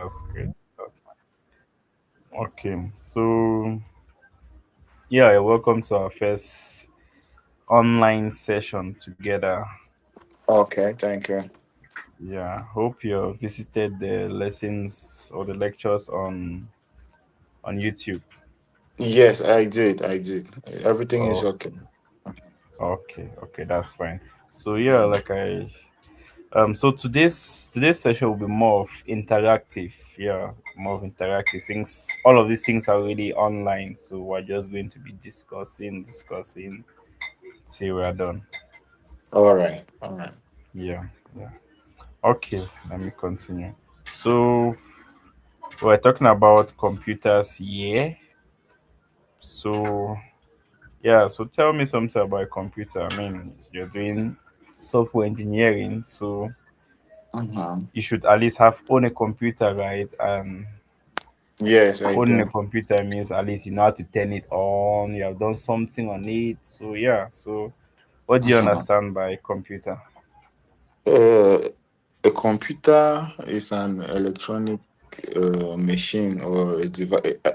That's great. That's nice. Okay, so yeah, welcome to our first online session together. Okay, thank you. Yeah, hope you visited the lessons or the lectures on YouTube. Yes, I did. I did. Everything is Oh, okay. okay, that's fine. So yeah, so today's session will be more of interactive. Yeah, more of interactive things. All of these things are really online, so we're just going to be discussing till we're done. All right. All right. Yeah, yeah. Okay, let me continue. So we're talking about computers here. So yeah, so tell me something about a computer. I mean, you're doing software engineering, so Uh-huh. you should at least have own a computer, right? And Yes, I owning a do. computer means at least you know how to turn it on, you have done something on it. So yeah, so what do you Uh-huh. understand by computer? Uh, a computer is an electronic machine or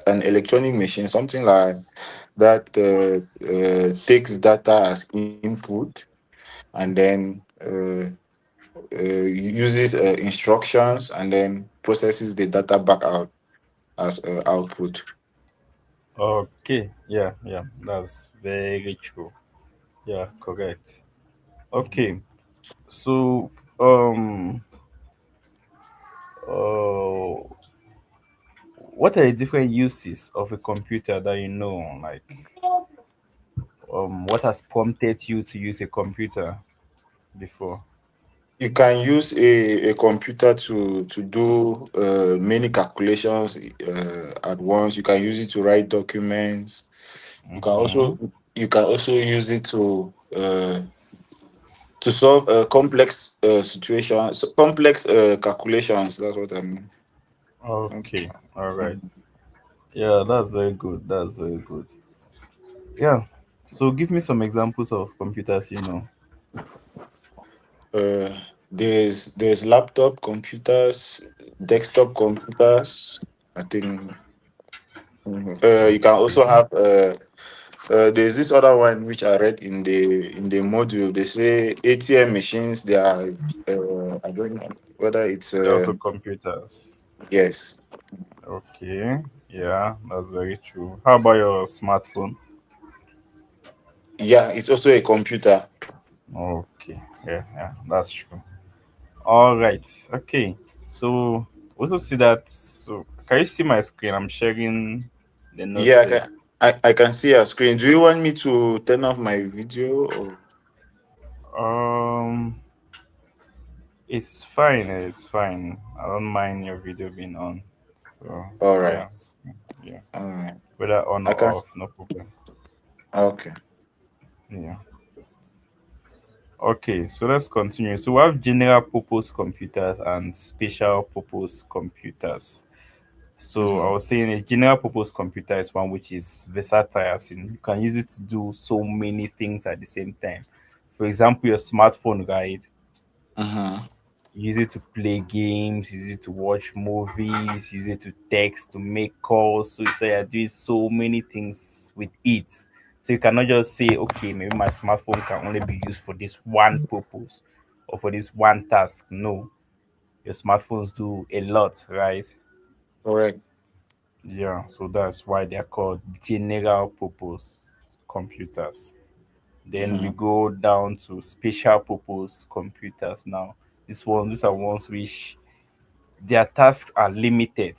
an electronic machine, something like that takes data as input and then uses instructions and then processes the data back out as output. Okay, yeah, that's very true. Yeah, correct. Okay, so um, uh, what are the different uses of a computer that you know? Like, what has prompted you to use a computer before? You can use a computer to do many calculations at once. You can use it to write documents. You can Mm-hmm. also you can also use it to solve complex situations, complex calculations. That's what I mean. Okay, all right. Yeah, that's very good. That's very good. Yeah. So give me some examples of computers you know. Uh, there's laptop computers, desktop computers. I think you can also Okay. have there's this other one which I read in the module. They say ATM machines. They are. I don't know whether it's. They're also computers. Yes. Okay. Yeah, that's very true. How about your smartphone? Yeah, it's also a computer. Okay. Yeah, that's true. All right. Okay. So also see that. So can you see my screen? I'm sharing the notes Yeah, I there. can. I can see a screen. Do you want me to turn off my video? Or? Um, it's fine. It's fine. I don't mind your video being on. So All right. yeah, it's fine. Yeah, All right. whether on I or can. off, no problem. Okay. Yeah. Okay, so let's continue. So we have general purpose computers and special purpose computers. So I Mm-hmm. was saying a general purpose computer is one which is versatile, as in you can use it to do so many things at the same time. For example, your smartphone, right? Mm-hmm. Use it to play games, use it to watch movies, use it to text, to make calls. So you're doing so many things with it. So you cannot just say, okay, maybe my smartphone can only be used for this one purpose or for this one task. No, your smartphones do a lot, right? Correct. Yeah, so that's why they're called general purpose computers. Then we Mm-hmm. go down to special purpose computers now. These are ones which their tasks are limited.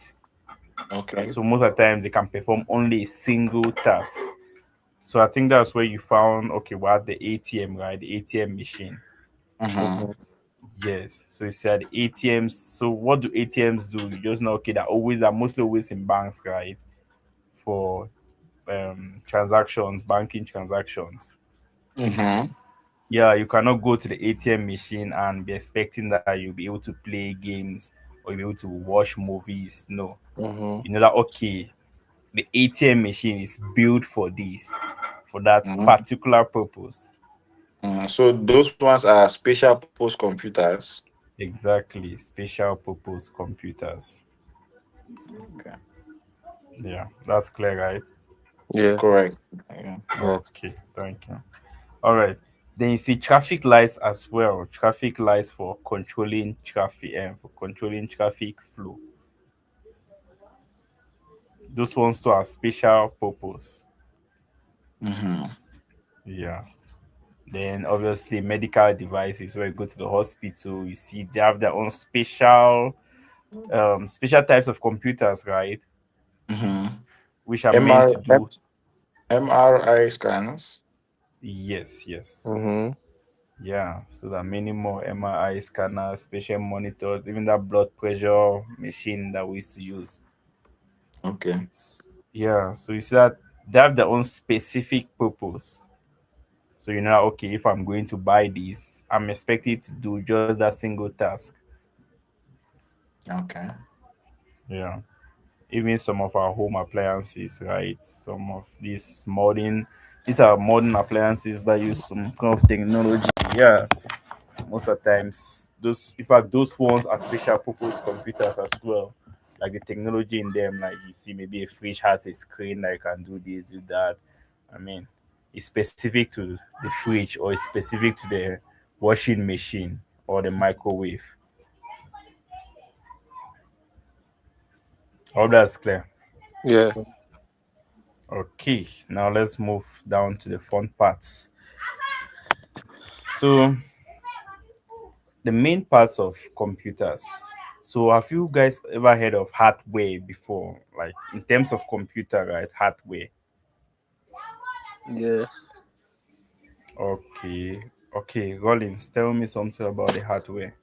Okay. So most of the times they can perform only a single task. So I think that's where you found okay, we have the ATM, right? The ATM machine. Mm-hmm. Yes. So you said ATMs. So what do ATMs do? You just know okay, they're mostly always in banks, right? For transactions, banking transactions. Mm-hmm. Yeah, you cannot go to the ATM machine and be expecting that you'll be able to play games or you'll be able to watch movies. No, Mm-hmm. you know that okay, the ATM machine is built for this, for that Mm-hmm. particular purpose. So those ones are special purpose computers. Exactly, special purpose computers. Okay. Yeah, that's clear, right? Yeah. Correct. Yeah. Yeah. Okay, thank you. All right. Then you see traffic lights as well. Traffic lights for controlling traffic flow. Those ones to have special purpose. Mm-hmm. Yeah. Then obviously medical devices where you go to the hospital, you see they have their own special types of computers, right? Mm-hmm. Which are meant to MR, do. MRI scanners. Yes, yes. Mm-hmm. Yeah. So there are many more MRI scanners, special monitors, even that blood pressure machine that we used to use. Okay. Yeah. So you see that they have their own specific purpose. So you know, okay, if I'm going to buy this, I'm expected to do just that single task. Okay. Yeah. Even some of our home appliances, right? Some of these are modern appliances that use some kind of technology. Yeah, most of the times, those in fact those ones are special purpose computers as well. Like the technology in them, like you see, maybe a fridge has a screen that you can do this, do that. I mean, it's specific to the fridge or it's specific to the washing machine or the microwave. All that's clear. Yeah. Okay, now let's move down to the fun parts. So, the main parts of computers. So, have you guys ever heard of hardware before? Like, in terms of computer, right? Hardware. Yeah. Okay, okay, Rollins, tell me something about the hardware.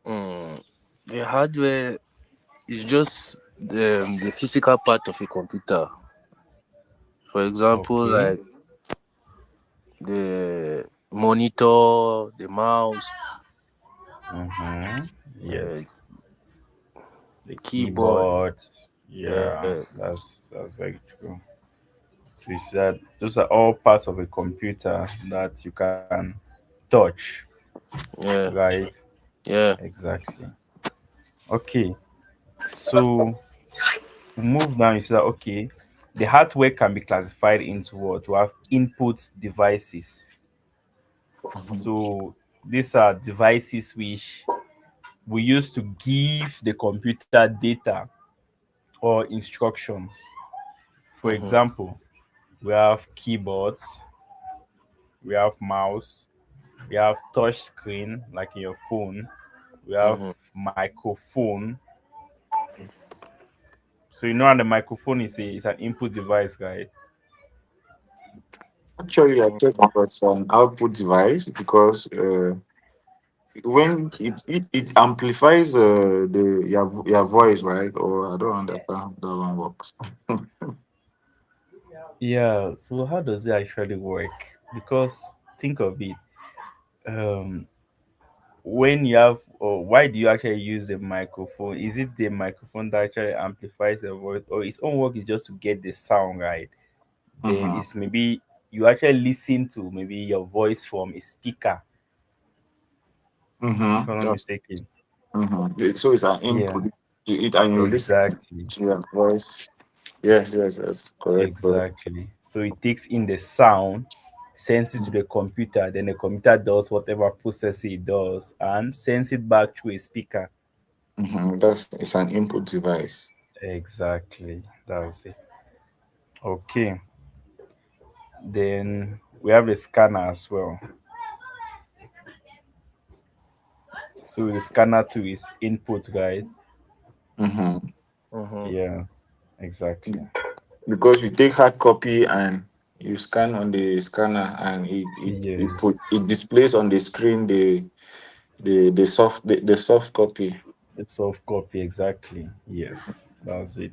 Mm. The hardware is just the physical part of a computer. For example, Okay. like the monitor, the mouse, Mm-hmm. uh, Yes. The keyboard. keyboard. Yeah. Yeah, that's very true. So you said those are all parts of a computer that you can touch, Yeah. right? Yeah. Exactly. Okay. So we move down. You see that okay, the hardware can be classified into what? To have input devices. Mhm. So these are devices which we use to give the computer data or instructions. For Mm-hmm. example, we have keyboards, we have mouse, we have touch screen like in your phone, we have Mm-hmm. microphone. So you know, and the microphone is an input device, right? Actually, I thought it was an output device because when it amplifies your voice, right? Or I don't understand how that one works. Yeah. So how does it actually work? Because think of it. Um, when you have, or why do you actually use the microphone? Is it the microphone that actually amplifies the voice, or its own work is just to get the sound right? Then Mm-hmm. it's maybe you actually listen to maybe your voice from a speaker, if Mm-hmm. I'm not Yeah. mistaken. Mm-hmm. So it's an Yeah, input to it, and you listen exactly. to your voice. Yes, yes, yes. Correct, correct. Exactly. So it takes in the sound, sends it to the computer, then the computer does whatever processing it does and sends it back through a speaker. Mm-hmm. That's it's an input device. Exactly. That's it. Okay. Then we have the scanner as well. So the scanner too is input, right? Mm-hmm. Mm-hmm. Yeah, exactly. Because you take hard copy and you scan on the scanner, and Yes. it displays on the screen the soft copy. It's soft copy, exactly. Yes, that's it.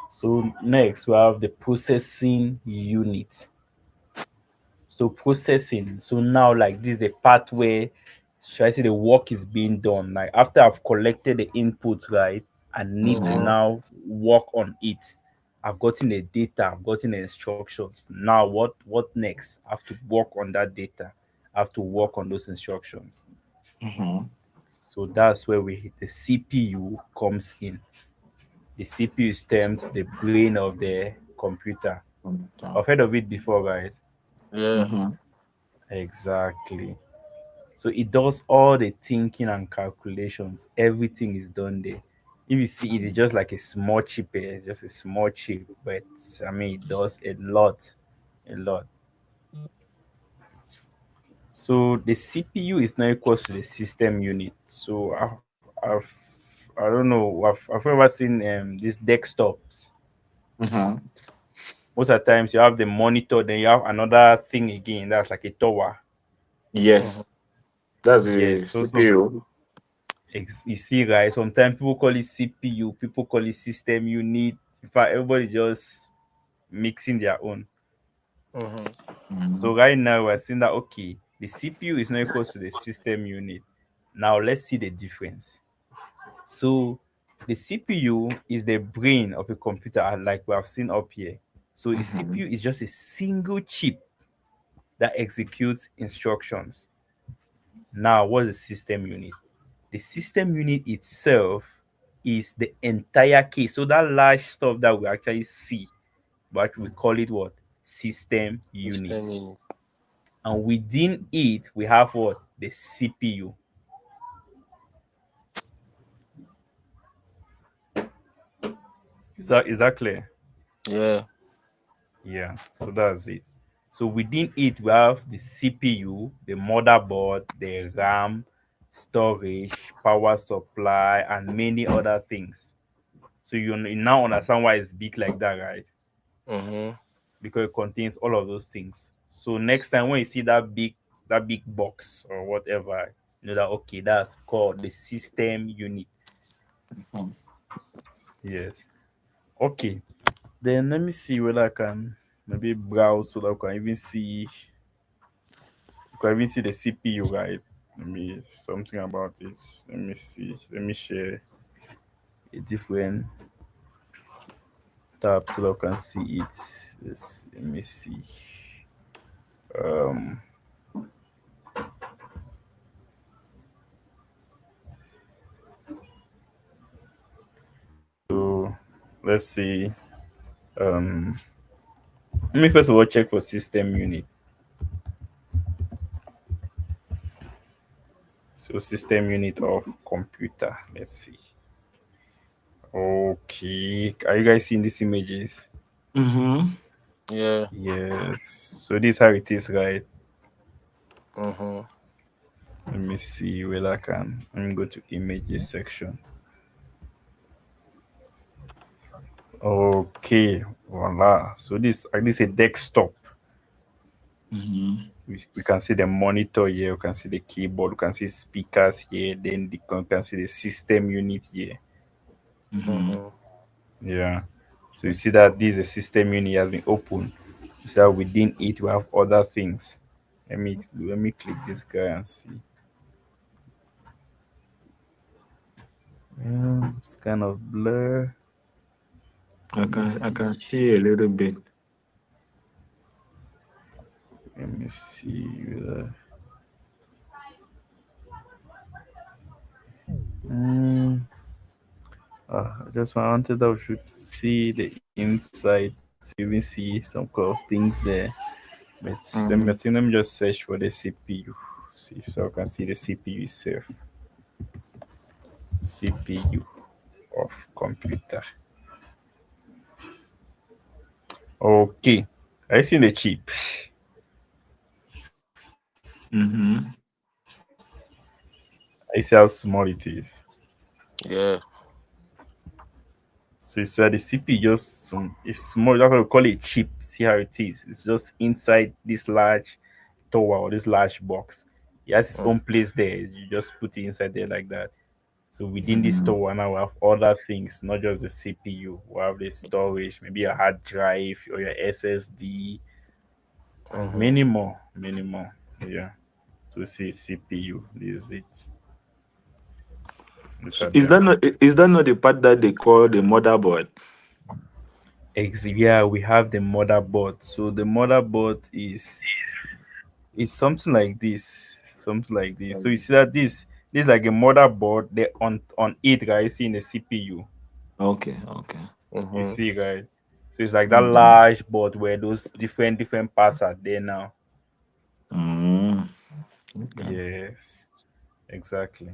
So next we have the processing unit. So processing. So now like this is the part where should I say the work is being done. Like after I've collected the input, right, I need to Mm-hmm. Mm-hmm. now work on it. I've gotten the data, I've gotten the instructions. Now what next? I have to work on that data. I have to work on those instructions. Mm-hmm. So that's where the CPU comes in. The CPU stems the brain of the computer. I've heard of it before, guys. Yeah. Mm-hmm. Exactly. So it does all the thinking and calculations. Everything is done there. If you see it is just like a small chip, it's just a small chip, but I mean it does a lot, a lot. So the CPU is now equal to the system unit. So I don't know, I've ever seen these desktops. Mm-hmm. Most of the times you have the monitor, then you have another thing again that's like a tower. Mm-hmm. Yes, that's Yes, the so some CPU. you see, right? Sometimes people call it CPU, people call it system unit. In fact, everybody just mixing their own. Mm-hmm. So right now we're seeing that okay, the CPU is not equal to the system unit. Now let's see the difference. So the CPU is the brain of a computer, like we have seen up here. So the Mm-hmm. CPU is just a single chip that executes instructions. Now, what's the system unit? The system unit itself is the entire case. So that large stuff that we actually see, but we call it what? System unit. System unit. And within it, we have what? The CPU. Is that clear? Yeah. Yeah, so that's it. So within it, we have the CPU, the motherboard, the RAM, storage, power supply, and many other things. So you now understand why it's big like that, right? Mm-hmm. Because it contains all of those things. So next time when you see that big box or whatever, you know that okay, that's called the system unit. Yes. Okay. Then let me see whether I can maybe browse so that we can even see the CPU, right? Let me something about it. Let me see. Let me share a different tab so that I can see it. Let me see. Um so let's see. Um Let me first of all check for system unit. So system unit of computer. Let's see. Okay. Are you guys seeing these images? Mm-hmm. Yeah. Yes. So this is how it is, right? Mm-hmm. Let me see whether I can. Let me go to images section. Okay. Voila. So this is a desktop. Mm-hmm. We can see the monitor here. We can see the keyboard. We can see speakers here. Then we can see the system unit here. Mm-hmm. Mm-hmm. Yeah. So you see that this is a system unit has been opened. So within it we have other things. Let me click this guy and see. It's kind of blur. I Let me can I see. can see a little bit. Let me see. Um, I just wanted that we should see the inside to even see some kind of things there. But Mm. let me just search for the CPU. See if so I can see the CPU itself. CPU of computer. Okay. I see the chip. Mm-hmm. I see how small it is. Yeah. So it's the CPU just it's small. That's why we call it chip. See how it is. It's just inside this large tower or this large box. It has its Mm. own place there. You just put it inside there like that. So within this Mm-hmm. tower now we have other things, not just the CPU. We have the storage, maybe your hard drive or your SSD, and Mm-hmm. many more, many more. Yeah. So see CPU. This is it. These So are them. is that not the part that they call the motherboard? Yeah, we have the motherboard. So the motherboard is something like this. Something like this. So you see that This is like a motherboard. They on it, right? You see in the CPU. Okay, okay. You Mm-hmm. see, right? So it's like that Mm-hmm. large board where those different parts are there now. Mm, okay. Yes, exactly.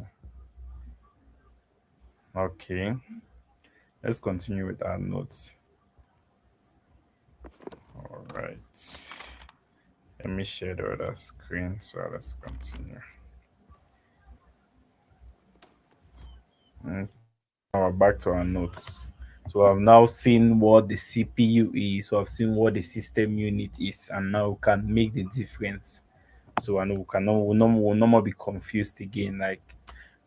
Okay, let's continue with our notes. All right. Let me share the other screen. So let's continue. Now we're back to our notes. So I've now seen what the CPU is. So I've seen what the system unit is, and now we can make the difference. So I know we can no, we'll no more be confused again, like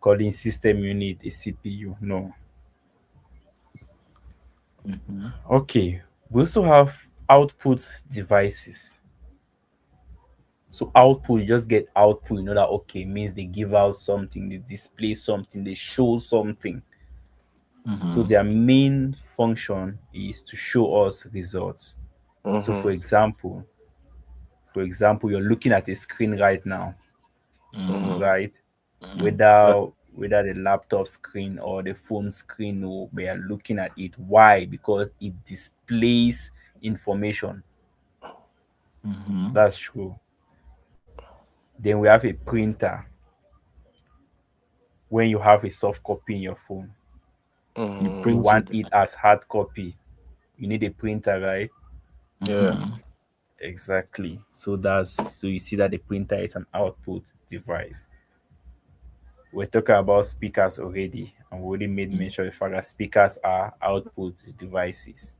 calling system unit a CPU. No. Mm-hmm. Okay. We also have output devices. So output, you just get output. You know that okay means they give out something, they display something, they show something. So Mm-hmm. their main function is to show us results. So Mm-hmm. for example, you're looking at a screen right now, Mm-hmm. Mm-hmm. right? Mm-hmm. Whether the laptop screen or the phone screen, or we are looking at it. Why? Because it displays information. Mm-hmm. That's true. Then we have a printer. When you have a soft copy in your phone, You you Mm-hmm. print want it. it as hard copy. You need a printer, right? Yeah. Mm-hmm. Exactly. So you see that the printer is an output device. We're talking about speakers already, and we already made mention of the fact that speakers are output devices.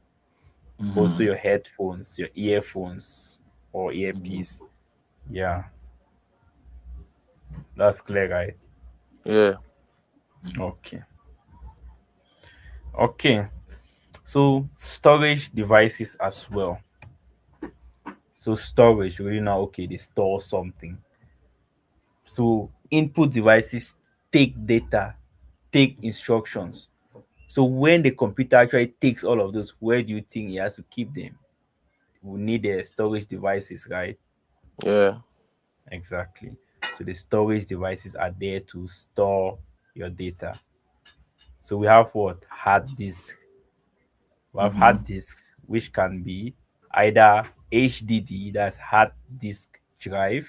Also, Mm-hmm. your headphones, your earphones, or Mm-hmm. earpiece. Yeah, that's clear, right? Yeah. Okay. Okay. So, storage devices as well. So, storage, really now, okay, they store something. So, input devices take data, take instructions. So, when the computer actually takes all of those, where do you think it has to keep them? We need the storage devices, right? Yeah. Exactly. So the storage devices are there to store your data. So we have what? Hard disk. We have Mm-hmm. hard disks, which can be either HDD, that's hard disk drive,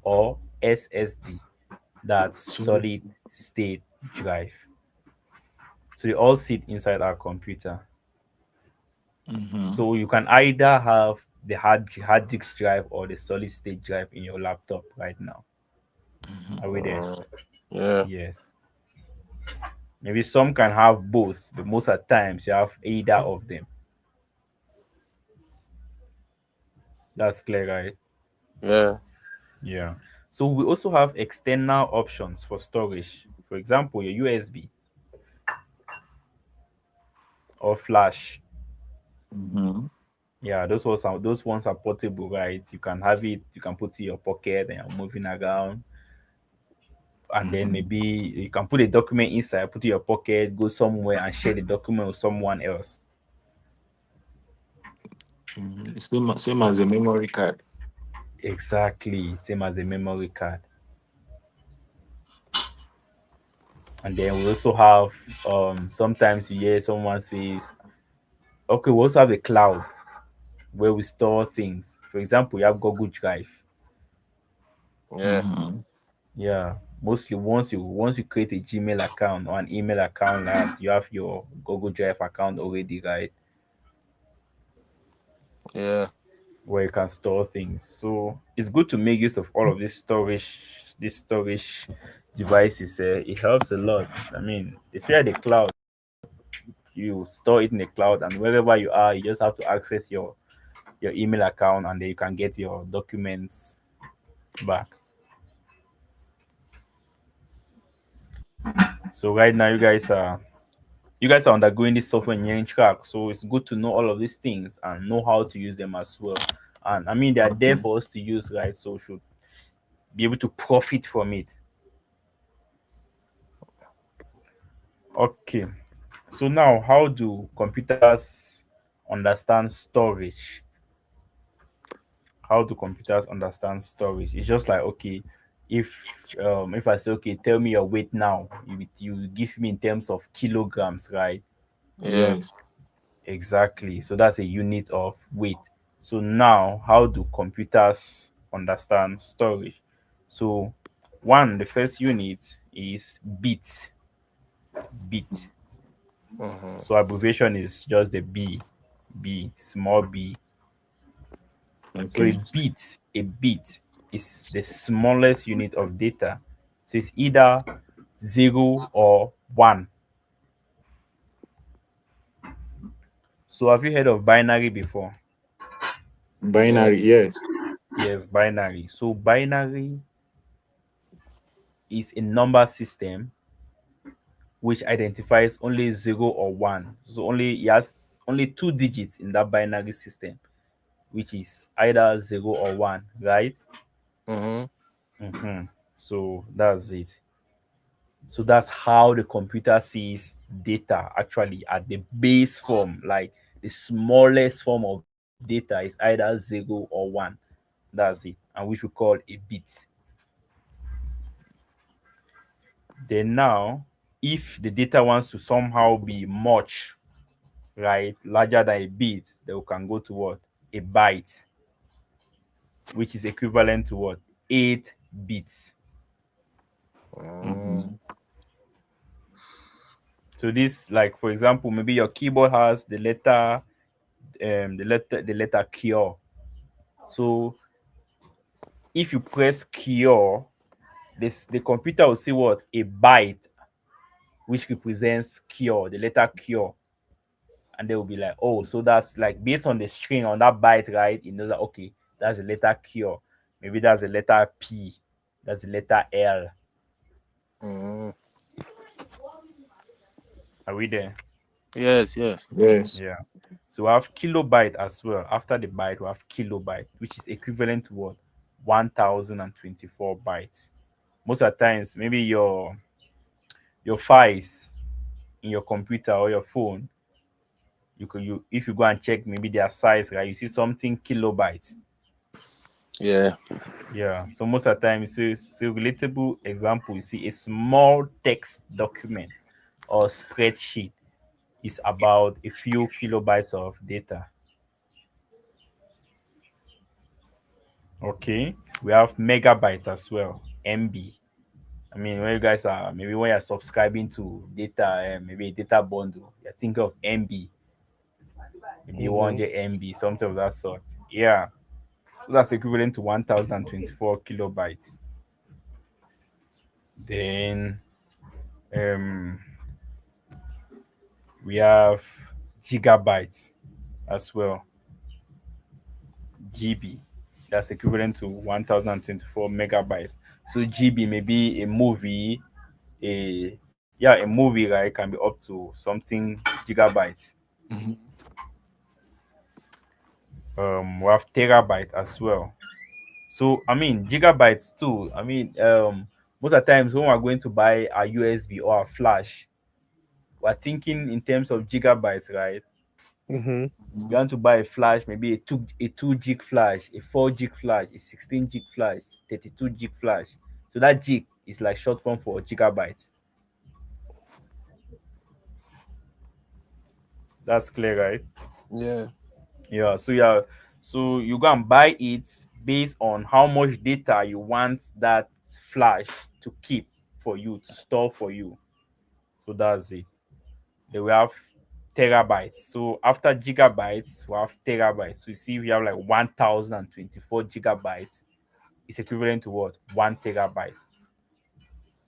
or SSD, that's So. solid state drive. So they all sit inside our computer. Mm-hmm. So you can either have the hard disk drive or the solid state drive in your laptop right now. Are we there? Mm. Yeah. Yes. Maybe some can have both, but most of the times you have either of them. That's clear, right? Yeah. Yeah. So we also have external options for storage. For example, your USB or flash. Mm-hmm. Yeah, those ones are portable, right? You can have it, you can put it in your pocket and you're moving around. And then Mm-hmm. maybe you can put a document inside, put it in your pocket, go somewhere and share the document with someone else. Mm-hmm. Same as a memory card. Exactly, same as a memory card. And then we also have sometimes you hear someone says, okay, we also have a cloud where we store things. For example, you have Google Drive. Yeah. Mm-hmm. Yeah. Mostly once you create a Gmail account or an email account, like you have your Google Drive account already, right? Yeah. Where you can store things. So it's good to make use of all of these storage devices. It helps a lot. I mean, especially the cloud. You store it in the cloud, and wherever you are, you just have to access your email account, and then you can get your documents back. So right now you guys are undergoing this software engineering track, so it's good to know all of these things and know how to use them as well. And I mean, they are there Okay. for us to use, right? So we should be able to profit from it. Okay. So now, how do computers understand storage? How do computers understand storage? It's just like, okay, If I say, okay, tell me your weight now, you give me in terms of kilograms, right? Yeah. Yes. Exactly. So that's a unit of weight. So now, how do computers understand storage? So the first unit is bit. Bit. Mm-hmm. So abbreviation is just the B, small b. So Okay. a bit is the smallest unit of data. So it's either 0 or 1. So have you heard of binary before? Yeah. Binary. Yes. Yes, binary. So binary is a number system which identifies only 0 or 1. So only it has only 2 digits in that binary system, which is either 0 or 1, right? Mm-hmm. So that's it. So that's how the computer sees data actually at the base form, like the smallest form of data is either 0 or 1. That's it, and which we call a bit. Then now, if the data wants to somehow be much, right, larger than a bit, then we can go to what? A byte, which is equivalent to what? 8 bits. Mm. Mm-hmm. So this, like for example, maybe your keyboard has the letter cure. So if you press cure, the computer will see what? A byte, which represents cure, the letter cure. And they will be like, oh, so that's like based on the string on that byte, right? It knows that, okay, that's the letter cure. Maybe that's the letter P, that's the letter L. Mm. Are we there? Yes, yes. Yes. Yeah. So we have kilobyte as well. After the byte, we have kilobyte, which is equivalent to what? 1024 bytes. Most of the times, maybe your files in your computer or your phone, you if you go and check maybe their size, right? You see something kilobytes. Yeah. Yeah. So most of the time, so relatable example, you see a small text document or spreadsheet is about a few kilobytes of data. Okay. We have megabyte as well, MB. I mean, when you guys are maybe when you're subscribing to data, maybe a data bundle, you think of MB, maybe Mm-hmm. 100 MB, something of that sort. Yeah. So that's equivalent to 1024 kilobytes. Then um, we have gigabytes as well, GB. That's equivalent to 1024 megabytes. So GB may be a movie, a movie, right, can be up to something gigabytes. Mm-hmm. We have terabyte as well. So I mean gigabytes too. I mean most of the times when we're going to buy a USB or a flash, we're thinking in terms of gigabytes, right? Mm-hmm. You want to buy a flash, maybe a 2 gig flash, a 4 gig flash, a 16 gig flash, 32 gig flash. So that gig is like short form for gigabytes. That's clear, right? Yeah. Yeah. So you go and buy it based on how much data you want that flash to keep for you, to store for you. So that's it. Then we have terabytes. So after gigabytes, we have terabytes. So you see, we have like 1024 gigabytes. It's equivalent to what? 1 terabyte.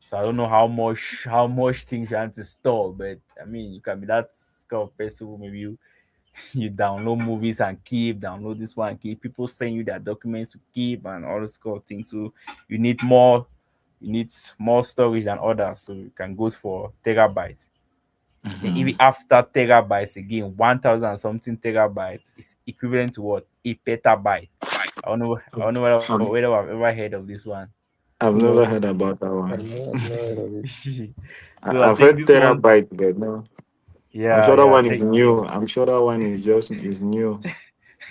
So I don't know how much things you want to store, but I mean you can be that kind of person who maybe you download movies and keep, download this one and keep. People send you their documents to keep and all those kind of things. So you need more, you need more storage than others. So you can go for terabytes. Then Mm-hmm. even after terabytes again, 1000 something terabytes is equivalent to what? A petabyte. I don't know whether I've ever heard of this one. I've never No, heard about that I've one. never, I've never heard of it. So I I've think heard this one, terabyte, but no. I'm yeah, sure that yeah, I one is think new. I'm sure that one is new.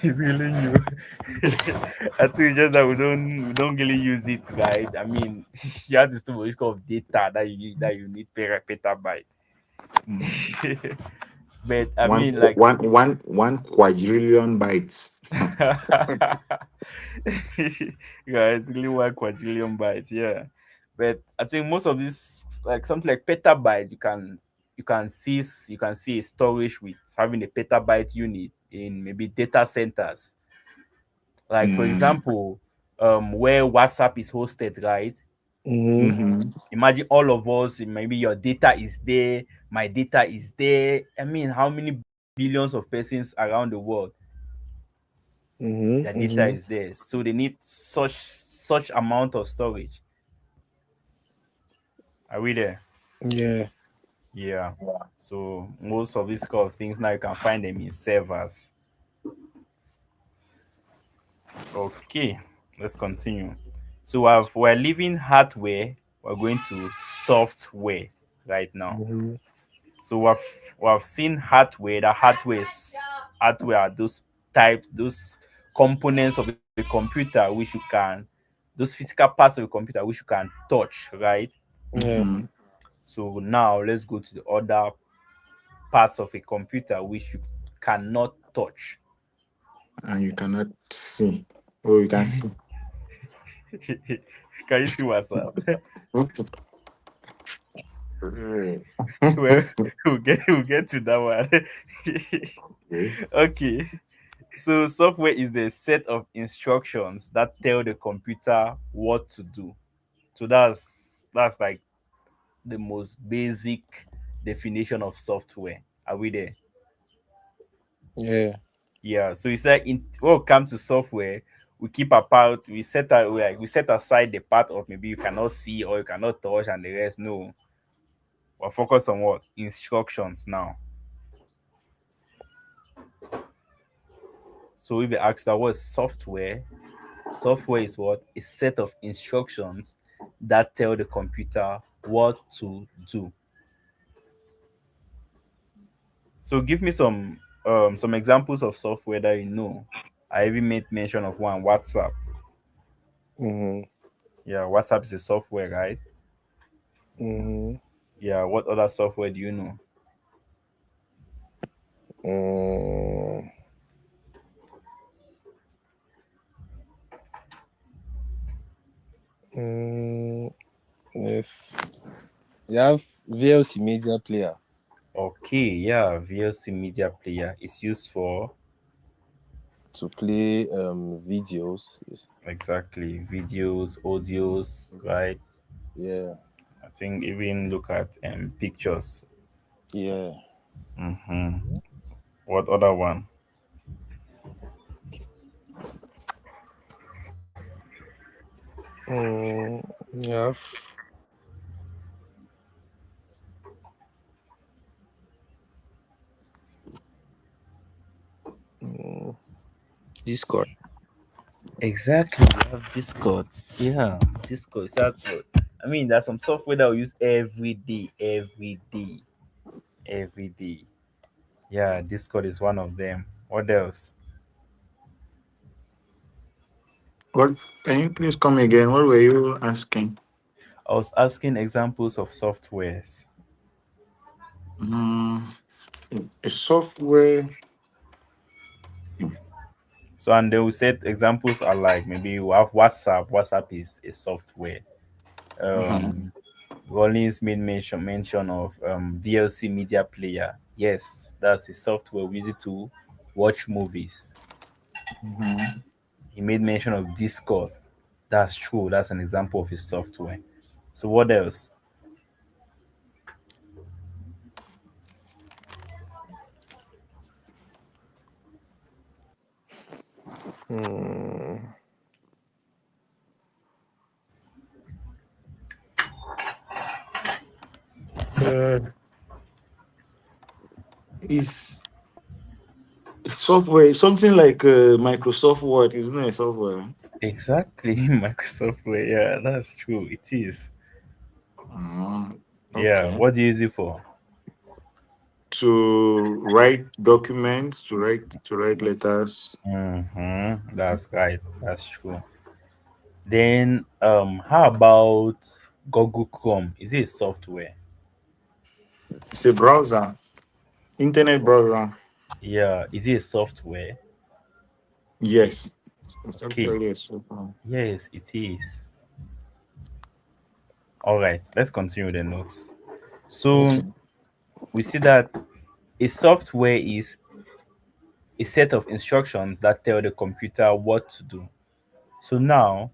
It's really new. I think it's just that we don't really use it, right? I mean, you have this too much of data that you need per petabyte. Mm. But I mean, like, One quadrillion bytes. yeah, it's really 1 quadrillion bytes, yeah. But I think most of this, like something like petabyte, you can see a storage with having a petabyte unit in maybe data centers. Like for Mm. example, where WhatsApp is hosted, right? Mm-hmm. Mm-hmm. Imagine all of us, maybe your data is there, my data is there. I mean, how many billions of persons around the world, their Mm-hmm. data Mm-hmm. is there. So they need such amount of storage. Are we there? Yeah. Yeah. So most of these kind of things now you can find them in servers. Okay, let's continue. So we're leaving hardware, we're going to software right now. Mm-hmm. So we've seen hardware. The hardware are those components of a computer which you can, those physical parts of a computer which you can touch, right? Yeah. Mm-hmm. So now let's go to the other parts of a computer which you cannot touch. And you cannot see. Oh, you can see. Can you see WhatsApp? Okay. Well, we'll get to that one. Okay. So software is the set of instructions that tell the computer what to do. So that's like the most basic definition of software. Are we there? Yeah. Yeah. So you said in when it comes to software, we keep apart, we set aside the part of maybe you cannot see or you cannot touch and the rest. No. We're focused on what? Instructions now. So if you ask that what's software, software is what? A set of instructions that tell the computer what to do. So give me some examples of software that you know. I even made mention of one, WhatsApp. Mm-hmm. Yeah, WhatsApp is a software, right? Mm-hmm. Yeah, what other software do you know? Mm, mm, yes. You have VLC media player Okay, yeah, VLC media player is used for to play videos. Yes. exactly videos, audios, right? Yeah. I think even look at pictures. Yeah. Mm-hmm. What other one? You have mm, Discord. Exactly, you have Discord. Yeah, Discord. I mean, there's some software that we use every day. Yeah, Discord is one of them. What else? What? Can you please come again? What were you asking? I was asking examples of softwares. Mm, a software. So, and they will set examples are like maybe you have WhatsApp. WhatsApp is a software. Mm-hmm. Um, Rollins made mention of VLC media player. Yes, that's the software we use it to watch movies. Mm-hmm. He made mention of Discord. That's true. That's an example of his software. So what else? Mm, Uh, is software something like Microsoft Word? Isn't it a software? Exactly, Microsoft Word. Yeah, that's true. It is. Mm, Yeah. okay. What do you use it for? to write documents, to write letters. That's right. That's true. Then how about Google Chrome? Is it a software? It's a browser, internet browser. Yeah, is it a software? Yes, it's Okay. actually a software. Yes, it is. All right, let's continue with the notes. So Okay. we see that a software is a set of instructions that tell the computer what to do. So now,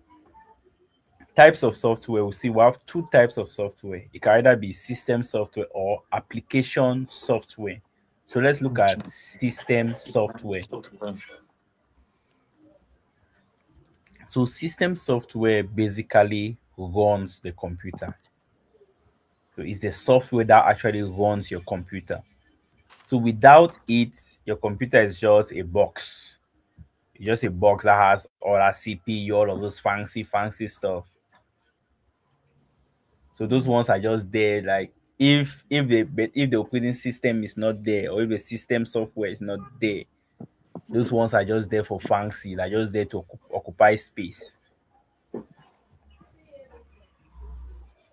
types of software, we have two types of software. It can either be system software or application software. So let's look at system software. So system software basically runs the computer. So it's the software that actually runs your computer. So without it, your computer is just a box. It's just a box that has all that CPU, all of those fancy stuff. So those ones are just there. Like if the operating system is not there, or if the system software is not there, those ones are just there for fancy. They're just there to occupy space. Do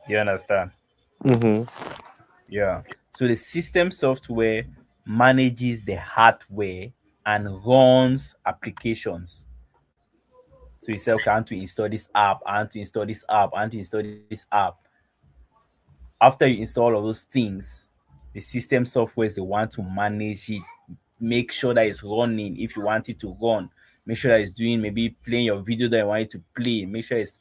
you understand? Mm-hmm. Yeah. So the system software manages the hardware and runs applications. So you say, okay, I want to install this app, I want to install this app, I want to install this app. After you install all of those things, the system software is the one to manage it, make sure that it's running if you want it to run, make sure that it's doing maybe playing your video that you want it to play, make sure it's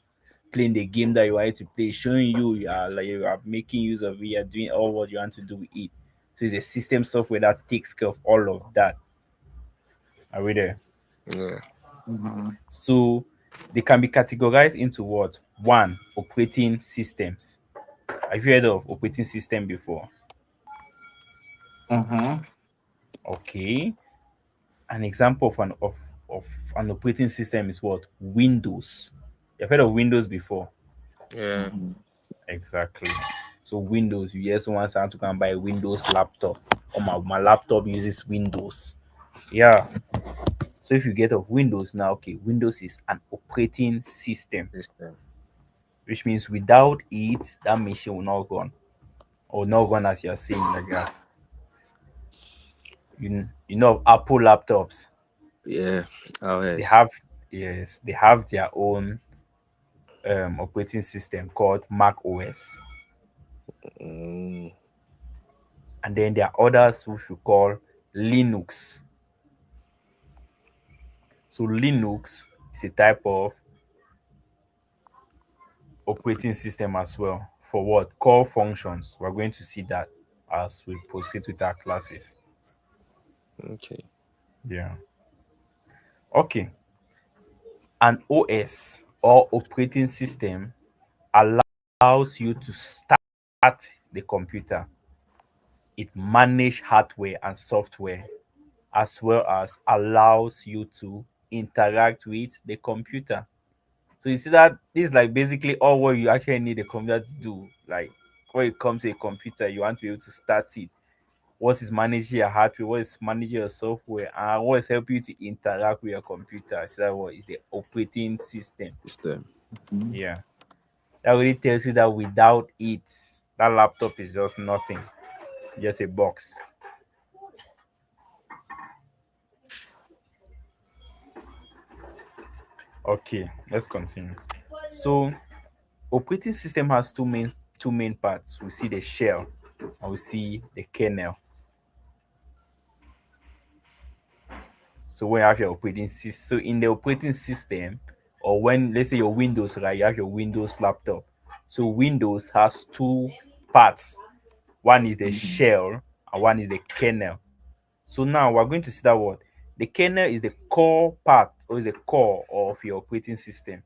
playing the game that you want it to play, showing you are making use of it, you're doing all what you want to do with it. So it's a system software that takes care of all of that. Are we there? Yeah. Mhm. So they can be categorized into what? One, operating systems. Have you heard of operating system before? Mhm. Okay. An example of an operating system is what? Windows. You've heard of Windows before? Yeah. Mhm. Exactly. So Windows, you hear someone saying to can buy a Windows laptop. Or my laptop uses Windows. Yeah. So if you get of Windows now, okay, Windows is an operating system, System. which means without it, that machine will not run. Or not run as you're saying like that. You know Apple laptops. Yeah. They OS. have yes, they have their own operating system called Mac OS, Mm. and then there are others which we call Linux. So Linux is a type of operating system as well for what core functions. We're going to see that as we proceed with our classes. Okay. Yeah. Okay. An OS or operating system allows you to start the computer. It manage hardware and software as well as allows you to interact with the computer. So you see that this is like basically all what you actually need a computer to do. Like when it comes to a computer, you want to be able to start it. What is managing your hardware, what is managing your software, and what is helping you to interact with your computer. So that what is the operating system. System. Mhm. Yeah. That really tells you that without it, that laptop is just nothing. Just a box. Okay, let's continue. So operating system has two main parts. We see the shell and we see the kernel. So when you have your operating system, so in the operating system, or when let's say your Windows, right, you have your Windows laptop. So Windows has two parts. One is the Mhm. shell and one is the kernel. So now we're going to see that what the kernel is the core part or is the core of your operating system.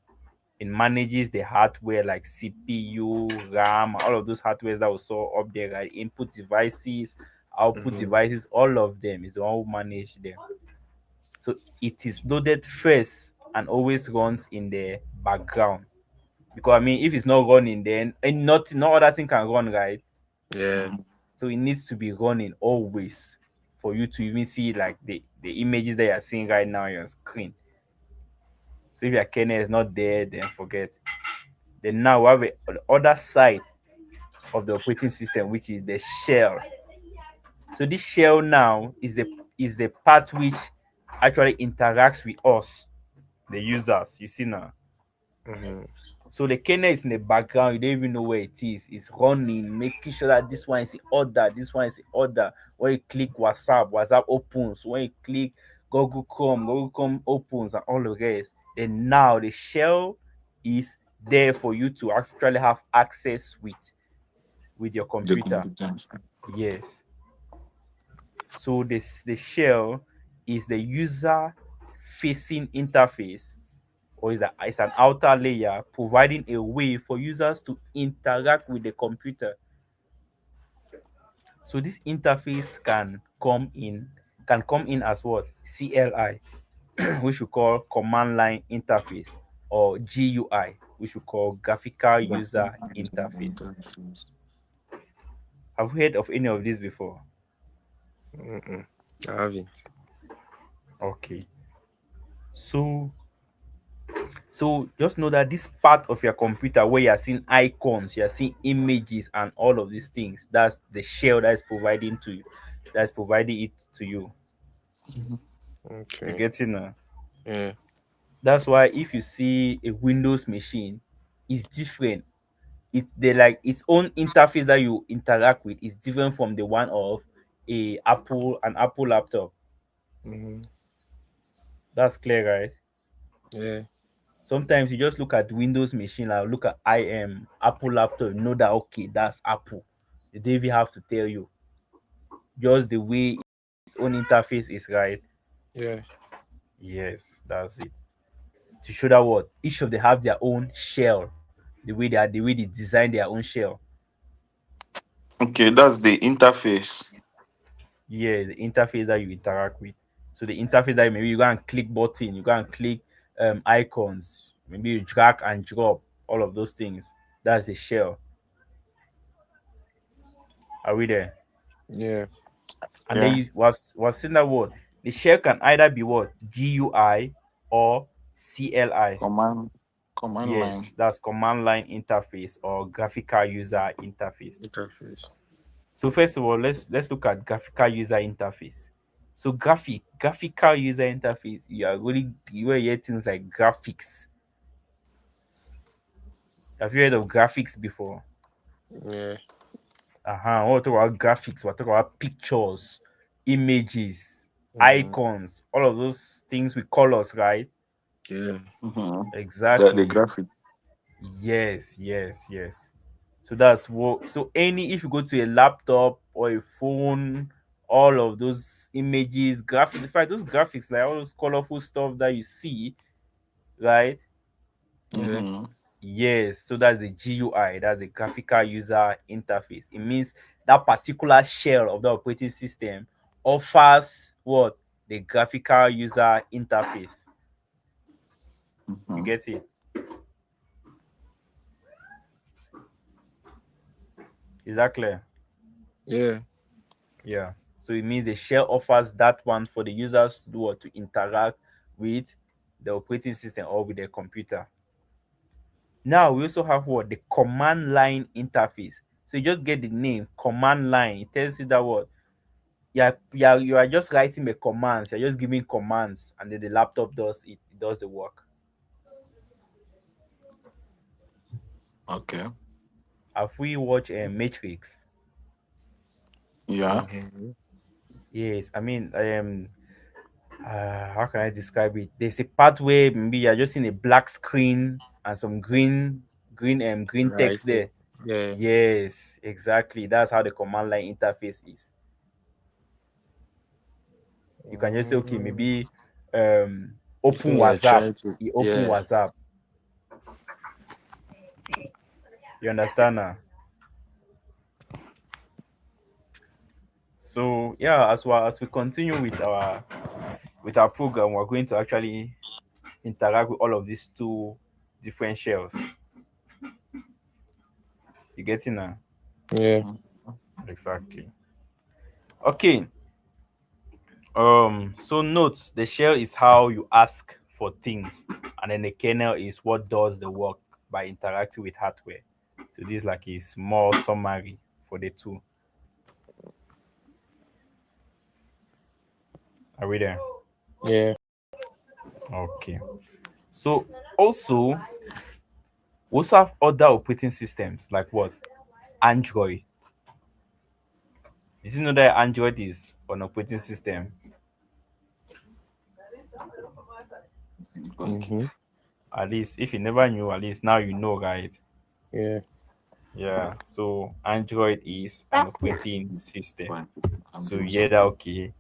It manages the hardware like CPU, RAM, all of those hardwares that we saw up there, right? Input devices, output Mm-hmm. devices, all of them is the one who manage them. So it is loaded first and always runs in the background. Because I mean, if it's not running, then and not no other thing can run, right? Yeah. Mhm. So it needs to be running always for you to even see like the images that you're seeing right now on your screen. So if your kernel is not there, then forget. Then now we have the other side of the operating system, which is the shell. So this shell now is the part which actually interacts with us, the users. You see now. Mm-hmm. So the kernel is in the background, you don't even know where it is. It's running, making sure that this one is in order, this one is in order. When you click WhatsApp, WhatsApp opens. When you click Google Chrome opens and all the rest. Then now the shell is there for you to actually have access with your The computer. computer. Yes. So this the shell is the user facing interface, or is it's an outer layer providing a way for users to interact with the computer. So this interface can come in as what? CLI, which we call command line interface, or GUI, which we call graphical user interface. Have you heard of any of these before? Mm-mm. I haven't. Okay. So just know that this part of your computer where you're seeing icons, you're seeing images and all of these things, that's the shell that's providing it to you. You Okay. get it now? Yeah. That's why if you see a Windows machine, it's different. It's they like its own interface that you interact with is different from the one of an Apple laptop. Mm-hmm. That's clear, right? Yeah. Sometimes you just look at Windows machine, like look at Apple laptop, you know that okay, that's Apple. They don't even have to tell you. Just the way its own interface is, right? Yeah. Yes, that's it. To show that what each of them have their own shell, the way they design their own shell. Okay, that's the interface. Yeah, the interface that you interact with. So the interface that maybe you go and click button, you go and click icons, maybe you drag and drop all of those things. That's the shell. Are we there? Yeah. And then Yeah. we've seen that word. The shell can either be what? GUI or CLI. Command Yes, line. that's command line interface or graphical user interface. Interface. So first of all, let's look at graphical user interface. So graphical user interface, you will hear things like graphics. Have you heard of graphics before? Yeah. Uh-huh. We'll talk about graphics, we'll talk about pictures, images, Mm-hmm. icons, all of those things with colors, right? Yeah. Mm-hmm. The Exactly. graphic. Yes, yes, yes. So that's what. So any if you go to a laptop or a phone, all of those images, graphics, in fact, those graphics, like all those colorful stuff that you see, right? Yeah. Mm-hmm. Yes. So that's the GUI. That's the graphical user interface. It means that particular shell of the operating system offers what the graphical user interface. You Mm-hmm. get it? Is that clear? Yeah. Yeah. So it means the shell offers that one for the users to do what, to interact with the operating system or with their computer. Now we also have what, the command line interface. So you just get the name command line. It tells you that what, you are just writing the commands. You're just giving commands, and then the laptop does it. It does the work. Okay. Have we watched Matrix? Yeah. Mm-hmm. Yes. I mean, how can I describe it? There's a part where maybe you're just in a black screen and some green Right. text there. Yeah. Yes, exactly. That's how the command line interface is. You can just say, okay, Mm. maybe open When you're WhatsApp. trying to. You open Yeah. WhatsApp. You understand now? So yeah, as well as we continue with our program, we're going to actually interact with all of these two different shells. You get it now? Yeah. Mhm. Exactly. Okay. So notes the shell is how you ask for things, and then the kernel is what does the work by interacting with hardware. So this is like a small summary for the two. Are we there? Yeah. Okay. So also we also have other operating systems like what? Android. Did you know that Android is an operating system? Okay. Mm-hmm. At least if you never knew, at least now you know, right? Yeah. Yeah. So Android is an operating system. Fine. I'm So doing yeah, that something. okay.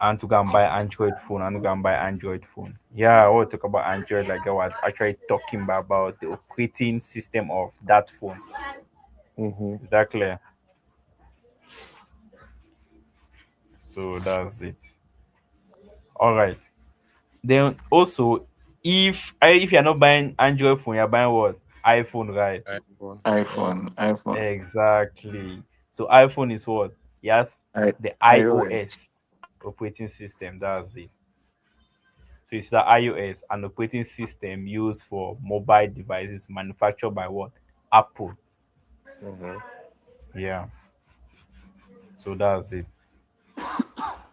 And to go and buy Android phone, and to go and buy Android phone. Yeah, I want to talk about Android like I was actually talking about the operating system of that phone. Mm-hmm. Is that clear? So that's it. All right. Then also, if you're not buying Android phone, you're buying what? iPhone, right? iPhone. Yeah. iPhone. Exactly. So iPhone is what? Yes, the iOS. iOS operating system. That's it. So it's the iOS, an operating system used for mobile devices manufactured by what? Apple. Mm-hmm. Yeah. So that's it.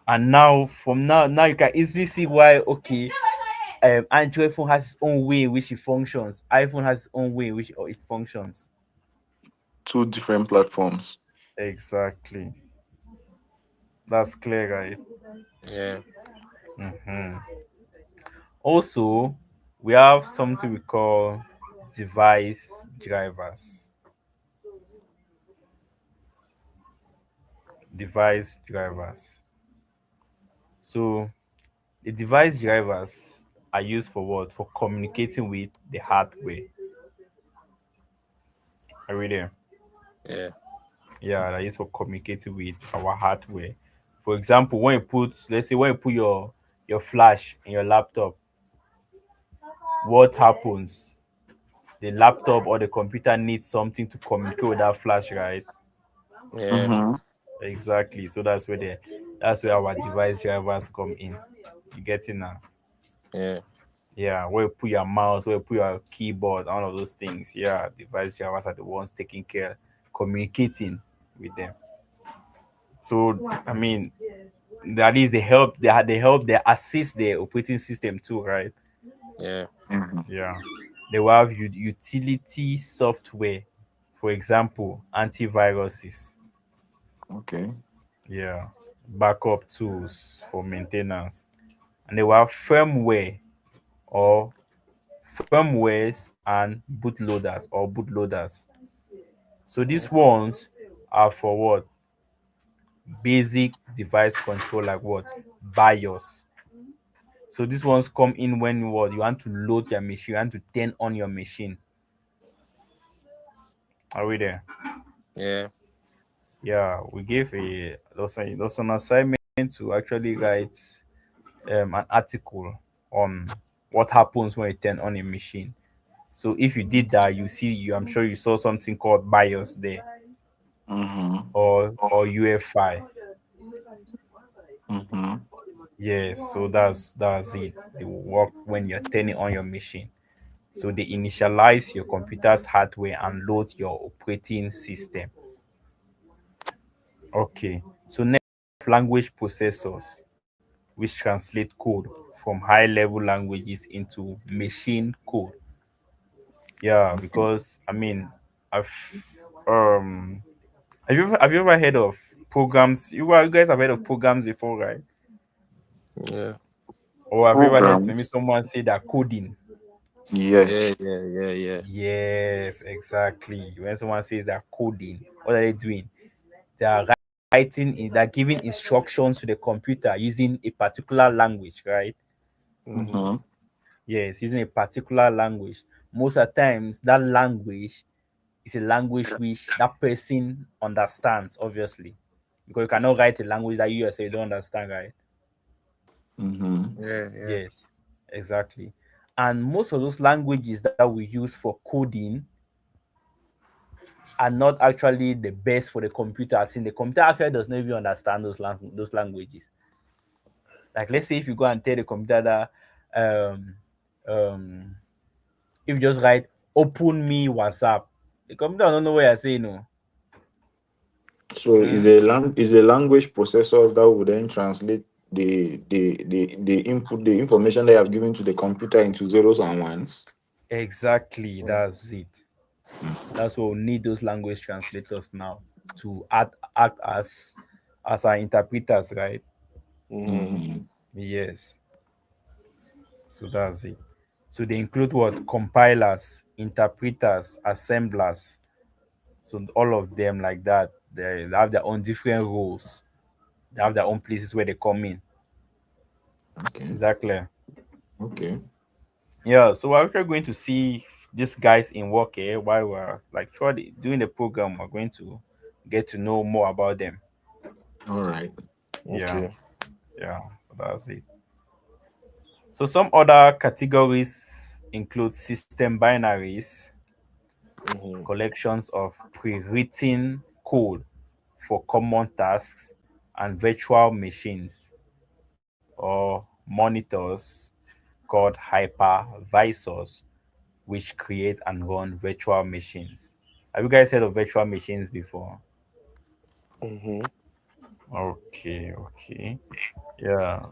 And now, from now you can easily see why. Okay, Android phone has its own way in which it functions. iPhone has its own way in which it functions. Two different platforms. Exactly. That's clear, right? Yeah. hmm Also, we have something we call device drivers. Device drivers. So the device drivers are used for what? For communicating with the hardware. Are we there? Yeah. Yeah, that is for communicating with our hardware. For example, let's say when you put your flash in your laptop, what happens? The laptop or the computer needs something to communicate with that flash, right? Yeah. Mm-hmm. Exactly. So that's where our device drivers come in. You get it now? Yeah. Yeah, where you put your mouse, where you put your keyboard, all of those things. Yeah, device drivers are the ones taking care, communicating with them. So I mean, at least they assist the operating system too, right? Yeah. Mm-hmm. Yeah, they will have utility software, for example, antiviruses. Okay. Yeah, backup tools for maintenance, and they will have firmware or firmwares and bootloaders. So these ones are for what? Basic device control, like what? BIOS. So these ones come in when what? You want to load your machine, you want to turn on your machine. Are we there? Yeah. Yeah, we gave there's an assignment to actually write an article on what happens when you turn on a machine. So if you did that, I'm sure you saw something called BIOS there, Mm-hmm. or UFI. Mm-hmm. Yes, so that's it. They will work when you're turning on your machine. So they initialize your computer's hardware and load your operating system. Okay. So next, language processors, which translate code from high level languages into machine code. Yeah, Okay. because I mean, I've um have you ever heard of programs? You guys have heard of programs before, right? Yeah. Or have you ever heard maybe Programs. someone say that coding? Yes. Yeah. Yeah. Yeah. Yeah. Yes, exactly. When someone says they're coding, what are they doing? They are they're giving instructions to the computer using a particular language, right? Mm-hmm. Mm-hmm. Yes, using a particular language. Most of the times, that language is a language which that person understands, obviously. Because you cannot write a language that you yourself don't understand, right? Mm-hmm. Yeah. Yeah. Yes, exactly. And most of those languages that we use for coding are not actually the best for the computer. As in, the computer actually does not even understand those languages. Like, let's say if you go and tell the computer that, um, um, if you just write "open me WhatsApp," the computer don't know what you're saying. No. So Mm? is a language processor that will then translate the input, the information they have given to the computer into zeros and ones. Exactly, that's it. That's what we need those language translators now to act as our interpreters, right? Mm-hmm. Mm-hmm. Yes. So that's it. So they include what? Compilers, interpreters, assemblers. So all of them like that. They have their own different roles. They have their own places where they come in. Okay. Exactly. Okay. Yeah. So we're actually going to see these guys in work here while we're like throughout doing the program. We're going to get to know more about them. All right. Yeah. Okay. Yeah. So that's it. So some other categories include system binaries, Mm-hmm. collections of pre-written code for common tasks, and virtual machines or monitors called hypervisors, which create and run virtual machines. Have you guys heard of virtual machines before? Mm-hmm. Okay, okay. Yeah.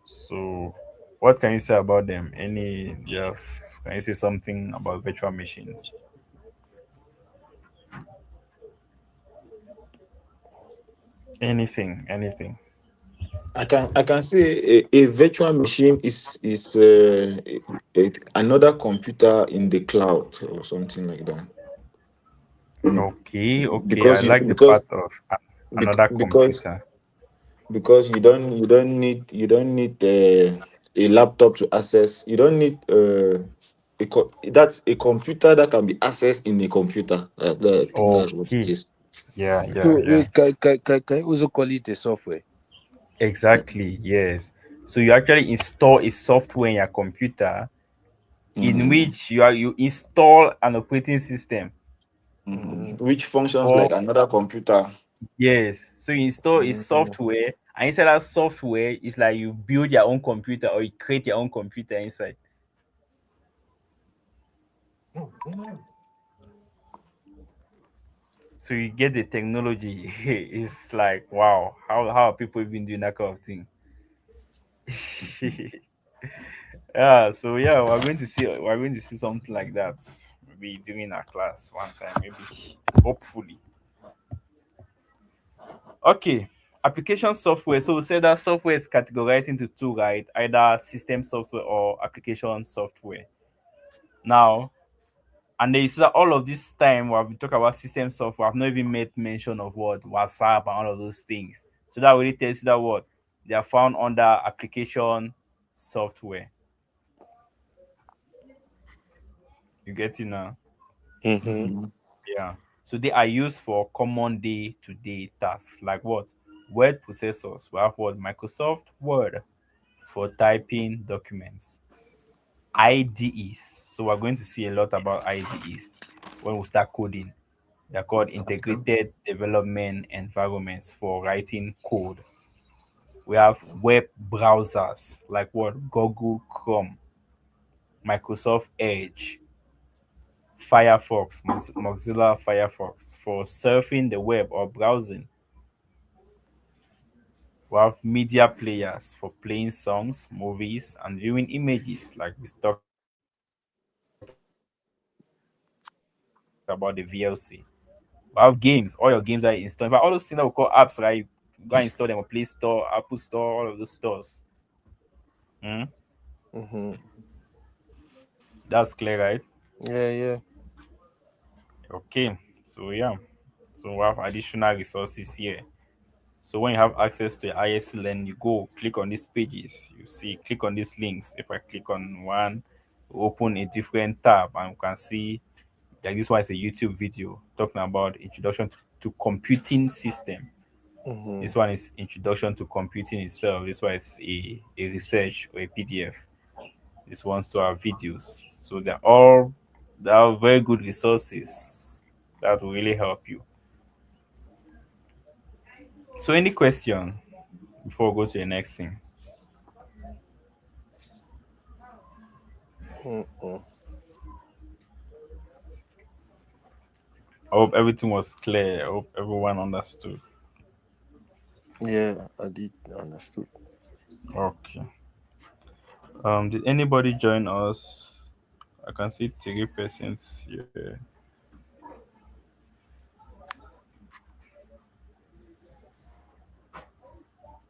So what can you say about them? Yeah, can you say something about virtual machines? Anything. I can say a virtual machine is another computer in the cloud or something like that. Mm. Okay. I Because like the part of another because computer. you don't need a laptop to access. You don't need that's a computer that can be accessed in a computer. I think that's what it Okay. is. Yeah. So can you also call it a software? Exactly. Yes. So you actually install a software in your computer in Mm-hmm. which you install an operating system. Mm-hmm. Mm-hmm. Which functions Or like another computer. yes. So you install a Mm-hmm. software, and inside that software, it's like you build your own computer or you create your own computer inside. So you get the technology. It's like wow, how are people even doing that kind of thing? Yeah, so yeah, we're going to see something like that maybe during our class one time, maybe hopefully. Okay, application software. So we said that software is categorized into two, right? Either system software or application software. Now, and there is that all of this time we have been talking about system software. I've not even made mention of what WhatsApp and all of those things. So that really tells you that what they are found under application software. You get it now? Mm-hmm. Mm-hmm. Yeah. So they are used for common day-to-day tasks like what? Word processors. We have what? Microsoft Word for typing documents. IDEs. So we're going to see a lot about IDEs when we start coding. They're called Okay. integrated development environments for writing code. We have web browsers like what? Google Chrome, Microsoft Edge, Firefox, Mozilla Firefox for surfing the web or browsing. We have media players for playing songs, movies, and viewing images, like we talked about the VLC. We have games, all your games are installed. In fact, all those things that we call apps, right? Go and install them on Play Store, Apple Store, all of those stores. Hmm? Mm-hmm. That's clear, right? Yeah, yeah. Okay, so yeah, so we have additional resources here. So when you have access to ISC Learn, you go click on these pages. You see, click on these links. If I click on one, open a different tab, and you can see like this one is a YouTube video talking about introduction to computing system. Mm-hmm. This one is introduction to computing itself. This one is a research or a PDF. This one's to our videos. So they are very good resources. That will really help you. So, any question before we go to the next thing? Mm-mm. I hope everything was clear. I hope everyone understood. Yeah, I did understood. Okay. Did anybody join us? I can see 3 persons here.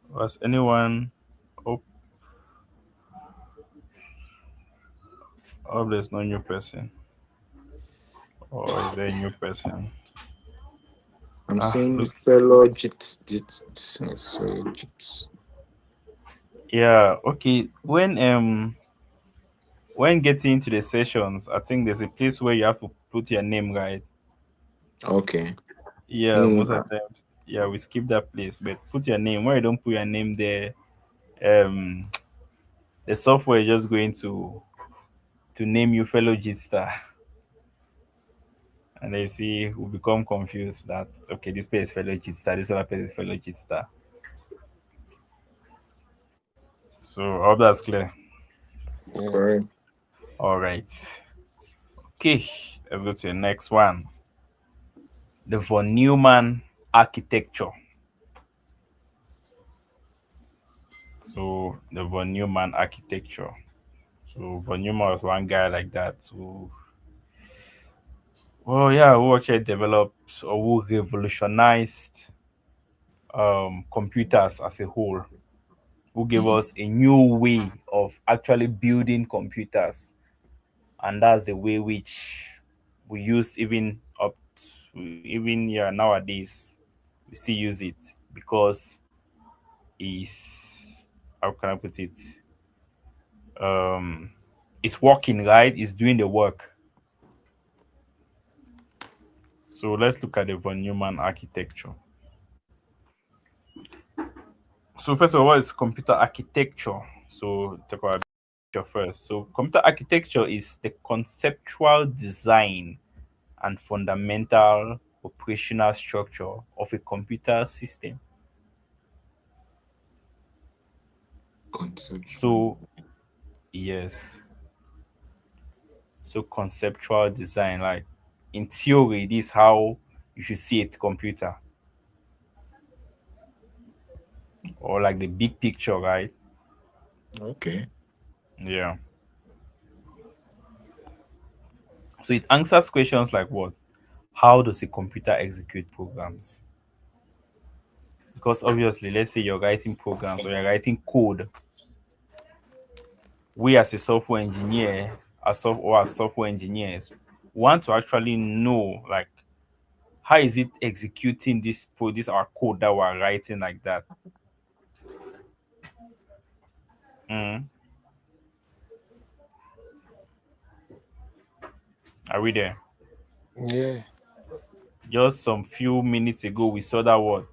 Was anyone? Hope, hope there's no new person. Or is there a new person? I'm Ah, seeing look. fellow jits. Yeah. Okay. When getting into the sessions, I think there's a place where you have to put your name, right? Okay. Yeah. Mm, Most of the times, yeah, we skip that place. But put your name. When you don't put your name there, um, the software is just going to name you fellow Jitstar, and they see will become confused that okay, this place is fellow Jitstar, this other place is fellow Jitstar. So I hope that's clear. Yeah. correct. All right. Okay, let's go to the next one. The von Neumann architecture. So the von Neumann architecture. So von Neumann was one guy like that. So well, yeah, who actually developed or who revolutionized computers as a whole, who gave Mm, us a new way of actually building computers, and that's the way which we use even up to even yeah nowadays. We still use it because is how can I put it? Um, it's working right. It's doing the work. So let's look at the von Neumann architecture. So first of all, what is computer architecture? So talk about architecture first. So computer architecture is the conceptual design and fundamental operational structure of a computer system. conceptual. So yes, so conceptual design, like in theory, this is how you should see a computer, or like the big picture, right? Okay. Yeah. So it answers questions like what? How does a computer execute programs? Because obviously, let's say you're writing programs or you're writing code, we as a software engineer, as software engineers, want to actually know like how is it executing this our code that we're writing like that. Mm. Are we there? Yeah. Just some few minutes ago, we saw that word.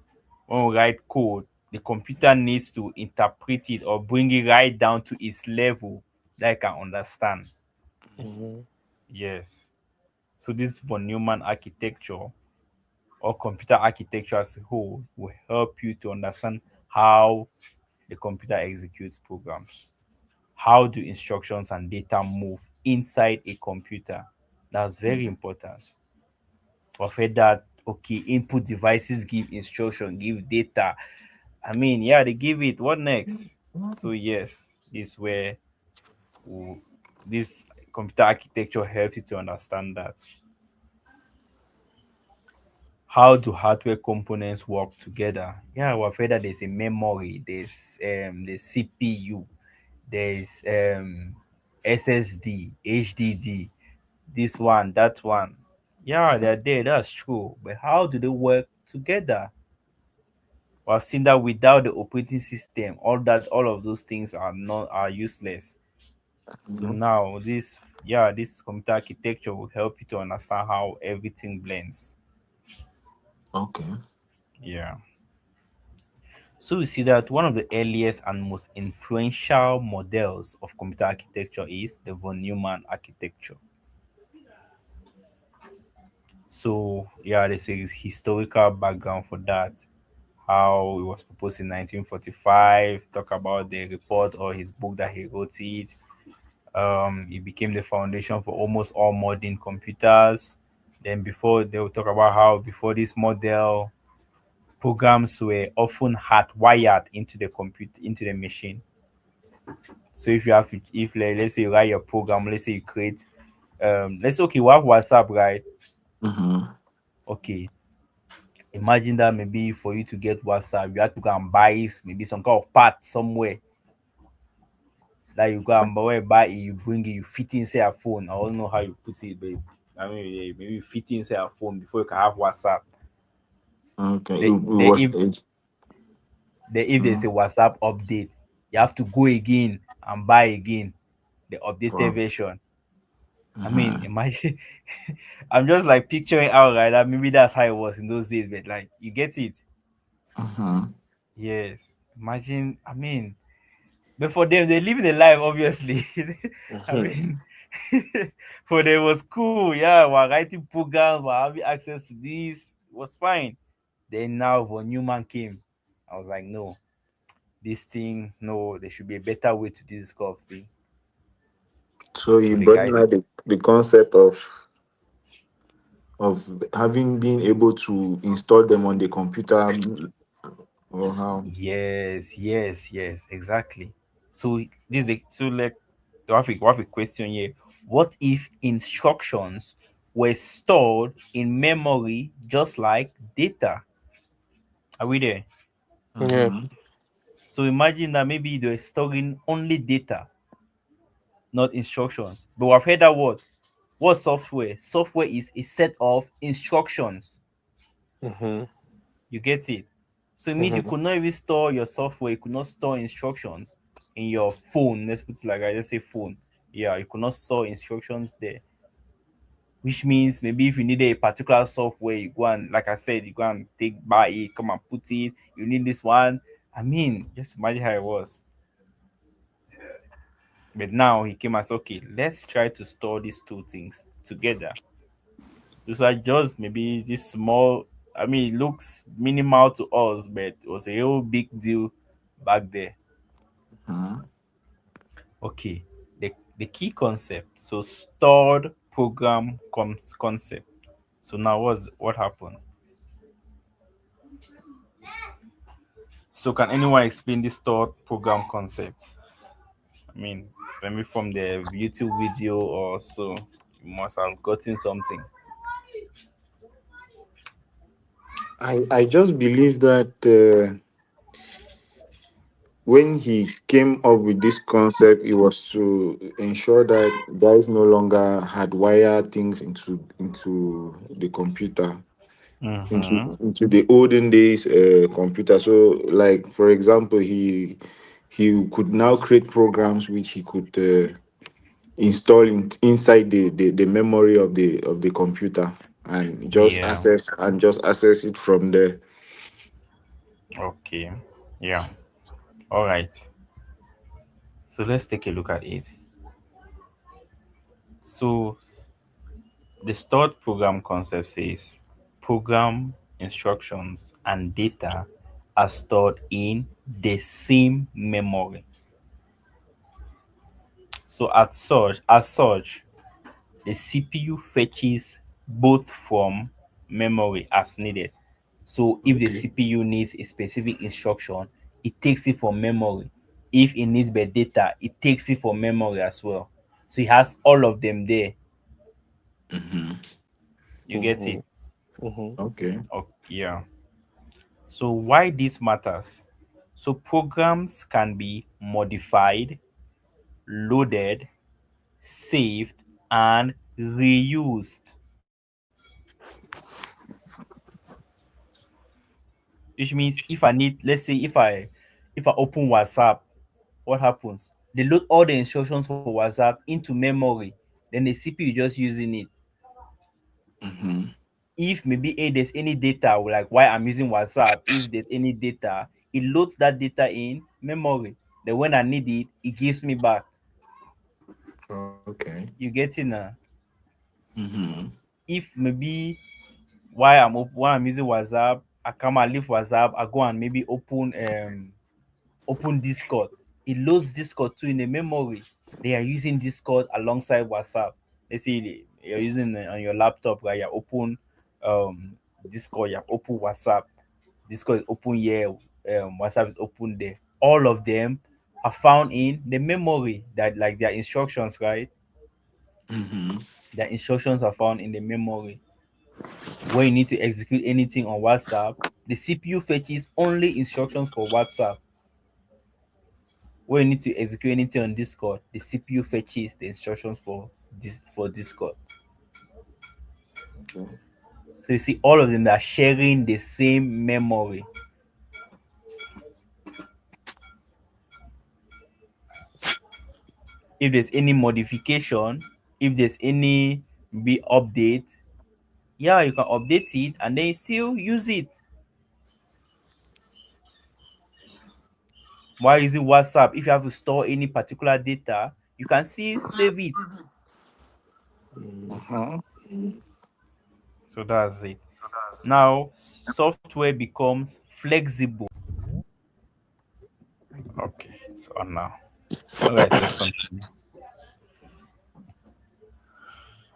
When we write code, the computer needs to interpret it or bring it right down to its level that I can understand. Mm-hmm. Yes. So this von Neumann architecture or computer architecture as a whole will help you to understand how the computer executes programs. How do instructions and data move inside a computer? That's very important. I've heard that okay, input devices give instruction, give data. I mean, yeah, they give it. What next? So yes, this where w- this computer architecture helps you to understand that. How do hardware components work together? Yeah, we've heard that there's a memory, there's the CPU, there's SSD, HDD, this one, that one. Yeah, they're there, that's true. But how do they work together? We've seen that without the operating system, all of those things are useless. So Mhm. now this computer architecture will help you to understand how everything blends. Okay. Yeah. So we see that one of the earliest and most influential models of computer architecture is the von Neumann architecture. So yeah, there's a historical background for that. How it was proposed in 1945. Talk about the report or his book that he wrote it. It became the foundation for almost all modern computers. Then before they will talk about how before this model, programs were often hardwired into the computer into the machine. So if you have to, if let's say you write your program, let's say you create, let's say okay, we have WhatsApp, right? Mm-hmm. Okay, imagine that maybe for you to get WhatsApp, you have to go and buy maybe some kind of part somewhere that you go and buy it, you bring it, you fit inside your phone. I don't know how you put it, but I mean, yeah, maybe you fit inside your phone before you can have WhatsApp. Okay. It Then, then was if it. then if there's a Mm, WhatsApp update, you have to go again and buy again the updated wow. version. I mean, Mm-hmm. imagine. I'm just like picturing out right that maybe that's how it was in those days, but like you get it. Mm-hmm. Yes. Imagine. I mean, but for them, they live the life, obviously. I Mhm. mean, for them it was cool. Yeah, we're writing programs, we're having access to this. It was fine. Then now, when Newman came, I was like, no, this thing, no, there should be a better way to do this kind of thing. So So you the brought guy, in like the concept of having been able to install them on the computer, or how. yes, exactly. So this is so like we have a question here. What if instructions were stored in memory just like data? Are we there? Yeah. Mm-hmm. So imagine that maybe they're storing only data, not instructions. But we've heard that word. What software? Software is a set of instructions. Mhm. You get it? So it means you Mhm. could not even store your software, you could not store instructions in your phone. Let's put it like that. Let's say phone. Yeah, you could not store instructions there. Which means maybe if you needed a particular software, you go and like I said, you go and buy it, come and put it. You need this one. I mean, just imagine how it was. But now he came and said, okay, let's try to store these two things together. So it's like just maybe this small, I mean, it looks minimal to us, but it was a real big deal back there. Mm-hmm. Okay, the key concept. So stored program concept. So now what happened? So can anyone explain this stored program concept? I mean, maybe from the YouTube video or so, you must have gotten something. I just believe that when he came up with this concept, it was to ensure that guys no longer had wire things into the computer, Mm-hmm. into the olden days computer. So, like for example, he could now create programs which he could install inside the memory of the computer, and Yeah. just access it from there. Okay. Yeah. All right. So let's take a look at it. So the stored program concept says program instructions and data are stored in the same memory. So as such, the CPU fetches both from memory as needed. So if the Okay. CPU needs a specific instruction, it takes it from memory. If it needs the data, it takes it from memory as well. So it has all of them there. Hmm. You get Mhm. it? Mhm. Okay. Oh, yeah. So why this matters? So programs can be modified, loaded, saved, and reused. Which means if I need, let's say if I open WhatsApp, what happens? They load all the instructions for WhatsApp into memory, then the CPU is just using it. Hmm. If maybe there's any data like why I'm using WhatsApp, if there's any data, it loads that data in memory. Then when I need it, it gives me back. Okay. You get it now? Hmm. If maybe while I'm using WhatsApp, I come and leave WhatsApp, I go and maybe open Discord. It loads Discord too in the memory. They are using Discord alongside WhatsApp. Let's say you're using it on your laptop, right? You open Discord, you open WhatsApp. Discord is open here, WhatsApp is open there. All of them are found in the memory that like their instructions, right? Mm-hmm. Their instructions are found in the memory. When you need to execute anything on WhatsApp, the CPU fetches only instructions for WhatsApp. When you need to execute anything on Discord, the CPU fetches the instructions for Discord. Okay. So you see, all of them are sharing the same memory. If there's any modification, if there's any be update, yeah, you can update it and then you still use it. While using WhatsApp, if you have to store any particular data, you can still save it. Uh-huh. So that's it. Now, software becomes flexible. Okay, it's on now. All right, let's continue.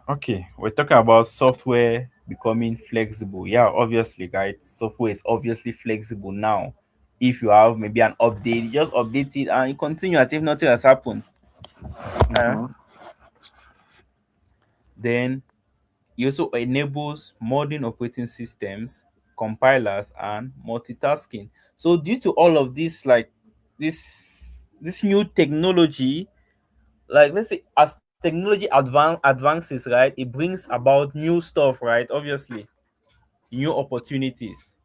Okay, we're talking about software becoming flexible. Yeah, obviously, guys, software is obviously flexible now. If you have maybe an update, you just update it and you continue as if nothing has happened. Uh, Uh-huh. then it also enables modern operating systems, compilers, and multitasking. So, due to all of this, like this new technology, like let's say as technology advances, right, it brings about new stuff, right? Obviously, new opportunities.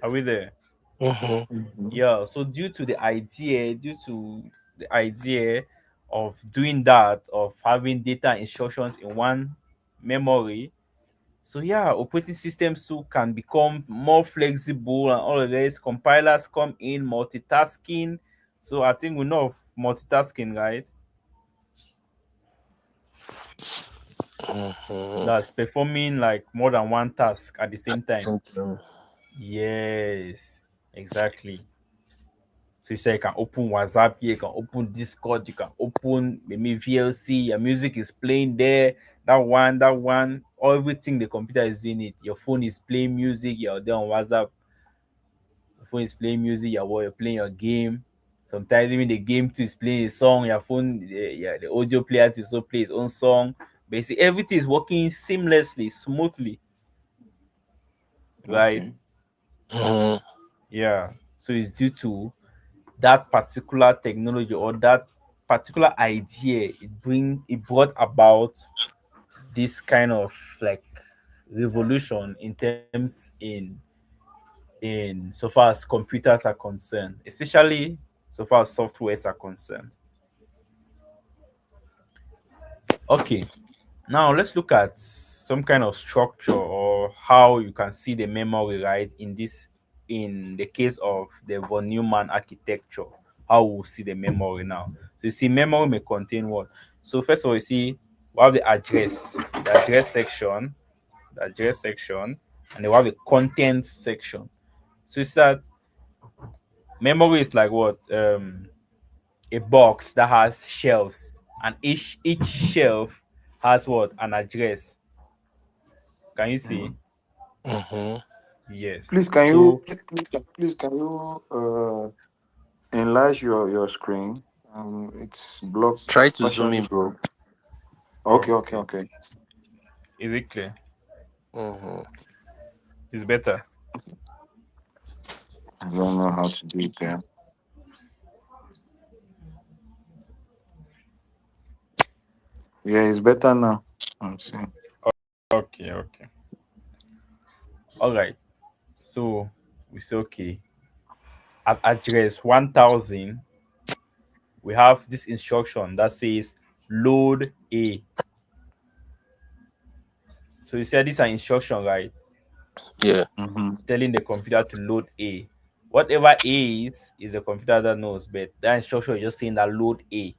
Are we there? Mm-hmm. Mm-hmm. Yeah. So due to the idea of doing that, of having data instructions in one memory, so yeah, operating systems too can become more flexible and all of this. Compilers come in, multitasking. So I think we know of multitasking, right? Mm-hmm. That's performing like more than one task at the same time. Something. Yes, exactly. So you say you can open WhatsApp here, you can open Discord, you can open maybe VLC, your music is playing there, that one, everything the computer is doing it. Your phone is playing music, you're there on WhatsApp, your phone is playing music, you're playing your game. Sometimes even the game too is playing a song, your phone, the audio player to also play its own song. Basically, everything is working seamlessly, smoothly, right? Okay. Mm-hmm. Yeah. So it's due to that particular technology or that particular idea. It brought about this kind of like revolution in terms in so far as computers are concerned, especially so far as softwares are concerned. Okay, now let's look at some kind of structure or how you can see the memory, right? In the case of the von Neumann architecture, how we'll see the memory now. So you see, memory may contain what? So first of all, you see we have the address section, and then we have the content section. So it's that memory is like what? A box that has shelves, and each shelf has what? An address. Can you see? Mhm. Mm-hmm. Yes. Please, can you So please can you enlarge your screen? It's blocked Try to zoom partially. in, bro. Okay, okay, okay, okay. is it clear? Mm-hmm. It's better. I don't know how to do it there. Yeah, it's better now. I'm seeing. Okay, okay. All right. So we say okay. At address 1000, we have this instruction that says load A. So you said this is an instruction, right? Yeah. Mm-hmm. Telling the computer to load A. Whatever A is the computer that knows, but that instruction is just saying that load A.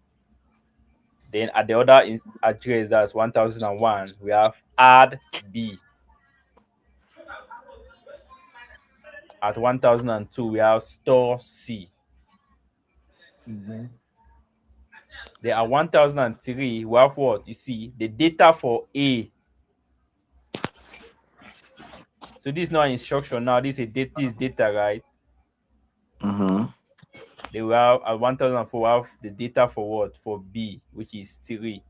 Then at the other address, that's 1001, we have add B. At 1002, we have store C. Mhm. Then at 1003, we have what? You see, the data for A. So this is not an instruction now. This is data, right? Mhm. They will have at 1004 we have the data for what? For B, which is 3.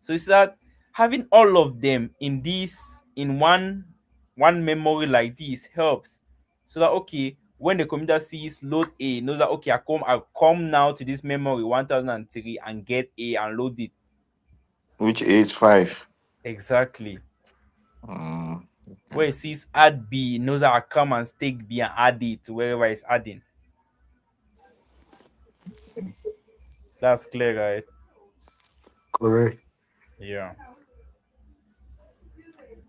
So it's that having all of them in this in one memory like this helps. So that okay, when the computer sees load A, it knows that okay, I come now to this memory 1003 and get A and load it. Which is 5? Exactly. Mm. Where it sees add B, it knows that I come and take B and add it to wherever it's adding. That's clear, right? Correct. Yeah.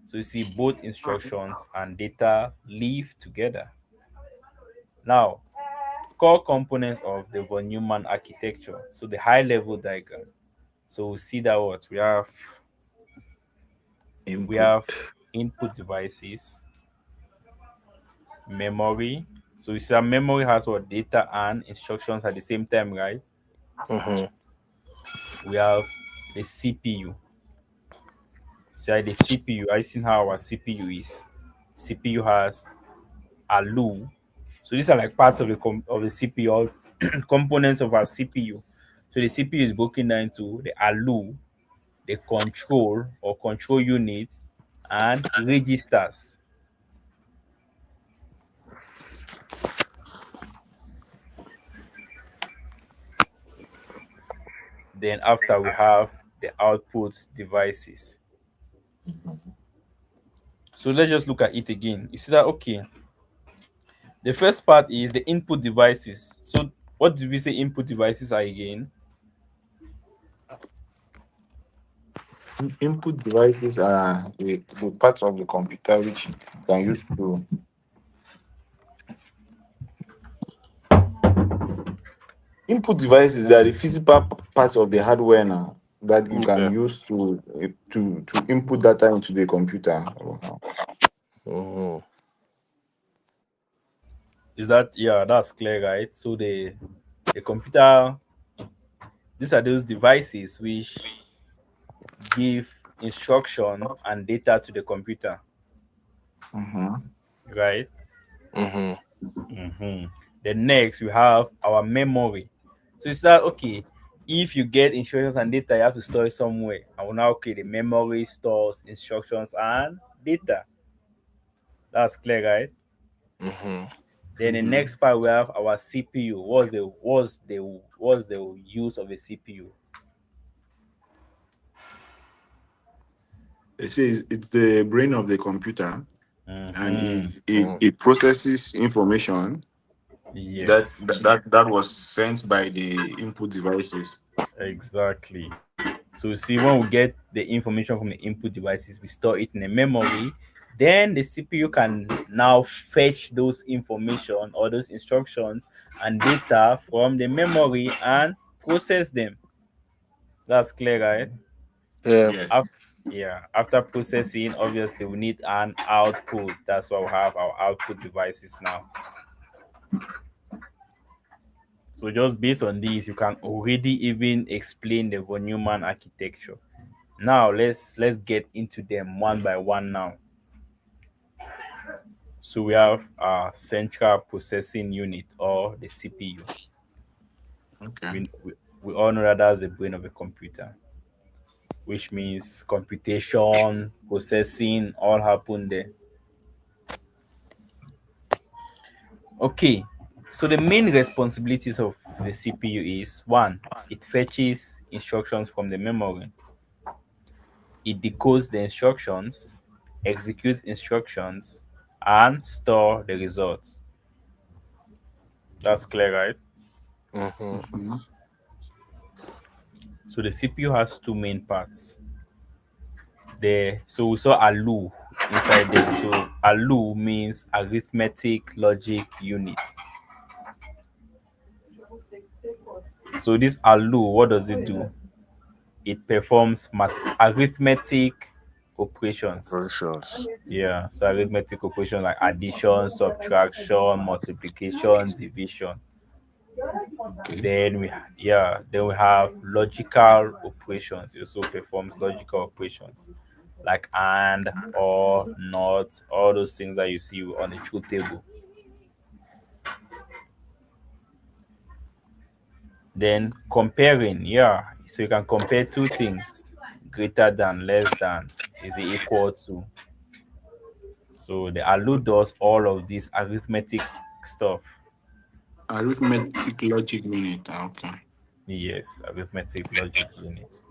So you see both instructions and data live together. Now, core components of the von Neumann architecture. So the high level diagram. So we see that what we Input. have input devices, memory. So you see that memory has what data and instructions at the same time, right? Mm-hmm. We have the CPU. So the CPU, I seen how our CPU is. CPU has a loop. So these are like parts of of the CPU, or components of our CPU. So the CPU is broken down into the ALU, the control or control unit, and registers. Then after we have the output devices. So let's just look at it again. You see that okay. The first part is the input devices. So what do we say input devices are again? Input devices are the parts of the computer which you can use to input devices are the physical parts of the hardware now that you can Yeah. use to input data into the computer. Mm-hmm. Is that yeah, that's clear, right? So the computer, these are those devices which give instruction and data to the computer, Mhm. right? Mm-hmm. hmm Then next we have our memory. So it's that okay. If you get instructions and data, you have to store it somewhere. And we now okay, the memory stores instructions and data. That's clear, right? Mm-hmm. Then the next Mhm. part we have our CPU. What's the use of a CPU? It says it's the brain of the computer, and Mm-hmm. it processes information Yes, that was sent by the input devices. exactly. So you see, when we get the information from the input devices, we store it in a memory. Then the CPU can now fetch those information or those instructions and data from the memory and process them. That's clear, right? Yeah. Yes. Af- yeah. After processing, obviously we need an output. That's why we have our output devices now. So just based on this, you can already even explain the von Neumann architecture. Now let's get into them one by one now. So we have our central processing unit or the CPU. Okay. We all know that that's the brain of a computer, which means computation, processing, all happen there. Okay, so the main responsibilities of the CPU is one, it fetches instructions from the memory, it decodes the instructions, executes instructions, and store the results. That's clear, right? Mm-hmm. Mhm. So the CPU has two main parts. So we saw ALU inside there. So ALU means arithmetic logic unit. So this ALU, what does it do? It performs arithmetic operations. Operations. Yeah, so arithmetic operation like addition, subtraction, multiplication, division. Okay. Then we have logical operations. It also performs logical operations like and, or, not, all those things that you see on the truth table. Then comparing, yeah. So you can compare two things, greater than, less than, is it equal to. So the ALU does all of this arithmetic stuff. Arithmetic logic unit. Okay. Yes, arithmetic logic unit.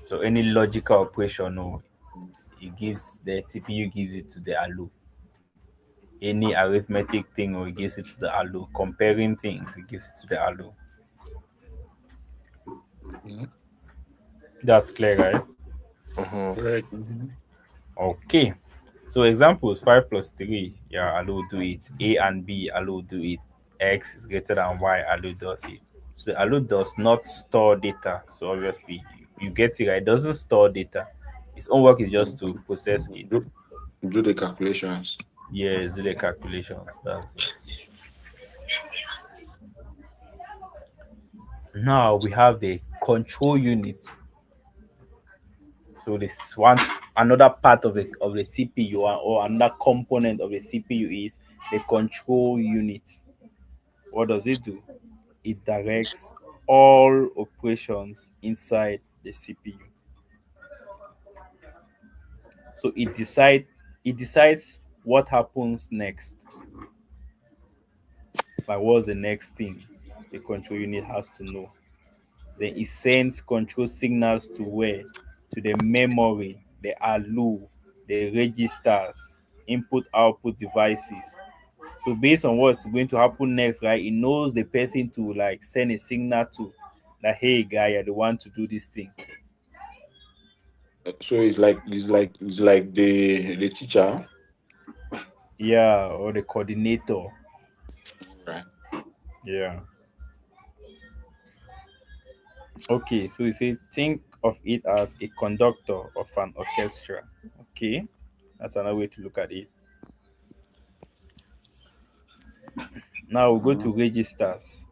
So any logical operation, no, it gives the CPU gives it to the ALU. Any arithmetic thing, or it gives it to the ALU. Comparing things, it gives it to the ALU. Yeah. That's clear, right? Mm-hmm. Correct. Mhm. Okay. So examples 5 plus 3, yeah, ALU do it. A and B, ALU do it. X is greater than Y, ALU does it. So ALU does not store data. So obviously, you get it right. It doesn't store data. Its own work is just to process it. Do, do the calculations. Yes, do the calculations. That's it. Now we have the control unit. So this one, another part of the CPU, or another component of the CPU is the control unit. What does it do? It directs all operations inside the CPU. So it decides what happens next. Like what's the next thing the control unit has to know. Then it sends control signals to where? To the memory, the ALU, the registers, input output devices. So based on what's going to happen next, right? It knows the person to like send a signal to that, hey guy, you're the one to do this thing. So it's like the teacher. Yeah, or the coordinator. Right. Yeah. Okay, so we say think of it as a conductor of an orchestra. Okay, that's another way to look at it. Now we go to Mhm. registers.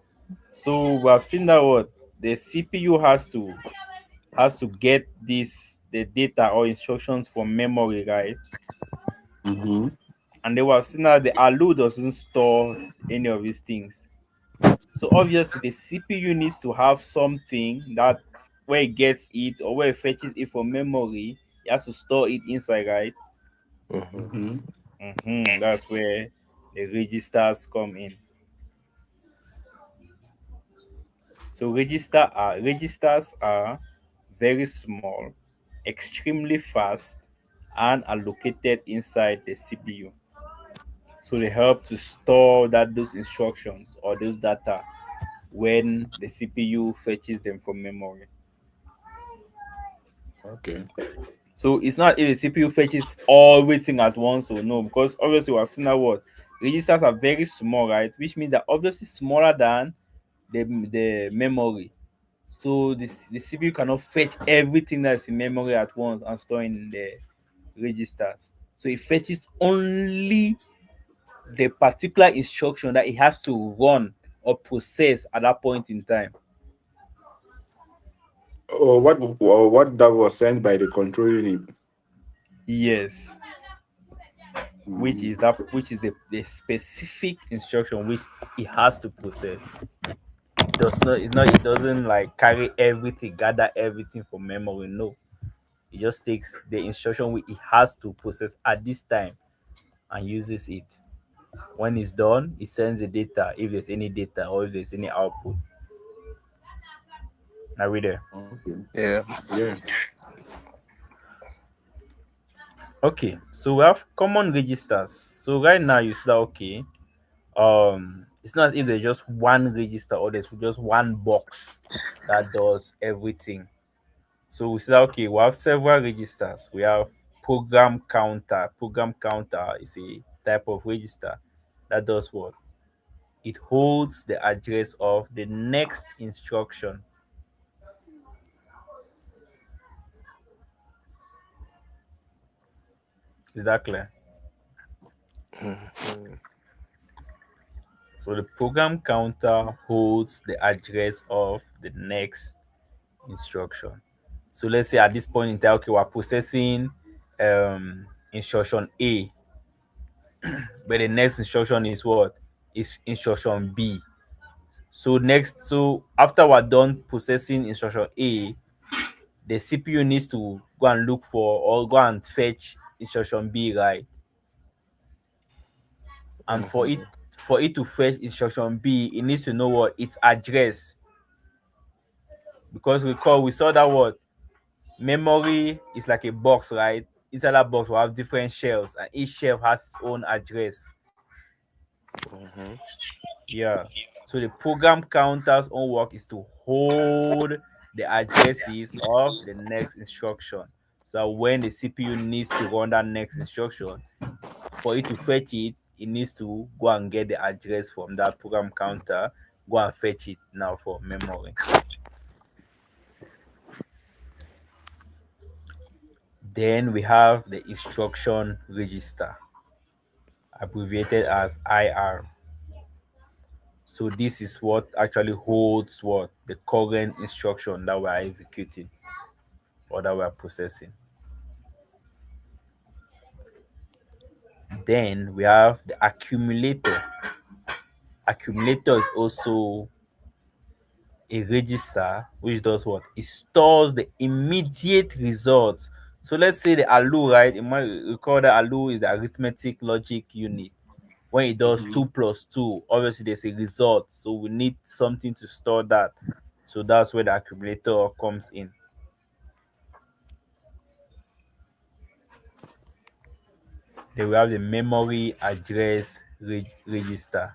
So we have seen that what the CPU has to get the data or instructions from memory, right? Mm-hmm. And then we have seen that the ALU doesn't store any of these things. So obviously the CPU needs to have something that where it gets it or where it fetches it from memory, it has to store it inside, right? Mm-hmm. Mm-hmm. That's where the registers are very small, extremely fast, and are located inside the CPU. So they help to store those instructions or those data when the CPU fetches them from memory. Okay. So it's not if the CPU fetches everything at once or no, because obviously we have seen that what registers are very small, right? Which means they're obviously smaller than the memory. So the CPU cannot fetch everything that's in memory at once and store in the registers. So it fetches only the particular instruction that it has to run or process at that point in time. Or what that was sent by the control unit. Yes, Mm. which is the specific instruction which it has to process. It doesn't like carry everything, gather everything from memory. No. It just takes the instruction which it has to process at this time and uses it. When it's done, it sends the data if there's any data or if there's any output. Are we there? Okay. Yeah. Yeah. Okay, so we have common registers. So right now you see that okay, it's not as if there's just one register or there's just one box that does everything. So we see that okay, we have several registers. We have program counter. Program counter is a type of register that does what? It holds the address of the next instruction. Is that clear? Mhm. So the program counter holds the address of the next instruction. So let's say at this point in time, okay, we're processing instruction A, but the next instruction is what? Is instruction B. So after we're done processing instruction A, the CPU needs to go and look for or go and fetch instruction B, right? And Mhm. for it to fetch instruction B, it needs to know what its address. Because recall we saw that what memory is like a box, right? Inside that box we have different shelves, and each shelf has its own address. Mhm. Yeah. So the program counter's own work is to hold the addresses of the next instruction. So when the CPU needs to run that next instruction, for it to fetch it, it needs to go and get the address from that program counter, go and fetch it now for memory. Then we have the instruction register, abbreviated as IR. So this is what actually holds what the current instruction that we are executing or that we are processing. Then we have the accumulator. Accumulator is also a register which does what? It stores the immediate results. So let's say the ALU, right? You might recall that ALU is the arithmetic logic unit. When it does Mhm. 2 plus 2, obviously there's a result. So we need something to store that. So that's where the accumulator comes in. Then we have the memory address register.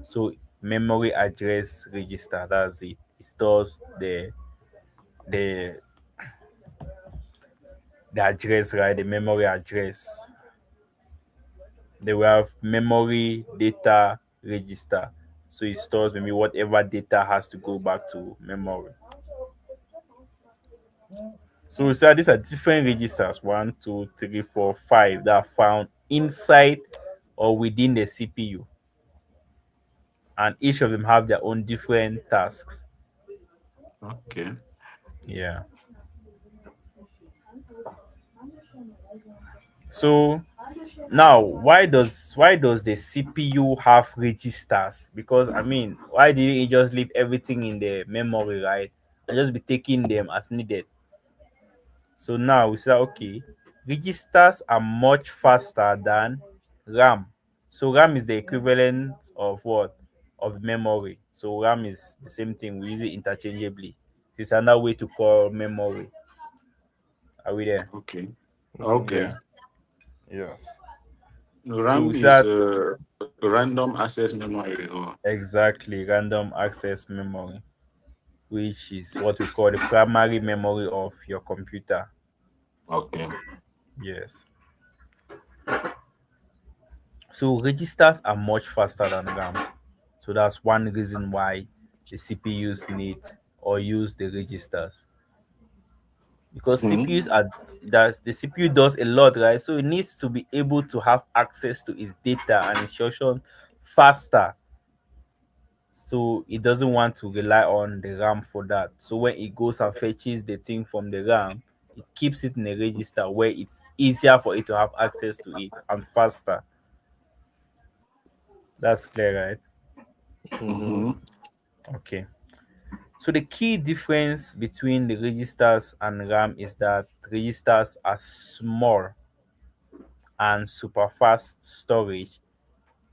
So memory address register, that's it. It stores the the address, right? The memory address. Then we have memory data register. So it stores maybe whatever data has to go back to memory. So we said these are different registers, one, two, three, four, five, that are found inside or within the CPU. And each of them have their own different tasks. Okay. Yeah. So now why does the CPU have registers? Because I mean, why didn't it just leave everything in the memory, right? And just be taking them as needed. So now we say okay, registers are much faster than RAM. So RAM is the equivalent of what? Of memory. So RAM is the same thing. We use it interchangeably. It's another way to call memory. Are we there? Okay. Mhm. Okay. Yeah. Yes. So RAM we is said random access memory. Or exactly random access memory, which is what we call the primary memory of your computer. okay. Yes. So registers are much faster than RAM. So that's one reason why the CPUs need or use the registers. Because Mhm. the CPU does a lot, right? So it needs to be able to have access to its data and instruction faster. So it doesn't want to rely on the RAM for that. So when it goes and fetches the thing from the RAM, it keeps it in a register where it's easier for it to have access to it and faster. That's clear, right? Mhm. Mhm. Okay. So the key difference between the registers and RAM is that registers are small and super fast storage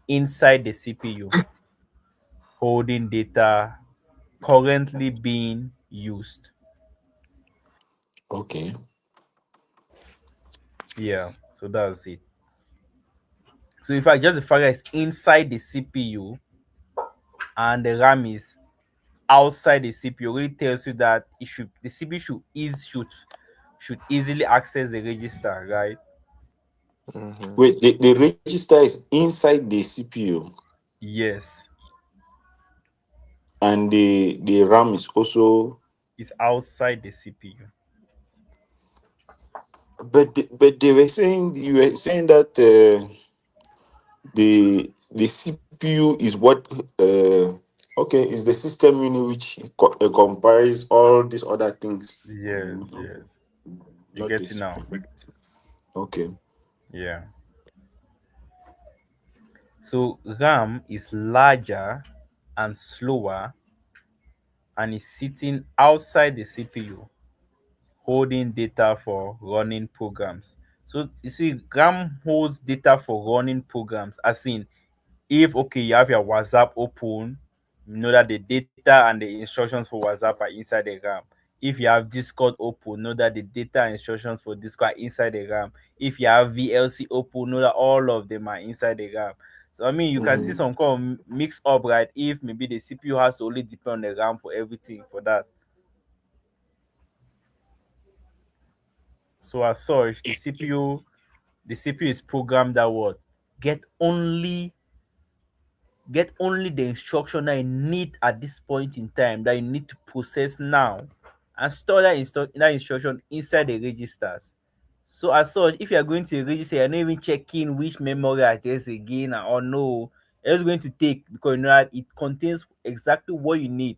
inside the CPU, holding data currently being used. Okay. Yeah, so that's it. So if I just the fact that it's inside the CPU and the RAM is outside the CPU, really tells you that the CPU should easily access the register, right? Mhm. Wait, the register is inside the CPU Yes, and the RAM is also it's outside the CPU. but they were saying, you were saying that the CPU is what okay, is the system unit which comprise all these other things. Yes, yes. You Not get it this. now. Okay. Yeah. So RAM is larger and slower and is sitting outside the CPU, holding data for running programs. So you see, RAM holds data for running programs, as in if okay you have your WhatsApp open, you know that the data and the instructions for WhatsApp are inside the RAM. If you have Discord open, know that the data and instructions for Discord are inside the RAM. If you have VLC open, know that all of them are inside the RAM. So I mean you can see Mhm. some kind of mix up, right? If maybe the CPU has to only depend on the RAM for everything for that. So as such, the CPU is programmed that what get only get only the instruction that you need at this point in time that you need to process now and store that instruction inside the registers. So as such, if you are going to a register, you're not even checking which memory address again or no. It's going to take because you know that it contains exactly what you need.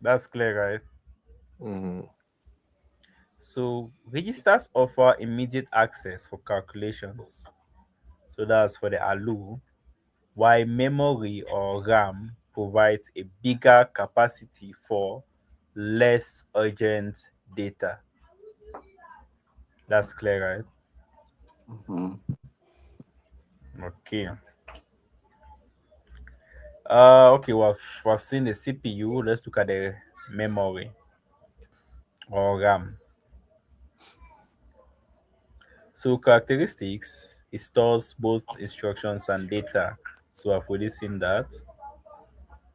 That's clear, right? Mm-hmm. So registers offer immediate access for calculations. So that's for the ALU, while memory or RAM provides a bigger capacity for less urgent data. That's clear, right? Mhm. Okay. Okay, we've seen the CPU. Let's look at the memory or RAM. So characteristics, it stores both instructions and data. So I've already seen that.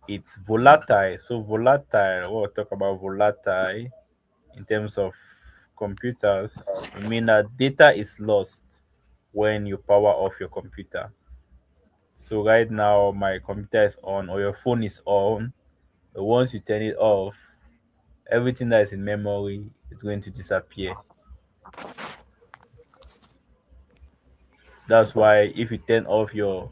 It's volatile. So volatile, we'll talk about volatile in terms of computers. I mean that data is lost when you power off your computer. So right now my computer is on or your phone is on, but once you turn it off, everything that is in memory is going to disappear. That's why if you turn off your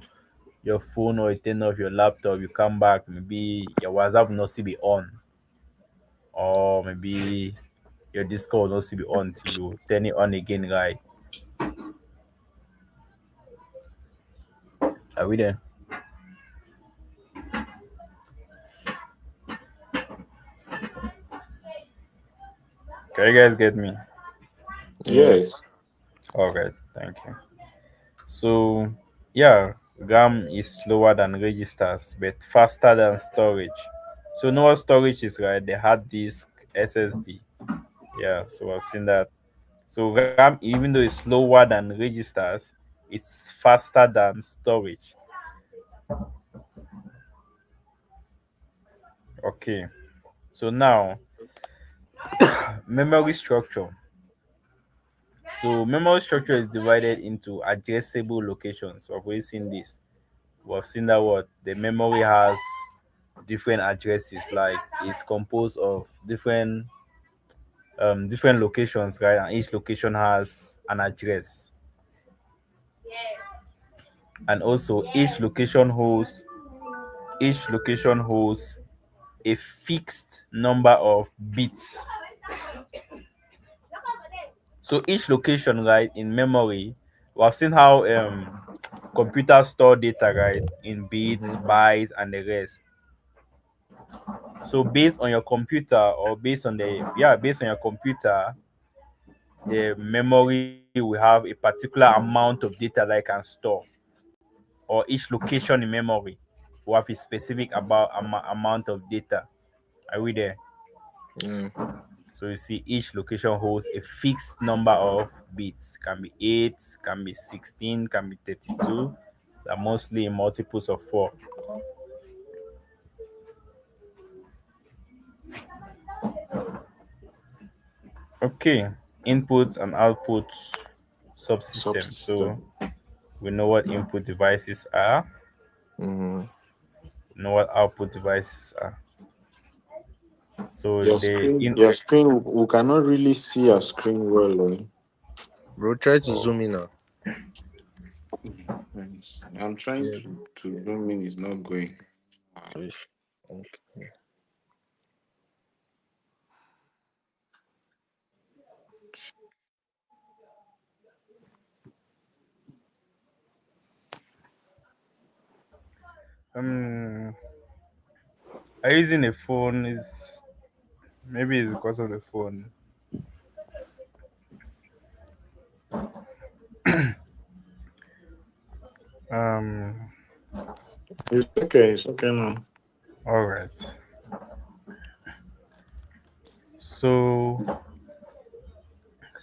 phone or you turn off your laptop, you come back, maybe your WhatsApp will not still be on, or maybe your Discord will not still be on till you turn it on again, right? Are we there? Can you guys get me? Yes. Yes. Okay, thank you. So yeah, RAM is slower than registers but faster than storage. So know what storage is, right? The hard disk SSD. Yeah, so I've seen that. So RAM, even though it's slower than registers, it's faster than storage. Okay. So now memory structure. So memory structure is divided into addressable locations. So I've already seen this. We've seen that what the memory has different addresses, like it's composed of different locations, right? And each location has an address, and also each location holds a fixed number of bits. So each location, right, in memory, we have seen how computers store data, right, in bits, Mhm. bytes, and the rest. So based on your computer or based on your computer, the memory will have a particular amount of data that it can store, or each location in memory will have a specific amount of data. Are we there? Mm. So you see each location holds a fixed number of bits. Can be 8, can be 16, can be 32. They're mostly in multiples of 4. Okay, inputs and outputs subsystem. So Subsystem. we know what input devices are, Mm-hmm. we know what output devices are. So the in Your screen, we cannot really see your screen well. Bro, try to Oh, zoom in now. nice. I'm trying Yeah. to zoom in. It's not going. Ish. Okay. um are you using a phone? Is maybe it's because of the phone. Um It's okay. It's okay now. all right. So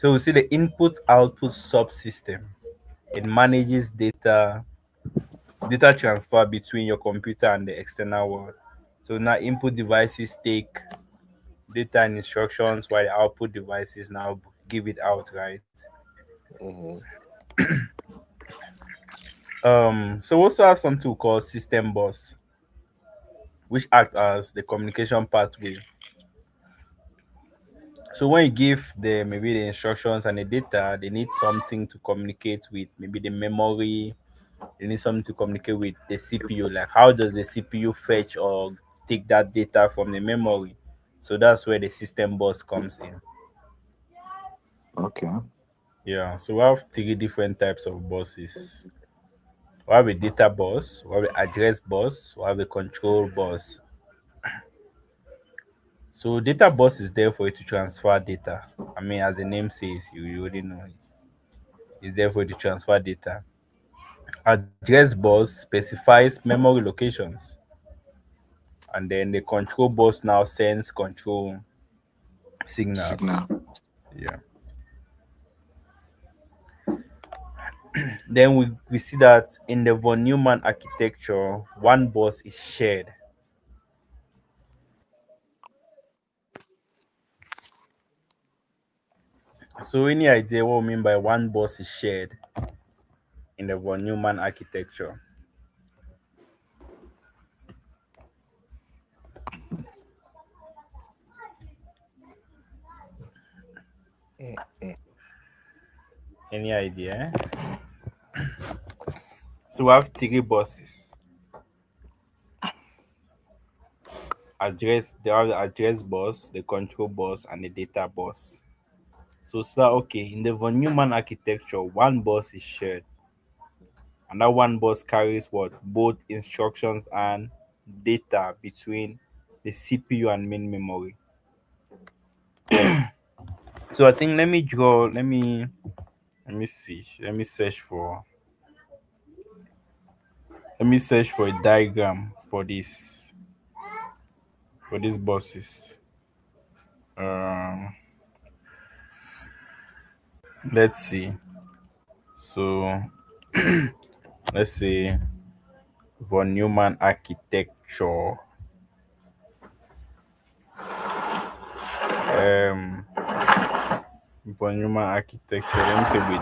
we see the input output subsystem. It manages data transfer between your computer and the external world. So now input devices take data and instructions while the output devices now give it out, right? Mm-hmm. So we also have something we call system bus, which act as the communication pathway. So when you give the maybe the instructions and the data, they need something to communicate with, maybe the memory. They need something to communicate with the CPU. Like how does the CPU fetch or take that data from the memory? So that's where the system bus comes in. Okay. Yeah. So we have three different types of buses. We have a data bus, we have an address bus, we have a control bus. So data bus is there for you to transfer data. I mean, as the name says, you already know it. It's there for you to transfer data. Address bus specifies memory locations, and then the control bus now sends control signals. Signal. Yeah. Then we see that in the von Neumann architecture, one bus is shared. So any idea what we mean by one bus is shared in the von Neumann architecture? Mm-hmm. Any idea? So we have three buses. They have the address bus, the control bus, and the data bus. So it's like okay, in the von Neumann architecture, one bus is shared, and that one bus carries what both instructions and data between the CPU and main memory. So I think let me see. Let me search for a diagram for these buses. Um let's see. So let's see von Neumann architecture. Um von Neumann architecture. Let me say with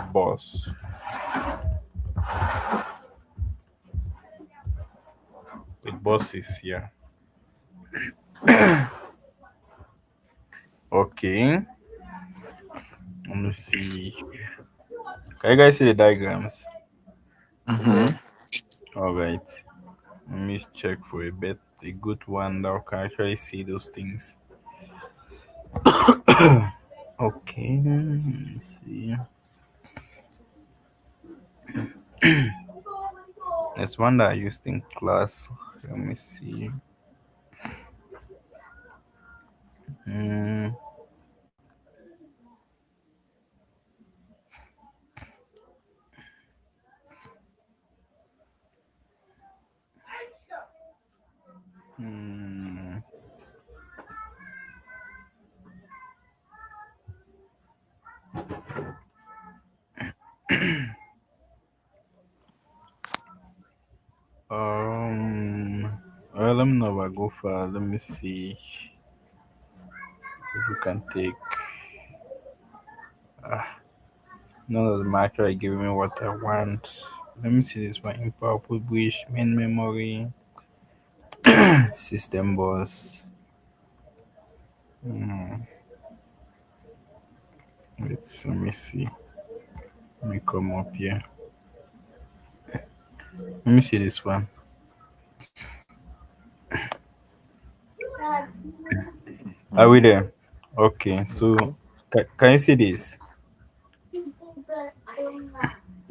buses, yeah. Okay. Let me see. Can you guys see the diagrams? Yeah. Mm-hmm. All right. Let me check for a good one that can actually see those things. Okay. Let me see. There's one that I used in class. Let me see. Mm, mm, well, let me know if I go far. Let me see if we can take. None of them are actually giving me what I want. Let me see this one. Input output bridge, main memory, system bus. Hmm. Let me see. Let me come up here. Let me see this one. Are we Mm. there? Okay, so Mhm. can you see this?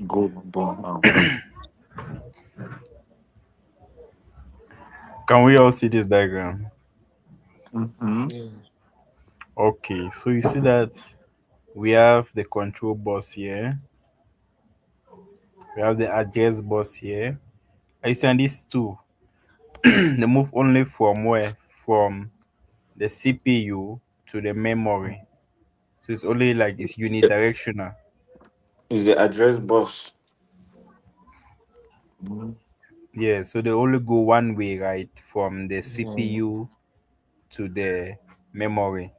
Go born now. Can we all see this diagram? Mm-hmm. Yeah. Okay, so you see that we have the control bus here, we have the address bus here. I see on these two, they move only from where? From the CPU to the memory. So it's only like it's unidirectional. Is the address bus? Mm-hmm. Yeah, so they only go one way, right? From the Yeah. CPU to the memory.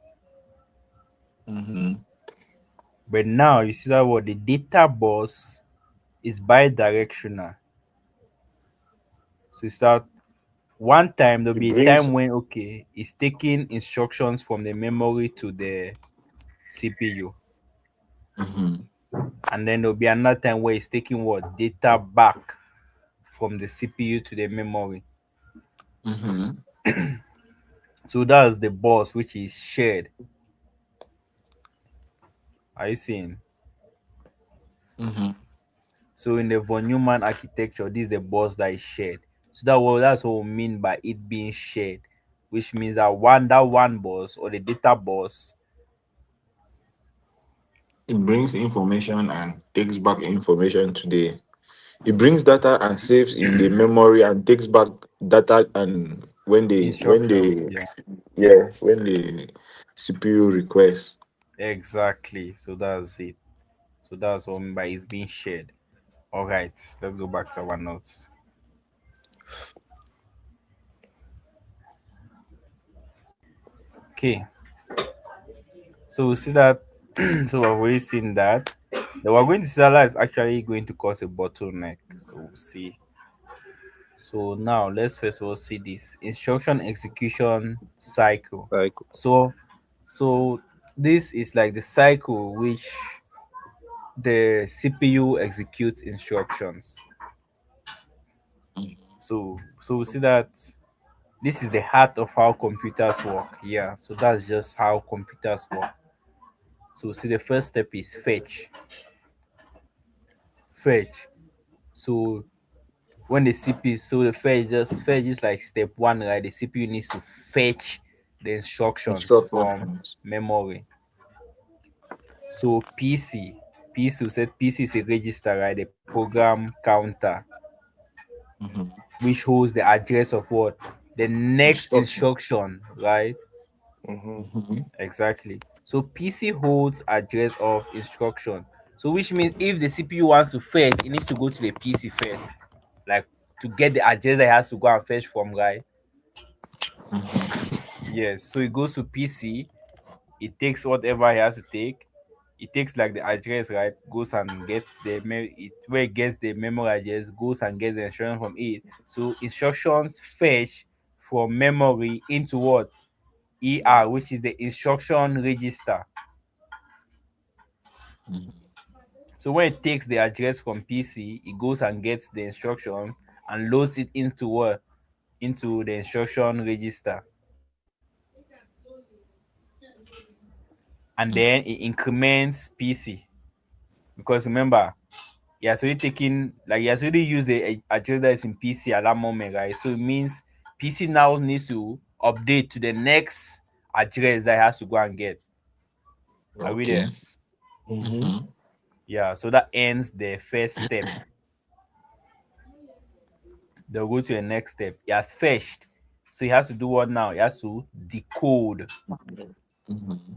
Mm-hmm. But now you see that what the data bus is bidirectional. So it's that one time there'll It be a brings. time when okay, it's taking instructions from the memory to the CPU, Mm-hmm. and then there'll be another time where it's taking what data back from the CPU to the memory. Mm-hmm. So that's the bus which is shared. Are you seeing? Mm-hmm. So in the von Neumann architecture, this is the bus that is shared. So that's what we mean by it being shared, which means that one bus or the data bus. It brings information and takes back information to the. It brings data and saves in the memory and takes back data and Instructions, yeah. when the CPU requests. Exactly. So that's it. So that's what I mean by it's being shared. All right, let's go back to our notes. Okay, so we see that. So we've already seen that. Then we're going to see that is actually going to cause a bottleneck. So we'll see. So now let's first of all see this instruction execution cycle. Like So so this is like the cycle which the CPU executes instructions. So we see that this is the heart of how computers work. Yeah, so that's just how computers work. So see the first step is fetch. Fetch. So when the CPU, so the fetch is like step one, right? The CPU needs to fetch the instructions from Instructions. memory. So PC, we said PC is a register, right? The program counter, Mm-hmm. which holds the address of what? The next Instruction. instruction, right? mhm. Mm-hmm. Exactly. So PC holds address of instruction. So which means if the CPU wants to fetch, it needs to go to the PC first, like to get the address that it has to go and fetch from, right? Mm-hmm. Yes. So it goes to PC. It takes whatever he has to take. It takes like the address, right? Goes and gets where it gets the memory address, goes and gets the instruction from it. So instructions fetch from memory into what? ER, which is the instruction register. So when it takes the address from PC, it goes and gets the instructions and loads it into what? Into the instruction register. And then it increments PC. Because remember, he has already taken, like he has already used the address that is in PC at that moment, right? So it means PC now needs to update to the next address that it has to go and get. Are we Okay. there? Mhm. Mm-hmm. Yeah, so that ends the first step. They'll go to the next step. He has fetched. So he has to do what now? He has to decode. Mm-hmm.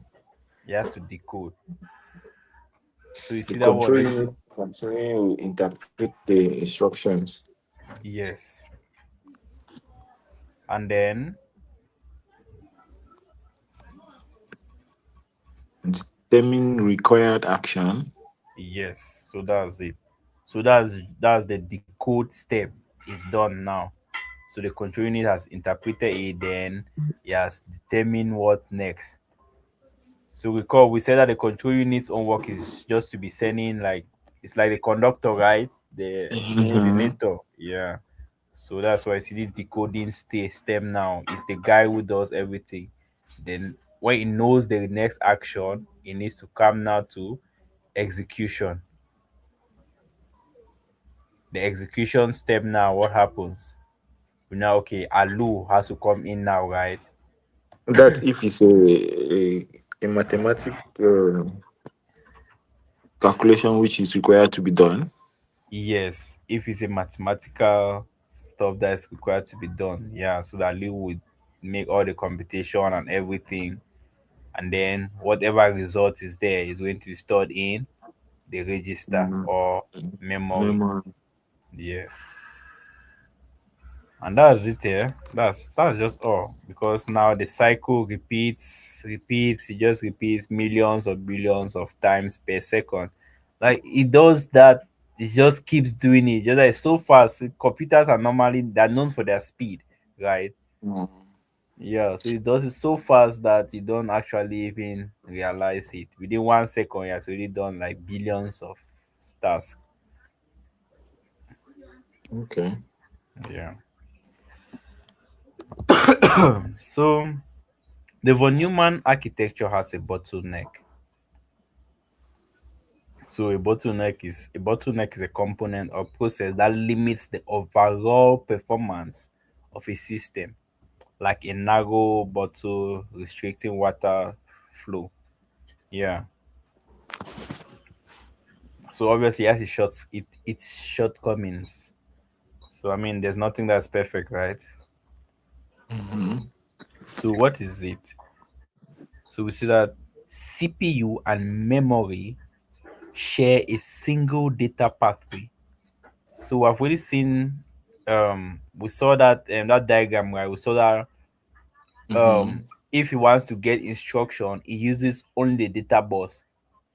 He has to decode. So you The see that what control the unit continue to interpret the instructions yes. And then and determine required action. yes. So that's it. So that's the decode step is done now. So the control unit has interpreted it, then it has determined what next. So recall we said that the control unit's own work is just to be sending like it's like the conductor, right? The Mm-hmm. modulator. Yeah. So that's why I see this decoding stem now. It's the guy who does everything. Then when he knows the next action, he needs to come now to execution. The execution step now, what happens? We now okay, Alu has to come in now, right? That's if it's a mathematic calculation which is required to be done. Yes, if it's a mathematical stuff that's required to be done, yeah, so that Leo would make all the computation and everything, and then whatever result is there is going to be stored in the register Mm. or memory. Memory. Yes, and that's it. Yeah, that's just all because now the cycle repeats. It just repeats millions or billions of times per second. Like it does that. It just keeps doing it. Just like so fast. Computers are normally they're known for their speed, right? Mm. Yeah. So it does it so fast that you don't actually even realize it. Within 1 second, it's already done like billions of tasks. Okay. Yeah. So the von Neumann architecture has a bottleneck. So a bottleneck is a component or process that limits the overall performance of a system, like a narrow bottle restricting water flow. Yeah. So obviously it has its shortcomings. So I mean there's nothing that's perfect, right? Mm-hmm. So what is it? So we see that CPU and memory share a single data pathway. So I've already seen we saw that diagram, right? We saw that Mm-hmm. if he wants to get instruction, he uses only the data bus.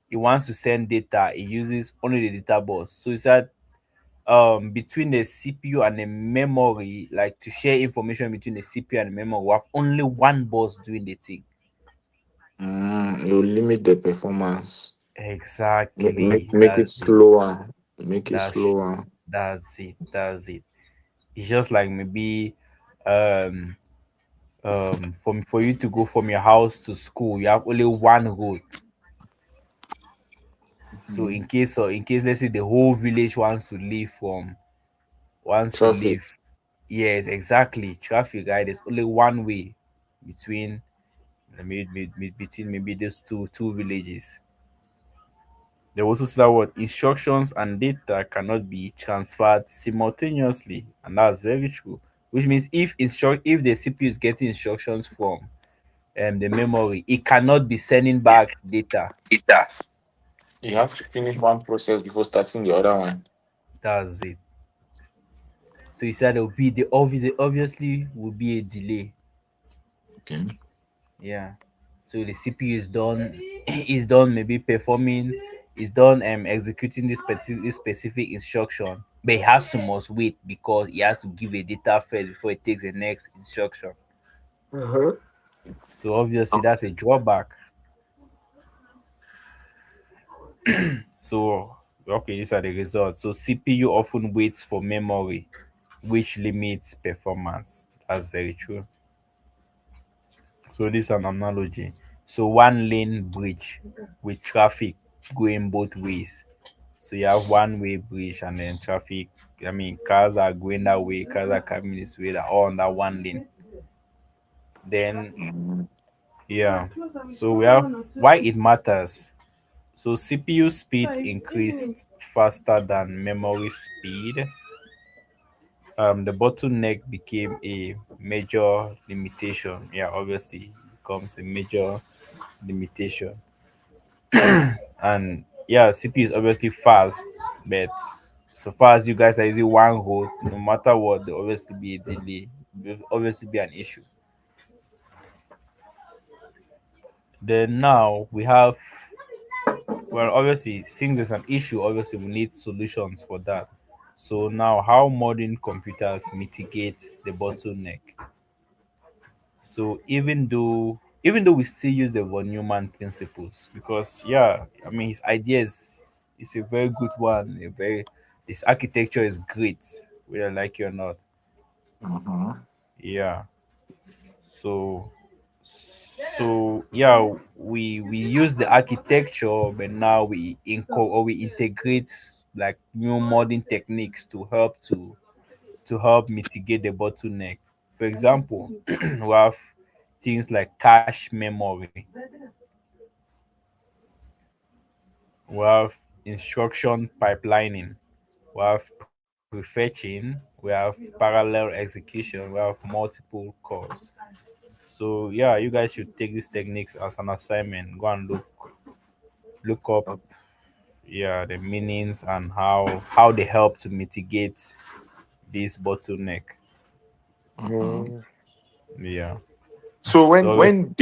He wants to send data, he uses only the data bus. So it's that between the CPU and the memory, like to share information between the CPU and the memory, we have only one bus doing the thing. You limit the performance. Exactly. Make it That's it. slower. Make it That's slower. that's it. That's it. It's just like maybe um for you to go from your house to school, you have only one road. So Mhm. in case let's say the whole village wants to leave. Traffic. Yes, exactly. Traffic, right? There's only one way between between maybe those two villages. They also say that what instructions and data cannot be transferred simultaneously, and that's very true. Which means if the CPU is getting instructions from the memory, it cannot be sending back data. Data. You have to finish one process before starting the other one. That's it. So you said there obviously will be a delay. Okay. Yeah. So the CPU is done is done maybe performing is done executing this specific instruction, but it has to must wait because he has to give a data first before it takes the next instruction. Uh-huh. So obviously that's a drawback. So okay, these are the results. So CPU often waits for memory, which limits performance. That's very true. So this is an analogy. So one lane bridge with traffic going both ways. So you have one way bridge and then traffic. I mean, cars are going that way, cars are coming this way. They're all on that one lane. Then Mhm. yeah. So we have why it matters. So CPU speed increased faster than memory speed. The bottleneck became a major limitation. Yeah, obviously it becomes a major limitation. And yeah, CPU is obviously fast, but so far as you guys are using one road, no matter what, there will obviously be a delay. There will obviously be an issue. Then now we have well, obviously, since there's an issue, obviously we need solutions for that. So now, how modern computers mitigate the bottleneck? So even though we still use the von Neumann principles, because yeah, I mean his idea is a very good one. A very His architecture is great, whether I like it or not. Mm-hmm. Yeah. So yeah, we use the architecture, but now we integrate like new modern techniques to help mitigate the bottleneck. For example, we have things like cache memory, we have instruction pipelining, we have prefetching, we have parallel execution, we have multiple cores. So yeah, you guys should take these techniques as an assignment. Go and look up, yeah, the meanings and how they help to mitigate this bottleneck. Mm-hmm. Yeah. So So when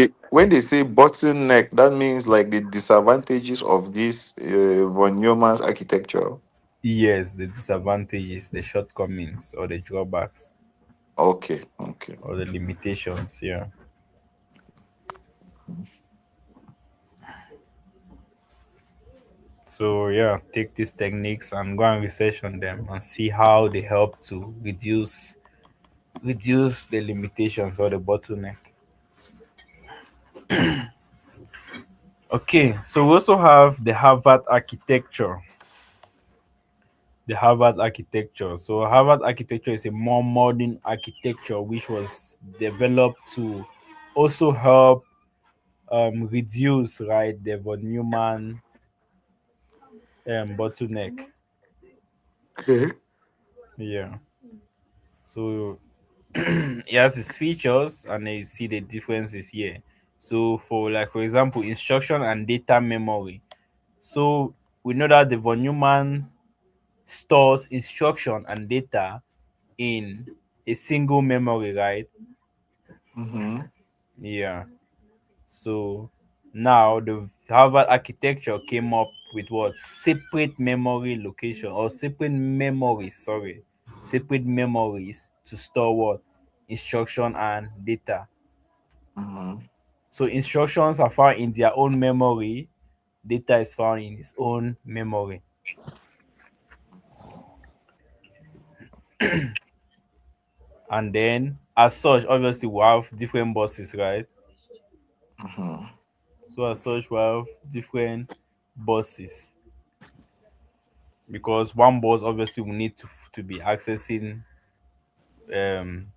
they say bottleneck, that means like the disadvantages of this von Neumann's architecture. yes, the disadvantages, the shortcomings, or the drawbacks, Okay, okay. or the limitations. Yeah. So yeah, take these techniques and go and research on them and see how they help to reduce the limitations or the bottleneck. Okay, so we also have the Harvard architecture. The Harvard architecture. So Harvard architecture is a more modern architecture which was developed to also help reduce, right, the von Neumann bottleneck. Okay. Yeah. So it has its features, and then you see the differences here. So for example, instruction and data memory. So we know that the von Neumann stores instruction and data in a single memory, right? Mm-hmm. Yeah. So now the Harvard architecture came up with what? Separate memory location, or separate memories, sorry. Separate memories to store what? Instruction and data. Mm-hmm. So instructions are found in their own memory, data is found in its own memory. And then as such, obviously we have different buses, right? Mm-hmm. So as such we have different buses, because one bus obviously will need to be accessing um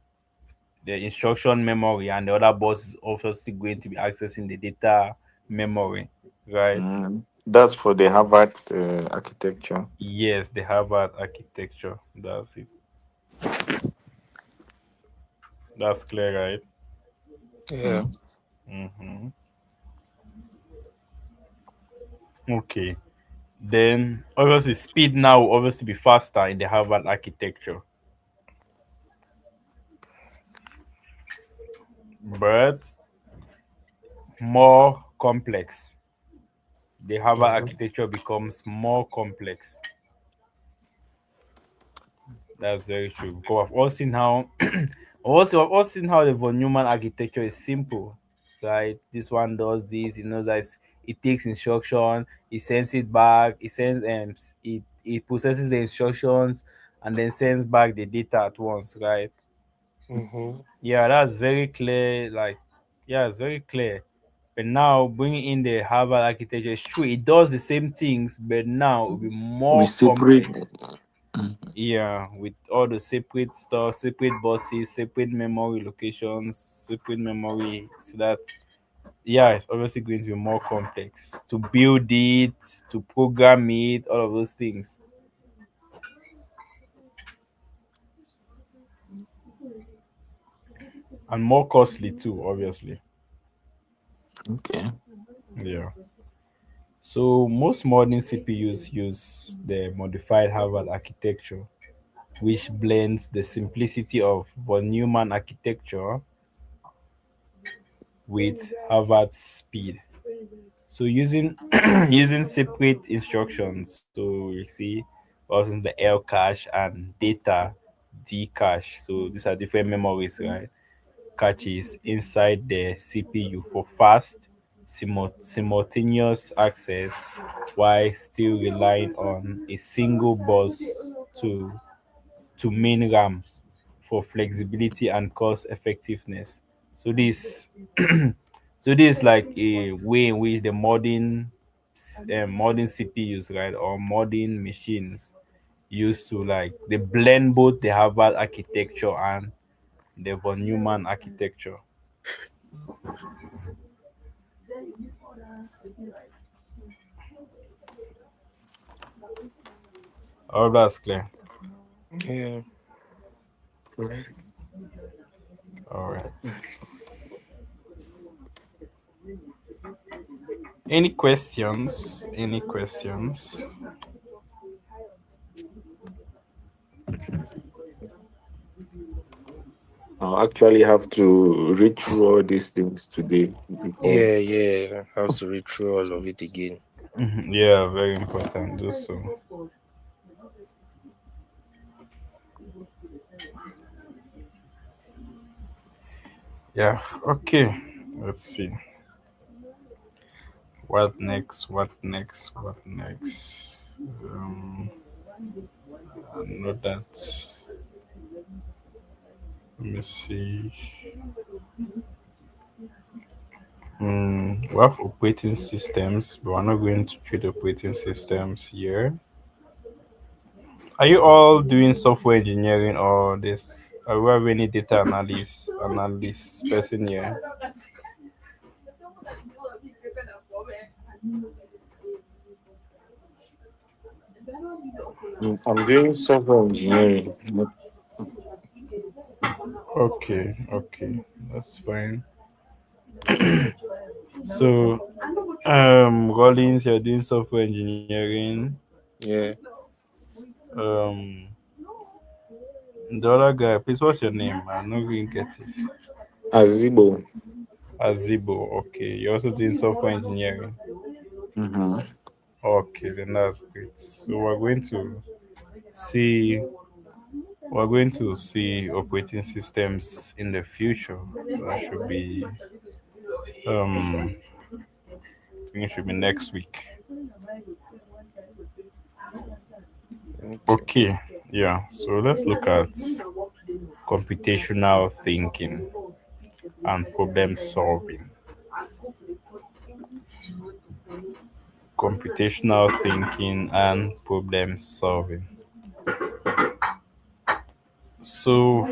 the instruction memory, and the other bus is obviously going to be accessing the data memory, right? Mm. That's for the Harvard architecture. Yes, the Harvard architecture. That's it. That's clear, right? Yeah. Mm. Mm-hmm. Okay. Then obviously speed now will obviously be faster in the Harvard architecture, but more complex. The Harvard Mm-hmm. architecture becomes more complex. That's very true. Because I've all seen how I've all seen how the von Neumann architecture is simple. Right? This one does this, it knows that it takes instruction, it sends it back, it sends it processes the instructions and then sends back the data at once, right? Mm-hmm. Yeah, that's very clear. Like, yeah, it's very clear. But now bringing in the Harvard architecture, it's true, it does the same things, but now it will be We more separate. complex. Mm. Yeah, with all the separate stuff, separate buses, separate memory locations, separate memory, so that yeah, it's obviously going to be more complex to build it, to program it, all of those things, and more costly too, obviously. Okay. Yeah. So most modern CPUs use the modified Harvard architecture, which blends the simplicity of von Neumann architecture with Harvard's speed. So using using separate instructions, so you see, also the L cache and data D cache. So these are different memories, right? caches inside the CPU for fast, simultaneous access while still relying on a single bus to main RAM for flexibility and cost effectiveness. So this so this is like a way in which the modern CPUs, right, or modern machines used to, like, they blend both the Harvard architecture and the von Neumann architecture. All that's clear. Yeah. All right. Any questions? Any questions? I'll actually have to read through all these things today before. Yeah. I have to read through all of it again. Mhm. Yeah, very important. Do so. Yeah. Okay. Let's see. What next? What next? What next? I know that. Let me see. We have operating systems, but we're not going to treat operating systems here. Are you all doing software engineering or this? Are we have any data analyst person here? I'm doing software engineering. Okay, okay, that's fine. So, Rollins, you're doing software engineering. Yeah. Um, the other guy, please, what's your name? I'm not going to get it. Azibo. Azibo. Okay, you're also doing software engineering. Mm-hmm. Okay, then that's great. So see we're going to see operating systems in the future. That should be I think it should be next week. Okay. Okay, yeah. So let's look at computational thinking and problem solving. Computational thinking and problem solving. So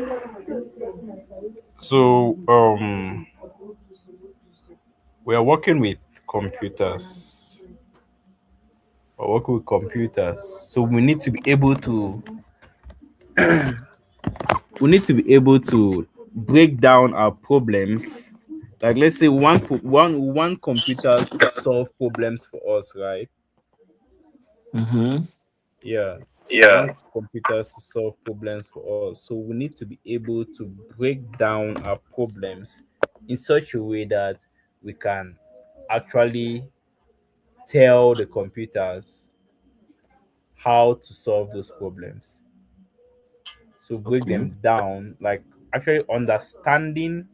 so we are working with computers. We're working with computers. So we need to be able to break down our problems. Like, let's say one computers to solve problems for us, right? Mm-hmm. Yeah. So we Yeah. want computers to solve problems for us. So we need to be able to break down our problems in such a way that we can actually tell the computers how to solve those problems. So break Okay. them down, like actually understanding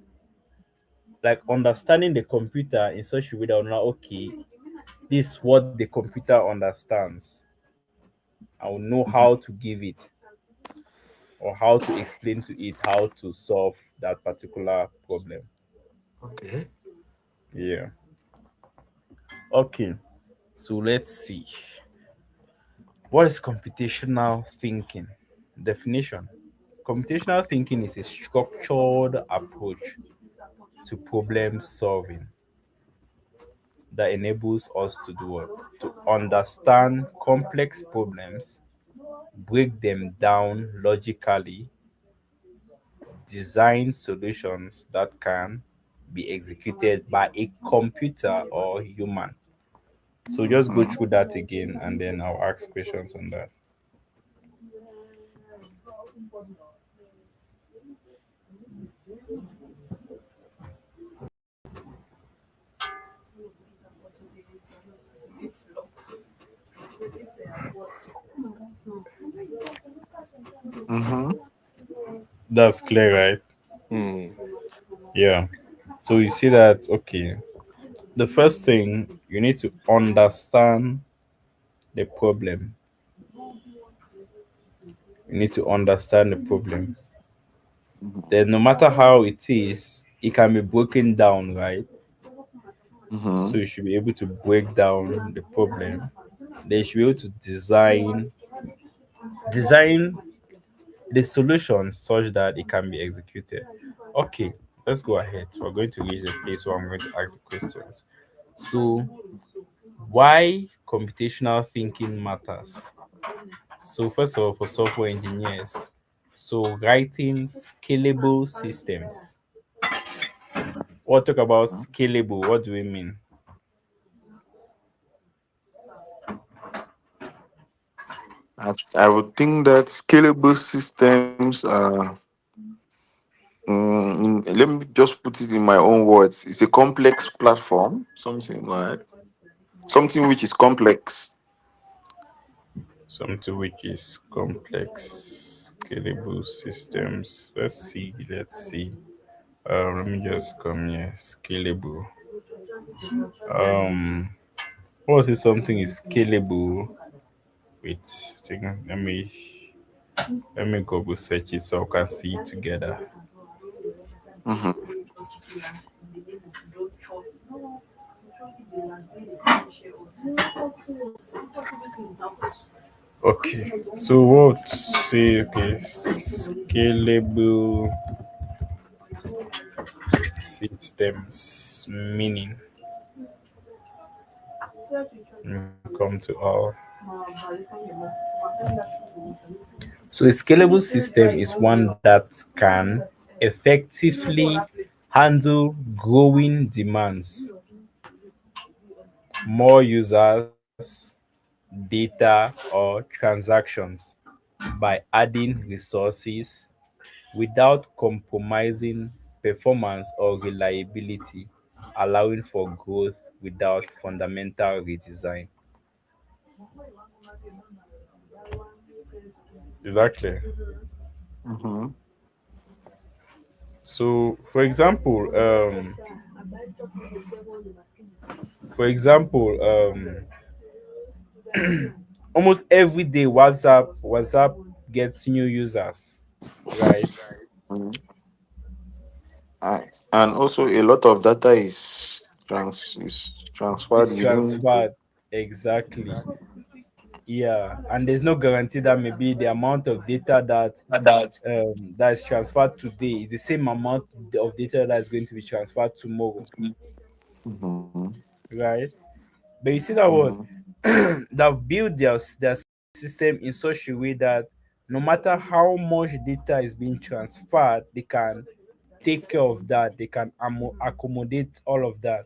the computer in such a way that we're not, okay, this is what the computer understands. I will know how to give it or how to explain to it how to solve that particular problem. Okay. Yeah. Okay. So let's see. What is computational thinking? Definition. Computational thinking is a structured approach to problem solving that enables us to do what? To understand complex problems, break them down logically, design solutions that can be executed by a computer or human. So just go Mm-hmm. through that again and then I'll ask questions on that. Mm-hmm. That's clear, right? Hmm. Yeah. So you see that, okay, the first thing you need to understand the problem. You need to understand the problem. Mhm. Then, no matter how it is, it can be broken down, right? So Mhm. you should be able to break down the problem. Then you should be able to design the solution such that it can be executed. Okay, let's go ahead. We're going to reach the place where I'm going to ask the questions. So, why computational thinking matters? So, first of all, for software engineers, so writing scalable systems. What talk about scalable? What do we mean? I would think that scalable systems are. Let me just put it in my own words. It's a complex platform, something like something which is complex. Something which is complex, scalable systems. Let's see. Let me just come here. Scalable. Um, what is something is scalable? Wait, I think, let me Google search it so I can see it together. Mhm. Okay, so what say okay scalable systems meaning come to all. So a scalable system is one that can effectively handle growing demands, more users, data, or transactions by adding resources without compromising performance or reliability, allowing for growth without fundamental redesign. Exactly. Mhm. So, for example, almost every day WhatsApp gets new users, right? Mhm. And also a lot of data is transferred It's within. transferred exactly. Yeah, and there's no guarantee that maybe the amount of data that is transferred today is the same amount of data that is going to be transferred tomorrow, Mhm. right? But you see that what Mhm. they've built their system in such a way that no matter how much data is being transferred, they can take care of that. They can accommodate all of that.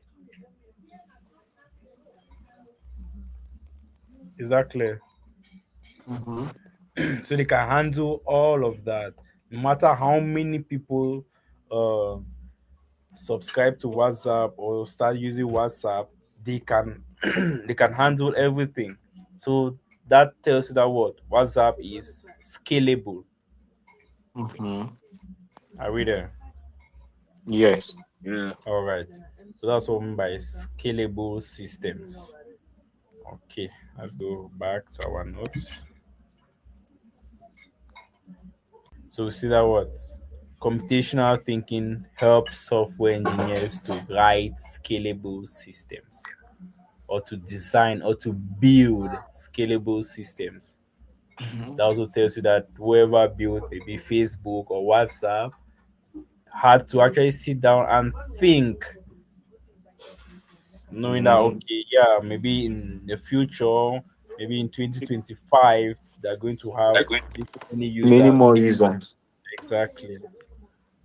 Exactly. Mhm. So they can handle all of that. No matter how many people uh, subscribe to WhatsApp or start using WhatsApp, they can they can handle everything. So that tells you that what WhatsApp is scalable. Mhm. Are we there? Yes. Yeah. All right. So that's what I mean by scalable systems. Okay, let's go back to our notes. So we see that what computational thinking helps software engineers to write scalable systems or to design or to build scalable systems. Mhm. That also tells you that whoever built maybe Facebook or WhatsApp had to actually sit down and think, knowing that Mhm. okay, yeah, maybe in the future, maybe in 2025, they're going to have this many Many users. more users. Exactly.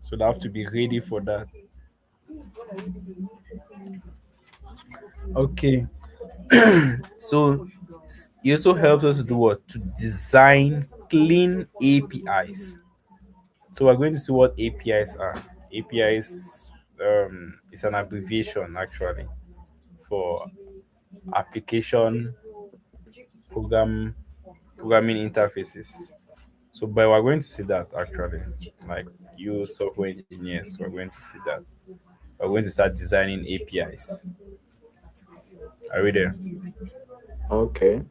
So they have to be ready for that. Okay. So it also helps us to do what? To design clean APIs. So we're going to see what APIs are. APIs is an abbreviation actually for application programming interfaces. So but we're going to see that actually. Like you software engineers, we're going to see that. We're going to start designing APIs. Are we there? Okay.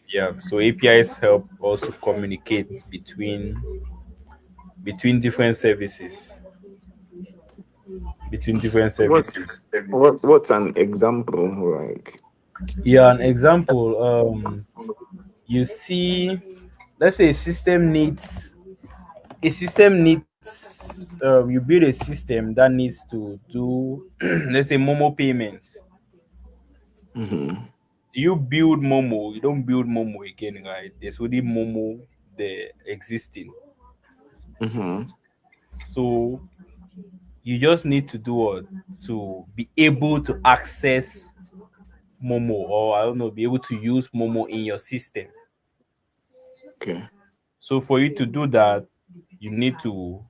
Yeah. So APIs help also communicate between different services. Between different What services. what's an example like? Yeah, an example. You see, let's say you build a system that needs to do let's say Momo payments. Mm-hmm. Do you build Momo? You don't build Momo again, right? There's already Momo there existing. Mm-hmm. So you just need to do what to be able to access Momo, or I don't know, be able to use Momo in your system. Okay. So for you to do that, you need to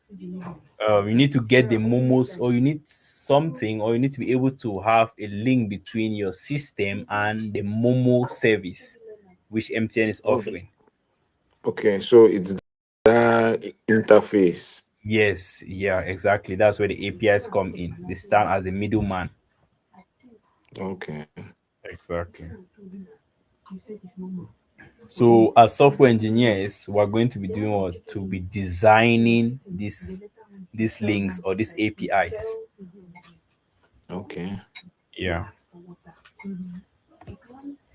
you need to get the momos, or you need something, or you need to be able to have a link between your system and the momo service which MTN is Oh, offering. okay. So it's that interface. Yes, yeah, exactly, that's where the APIs come in. They stand as a middleman. Okay. Exactly. So as software engineers, we're going to be doing what, to be designing these links or these APIs. Okay. Yeah.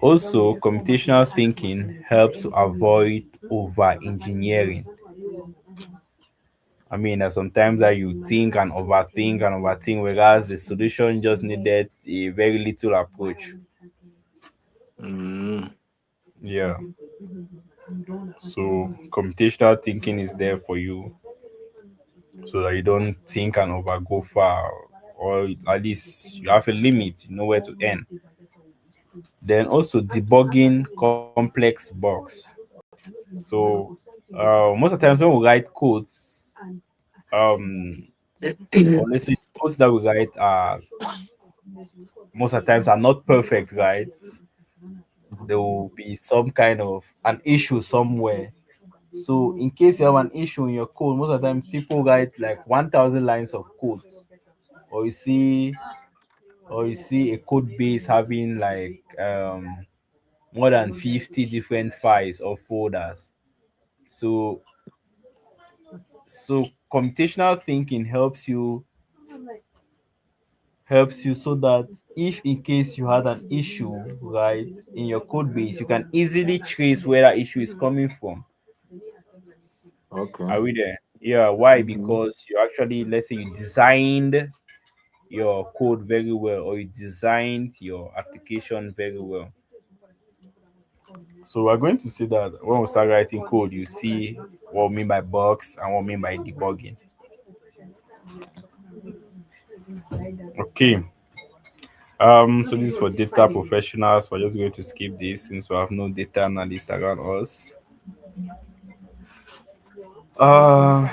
Also, computational thinking helps to avoid over engineering. I mean, sometimes that you think and overthink, whereas the solution just needed a very little approach. Mm, Yeah. So, computational thinking is there for you so that you don't think and over go far, or at least you have a limit, you know where to end. Then also debugging complex bugs. So, most of the times when we write codes, um or let's say codes that we write are most of the times are not perfect, right? There will be some kind of an issue somewhere. So in case you have an issue in your code, most of the time people write like 1,000 lines of code, or you see a code base having like more than 50 different files or folders. So computational thinking helps you so that if in case you had an issue, right, in your code base, you can easily trace where that issue is coming from. okay. Are we there? Yeah. Why? Mm-hmm. Because you actually, let's say you designed your code very well, or you designed your application very well. So we're going to see that when we start writing code, you see what we mean by bugs and what we mean by debugging. Okay. So this is for data professionals. We're just going to skip this since we have no data analysts around us. Uh,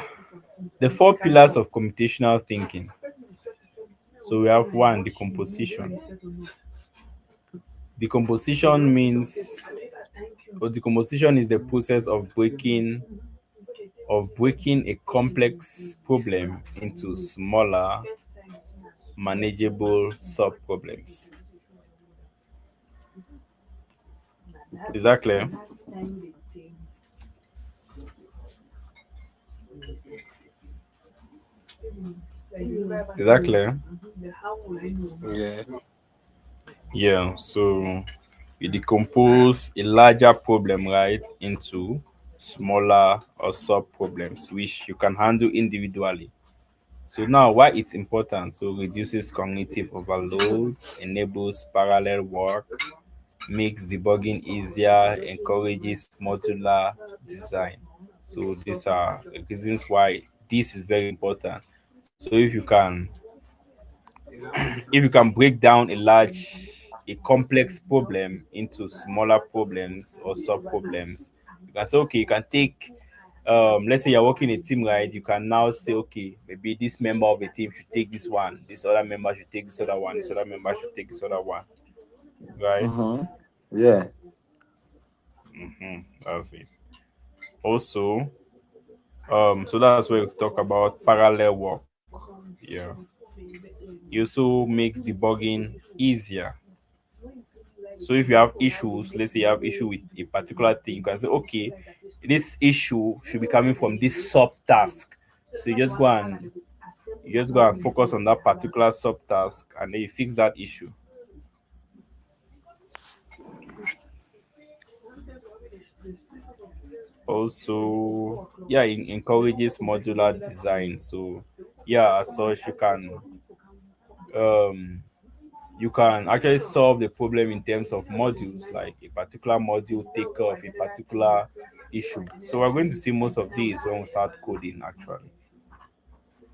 the four pillars of computational thinking. So we have one, decomposition. Decomposition means, or decomposition is the process of breaking a complex problem into smaller, manageable sub problems. Is that clear? Is that clear? Yeah. Yeah. So you decompose a larger problem, right, into smaller or sub problems which you can handle individually. So now why it's important. So reduces cognitive overload, enables parallel work, makes debugging easier, encourages modular design. So these are the reasons why this is very important. So if you can break down a complex problem into smaller problems or sub problems, you can say, okay, you can take, let's say you're working in a team, right? You can now say, okay, maybe this member of the team should take this one, this other member should take this other one, this other member should take this other one, right? Mm-hmm. Yeah. That's it. Also, So that's where we talk about parallel work. Yeah. It also makes debugging easier. So if you have issues, let's say you have issue with a particular thing, you can say, okay, this issue should be coming from this subtask. So you just go and focus on that particular subtask, and then you fix that issue. Also, yeah, it encourages modular design. So yeah, as such um you can actually solve the problem in terms of modules, like a particular module take care of a particular issue. So we're going to see most of these when we start coding actually.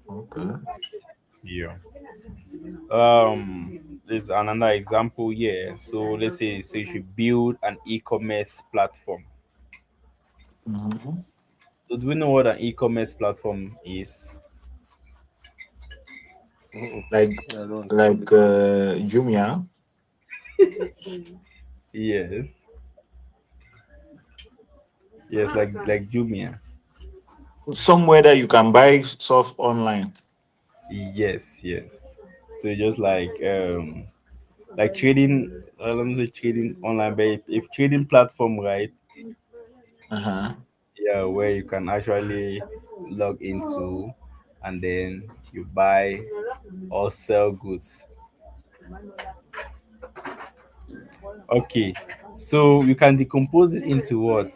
Okay. Yeah. There's another example here. So let's say you should build an e-commerce platform. Mm-hmm. So do we know what an e-commerce platform is? Mm-mm. Like I don't. Jumia, Yes. Yes, like Jumia. somewhere that you can buy stuff online. Yes, yes. So just like trading, let me say trading online, but if trading platform, right? Uh-huh. Yeah, where you can actually log into, and then you buy or sell goods. Okay, so you can decompose it into what?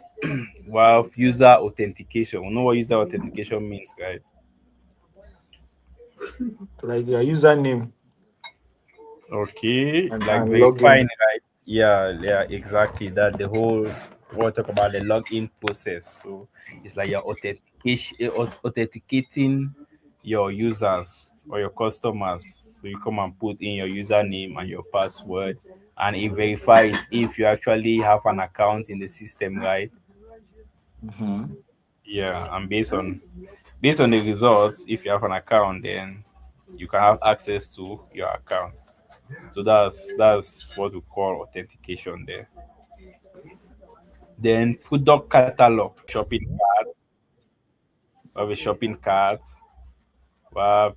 Well, user authentication. You know what user authentication means, right? Like your username Okay, like and verifying, login. right? Yeah, yeah, exactly. That the whole what talk about the login process. So it's like you're authenticating your users or your customers. So you come and put in your username and your password, and it verifies if you actually have an account in the system, right? Mm-hmm. Yeah, and based on the results, if you have an account, then you can have access to your account. So that's what we call authentication there. Then product catalog, shopping cart. We have a shopping cart. We have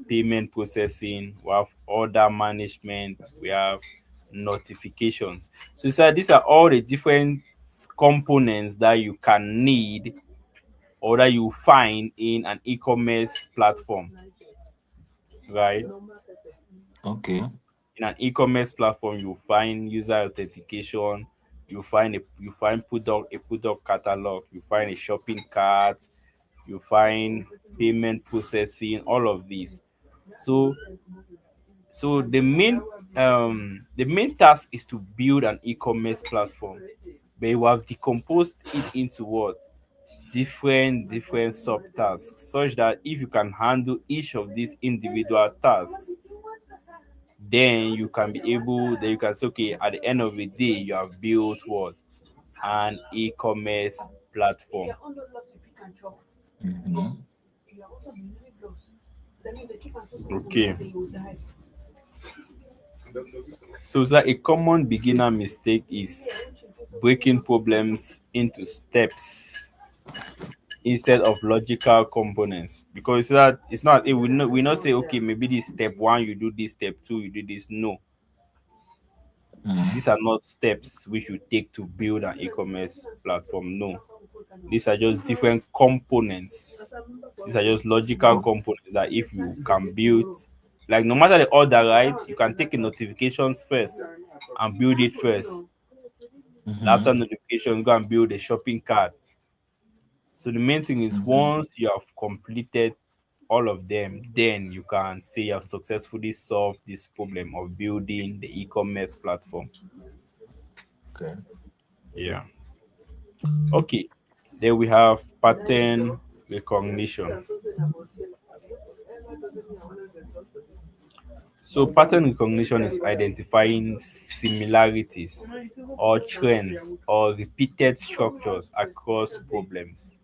payment processing. We have order management. We have notifications. So these are all the different components that you can need or that you find in an e-commerce platform, right? Okay. In an e-commerce platform, you find user authentication, you find product catalog, you find a shopping cart, you find payment processing, all of these. So so the main task is to build an e-commerce platform, but you have decomposed it into what? Different subtasks, such that if you can handle each of these individual tasks, then you can say, okay, at the end of the day, you have built what? An e-commerce platform. Mm-hmm. Okay. So a common beginner mistake is breaking problems into steps instead of logical components, because that it's not we not say, okay, maybe this step one you do this, step two you do this. No, Mm-hmm. these are not steps we should take to build an e-commerce platform. No, these are just different components. These are just logical components that if you can build, like no matter the order, right? You can take a notifications first and build it first. After Mm-hmm. notification, go and build a shopping cart. So the main thing is Mm-hmm. once you have completed all of them, then you can say you have successfully solved this problem of building the e-commerce platform. Okay. Yeah. Okay. Then we have pattern recognition. So pattern recognition is identifying similarities or trends or repeated structures across problems.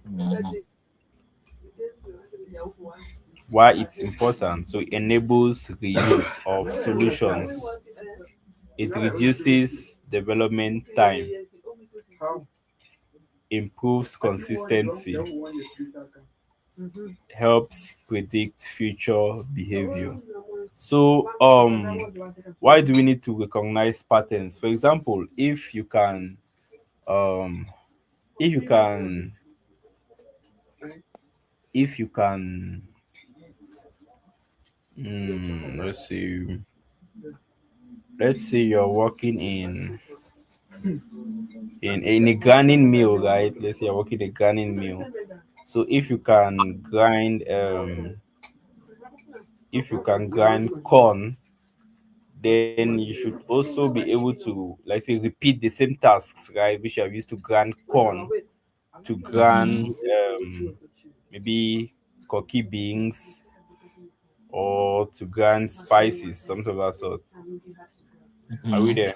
Mm-hmm. Why it's important? So it enables reuse of solutions. It reduces development time. improves consistency, helps predict future behavior. So, why do we need to recognize patterns? For example, um, if you can, if you can, let's say you're working in a grinding mill, right? Let's say you're working a grinding mill. So if you can grind corn, then you should also be able to, like say, repeat the same tasks, right, which you have used to grind corn, to grind Mm-hmm. maybe coffee beans, or to grind spices, something of that sort. Are we Mm-hmm. there?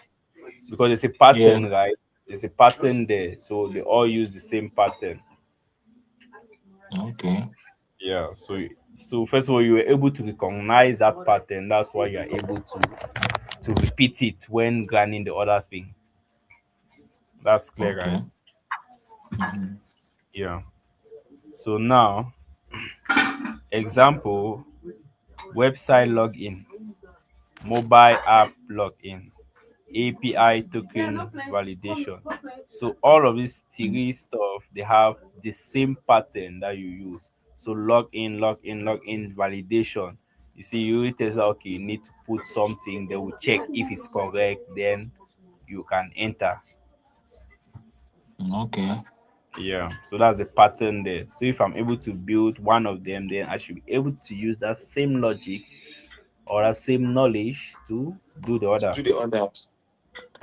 Because there's a Yeah. pattern, right? There's a pattern there, so they all use the same pattern. Okay. Yeah. So first of all, you were able to recognize that pattern. That's why you are able to repeat it when grinding the other thing. That's clear, right? Okay. Mm-hmm. Yeah. So now, example, website login, mobile app login, API token validation. So all of these three stuff, they have the same pattern that you use. So log in, validation. You see, you tell us, okay, you need to put something, they will check if it's correct, then you can enter. Okay. Yeah, so that's the pattern there. So if I'm able to build one of them, then I should be able to use that same logic or that same knowledge to do the To other. do the others.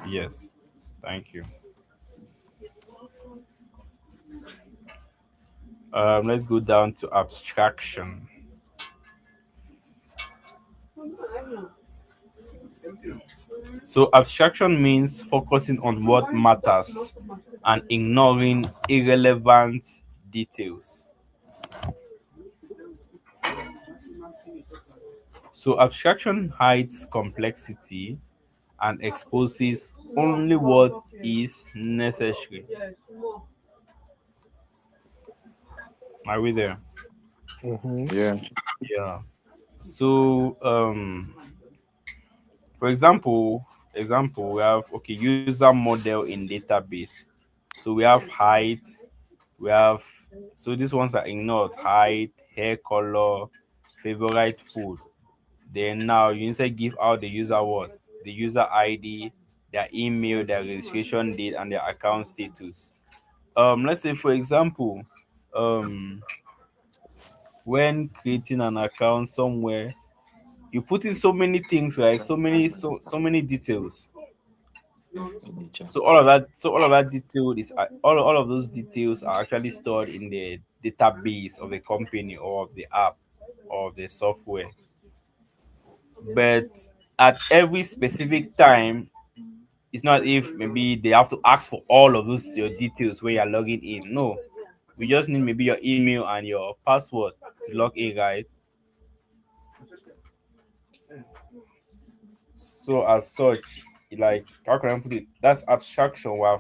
Yes, thank you. Let's go down to abstraction. So abstraction means focusing on what matters and ignoring irrelevant details. So abstraction hides complexity and exposes only what is necessary. Are we there? Mm-hmm. Yeah. Yeah. So for example, we have, okay, user model in database. So we have height, we have, so these ones are ignored: height, hair color, favorite food. Then now you instead give out the user what? The user ID, their email, their registration date, and their account status. Let's say for example, um when creating an account somewhere, you put in so many things, right? So many details. Nature. So all of that detail is all of those details are actually stored in the database of the company or of the app or of the software. But at every specific time, it's not if maybe they have to ask for all of those your details when you're logging in. No, we just need maybe your email and your password to log in, right? So as such, like, how can I put it? That's abstraction. Where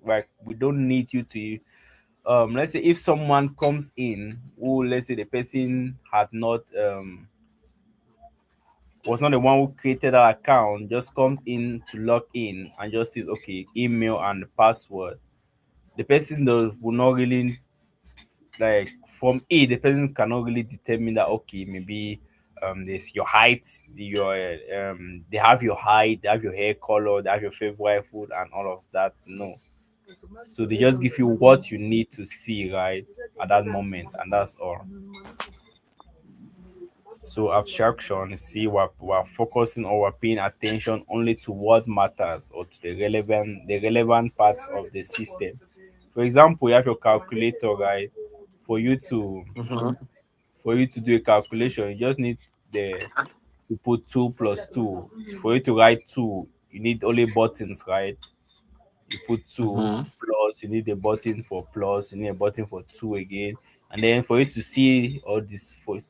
like we don't need you to, let's say if someone comes in who, let's say the person had not was not the one who created that account, just comes in to log in and just says, okay, email and password. The person does will not really, like, from it, the person cannot really determine that, okay, maybe there's your height, they have your height, they have your hair color, they have your favorite food and all of that. No. So they just give you what you need to see, right, at that moment, and that's all. So abstraction, see, we're focusing or we're paying attention only to what matters or to the relevant parts of the system. For example, you have your calculator, right? For you to Mm-hmm. for you to do a calculation, you just need the to put two plus two. For you to write two, you need only buttons, right? You put two Mm-hmm. plus, you need a button for plus, you need a button for two again, and then for you to see all this, for you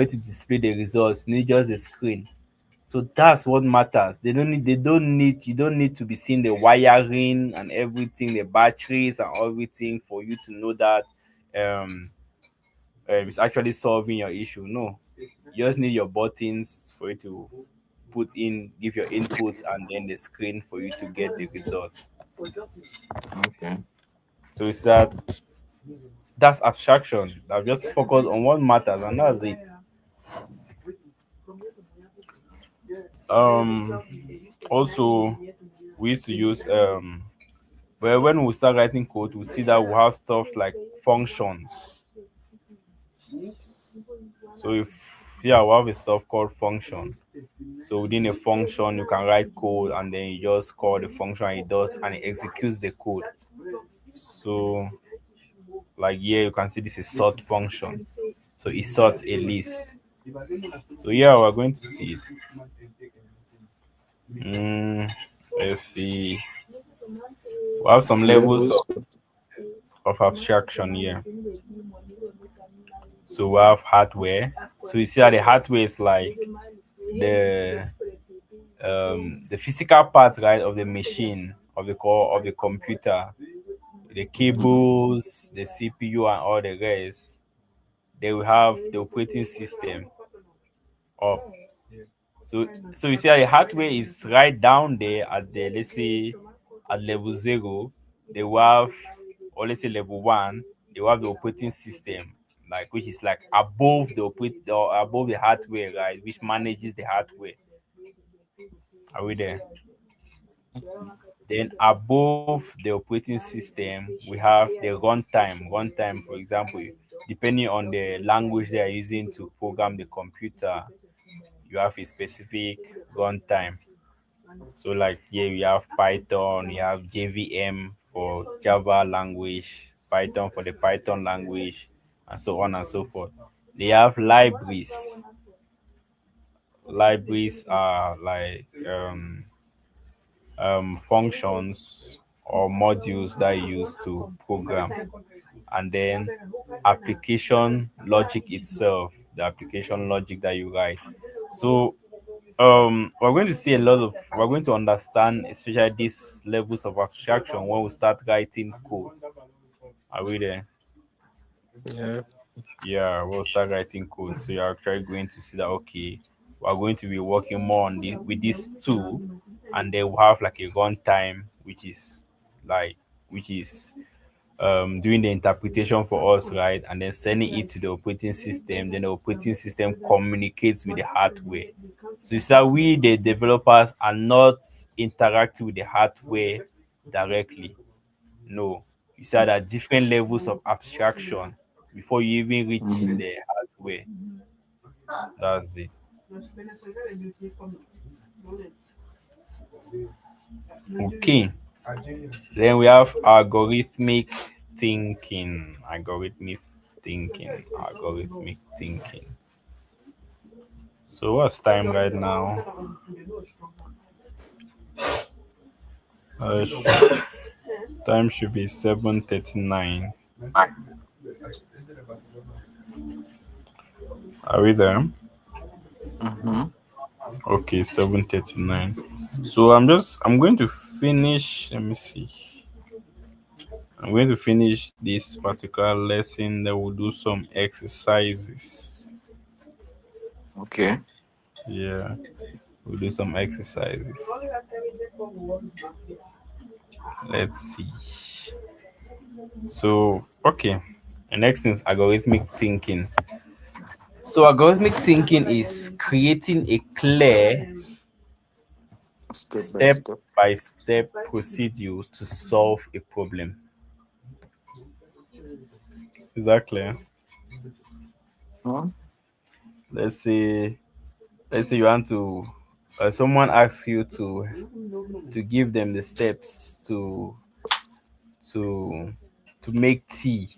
to display the results, you need just a screen. So that's what matters. You don't need to be seeing the wiring and everything, the batteries and everything for you to know that um, it's actually solving your issue. No, you just need your buttons for you to give your inputs, and then the screen for you to get the results. Okay. So it's that's abstraction. I've just focused on what matters, and that's it. Um, Also, we used to use well, when we start writing code, we see that we have stuff like functions. So if yeah, we have a stuff called function. So within a function, you can write code, and then you just call the function, and it does, and it executes the code. So like here, you can see this is sort function. So it sorts a list. So yeah, we're going to see it. Mm, let's see. We have some levels Levels. of abstraction here. So we have hardware. So you see how the hardware is like the the physical part, right, of the machine, of the core of the computer, the Mhm. cables, the CPU, and all the rest. They will have the operating system up. So you see how the hardware is right down there at the, let's say, at level zero. They will have, or let's say level one, they will have the operating system, like which is like above the or above the hardware, right, which manages the hardware. Are we there? Then above the operating system, we have the runtime. Runtime, for example, depending on the language they are using to program the computer, you have a specific runtime. So like here we have Python, you have JVM for Java language, Python for the Python language, and so on and so forth. They have libraries. Libraries are like functions or modules that you use to program, and then application logic itself, the application logic that you write. So we're going to understand especially these levels of abstraction when we start writing code. Are we there? Yeah. Yeah, we'll start writing code. So you're actually going to see that okay, we're going to be working more on this with this tool, and then we'll have like a runtime like which is doing the interpretation for us, right? And then sending it to the operating system. Then the operating system communicates with the hardware. So it's that we, the developers, are not interacting with the hardware directly. No, you said that different levels of abstraction before you even reach Mhm. the hardware. That's it. Okay. Then we have thinking. Algorithmic thinking. So what's time right now? Time should be 7:39. Are we there? Mhm. Okay, 7:39. So I'm going to finish. Let me see. I'm going to finish this particular lesson. Then we'll do some exercises. Okay. Yeah, we'll do some exercises. Let's see. So, okay. The next thing is algorithmic thinking. So, algorithmic thinking is creating a clear Step by step step. by step procedure to solve a problem. Is that clear? Huh? Let's say, you want to, someone asks you to give them the steps to to make tea.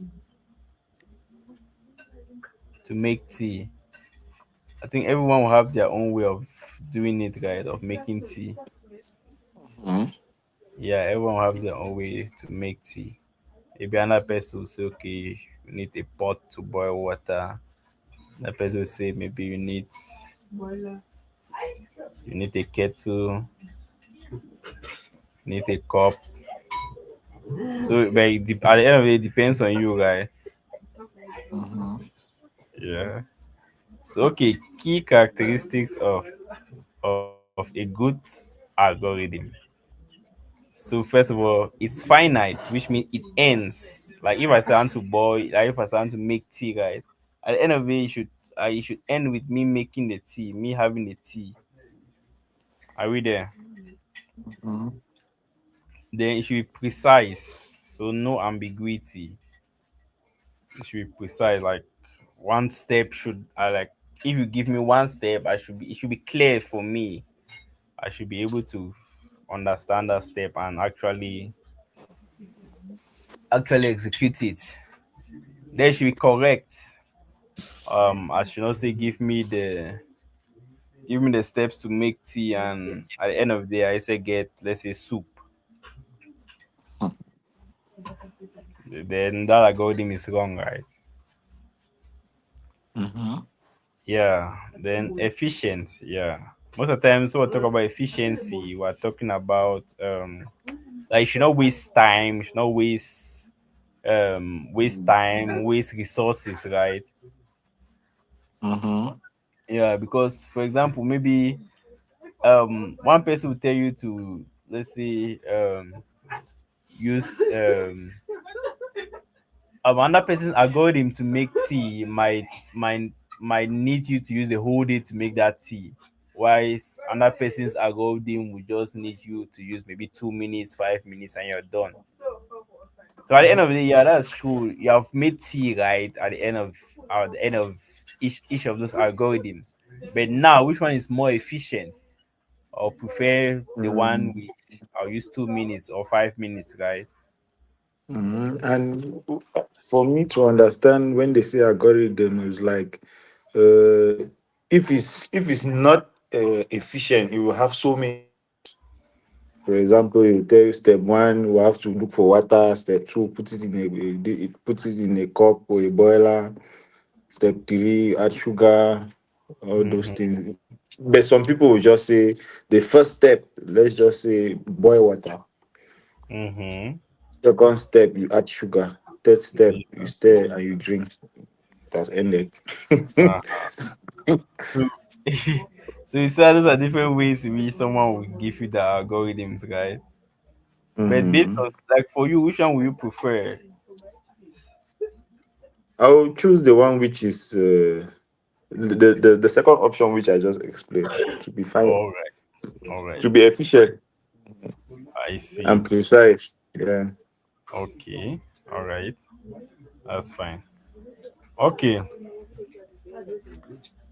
To make tea, I think everyone will have their own way of doing it, right? Of making tea. Mhm. Yeah, everyone will have their own way to make tea. Maybe another person will say, okay, you need a pot to boil water. Another person will say maybe You need a kettle, you need a cup. So, but at the end of it, it depends on you, right? Mm-hmm. Yeah. So, okay, key characteristics of a good algorithm. So, first of all, it's finite, which means it ends. Like if I say I want to boil, like if I say I want to make tea, right? At the end of it, it should end with me making the tea, me having the tea. Are we there? Mm-hmm. Then it should be precise, so no ambiguity. It should be precise. Like one step should I like if you give me one step, it should be clear for me. I should be able to understand that step and actually execute it. Then it should be correct. I should also give me the steps to make tea, and at the end of the day I say get, let's say, soup. Then that algorithm is wrong, right? Mm-hmm. Yeah. Then efficiency. Yeah. Most of the times when we talk about efficiency, we're talking about like you should not waste time, you should not waste time, waste resources, right? Mm-hmm. Yeah, because for example, maybe one person will tell you to, let's say, use another person's algorithm to make tea might need you to use a whole day to make that tea. Whilst another person's algorithm will just need you to use maybe 2 minutes, 5 minutes, and you're done. So at the end of the day, yeah, that's true. You have made tea, right? At the end of each of those algorithms. But now, which one is more efficient? Or prefer the one Mm-hmm. which I'll use 2 minutes or 5 minutes, right? Mm-hmm. And for me to understand when they say algorithm is like if it's not efficient, it will have so many. For example, you tell you step one, we have to look for water. Step two, it puts it in a cup or a boiler. Step three, add sugar, all those Mm-hmm. things. But some people will just say the first step, let's just say boil water. Mm-hmm. Second step, you add sugar. Third step, you stir and you drink. That's ended. Uh, so, so you said those are different ways in which someone will give you the algorithms, right? But based Hmm. on, like, for you, which one will you prefer? I'll choose the one which is the second option, which I just explained, to be fine, All right, all right. to be efficient I see. and precise. Yeah. Okay, all right. That's fine. Okay.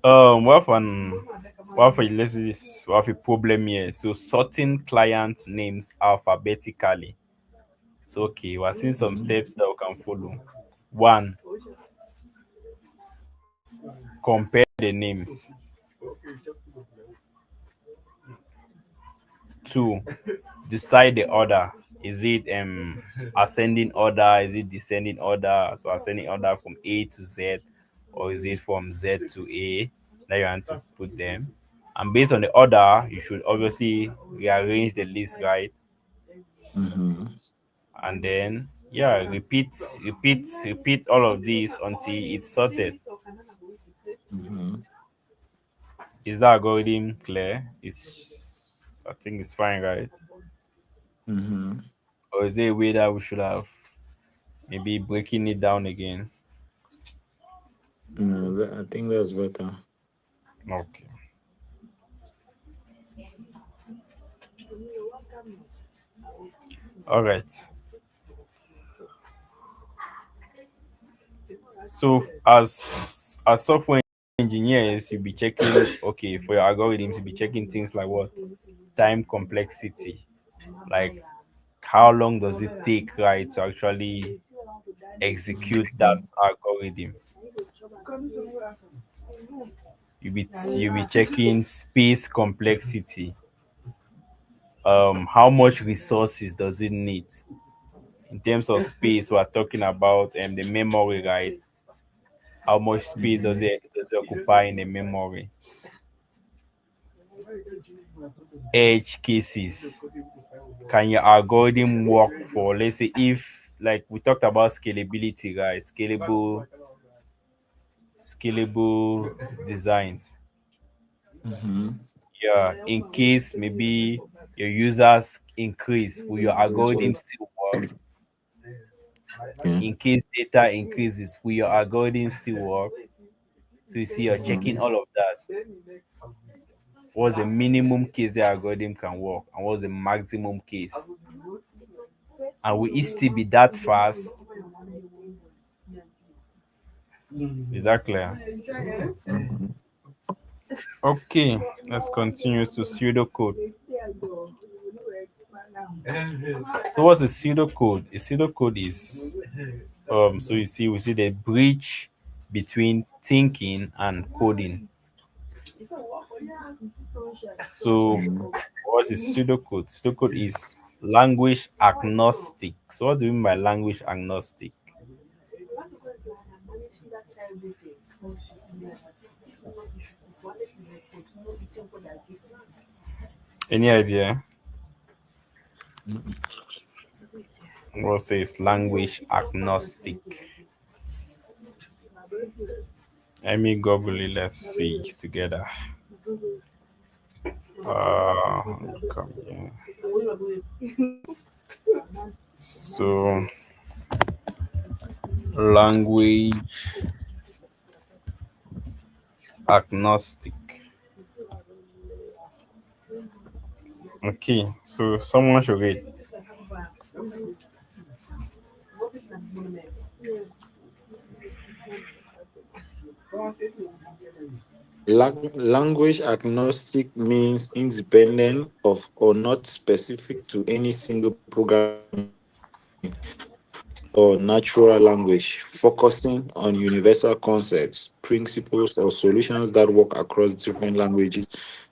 We have a problem here. So sorting client names alphabetically. So okay, we're seeing some Mhm. steps that we can follow. One, compare the names. Two, decide the order. Is it ascending order? Is it descending order? So ascending order from A to Z, or is it from Z to A? That you want to put them. And based on the order, you should obviously rearrange the list, right? Mhm. And then yeah, repeat all of these until it's sorted. Mhm. Is that algorithm clear? It's I think it's fine, right? Mhm. Or is there a way that we should have maybe breaking it down again? No, I think that's better. Okay. All right. So as software engineers, you'll be checking, okay, for your algorithms, you'll be checking things like what? Time complexity. Like how long does it take, right, to actually execute that Mhm. algorithm? You'll be checking space complexity. How much resources does it need? In terms of space, we're talking about the memory, right? How much space Mhm. does it occupy in the memory? edge cases can your algorithm work for? Let's say if like we talked about scalability, guys, scalable designs. Mm-hmm. Yeah, in case maybe your users increase, will your algorithm still work? Okay. In case data increases, will your algorithm still work? So you see, you're Mm-hmm. checking all of that. What's the minimum case the algorithm can work, and what's the maximum case? And will it still be that fast? Is that clear? Mm-hmm. Okay, let's continue to pseudocode. So what's a pseudocode? A pseudocode is so you see we see the bridge between thinking and coding. So what is pseudocode? Pseudocode is language agnostic. So what do you mean by language agnostic? Any idea? What says language agnostic? Let me Google it. Let's see together. Come here. So language agnostic. Okay, so someone should read. Language agnostic means independent of or not specific to any single programming or natural language, focusing on universal concepts, principles, or solutions that work across different languages,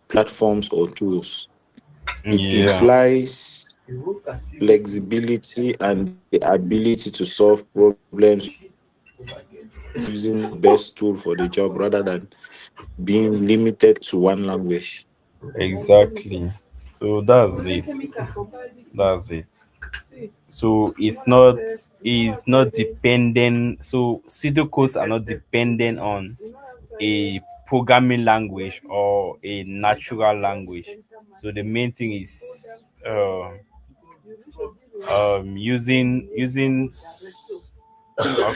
platforms, or tools. It Yeah, implies flexibility and the ability to solve problems using the best tool for the job rather than being limited to one language. exactly. So that's it. That's it. So it's not dependent. So pseudocodes are not dependent on a programming language or a natural language. So the main thing is using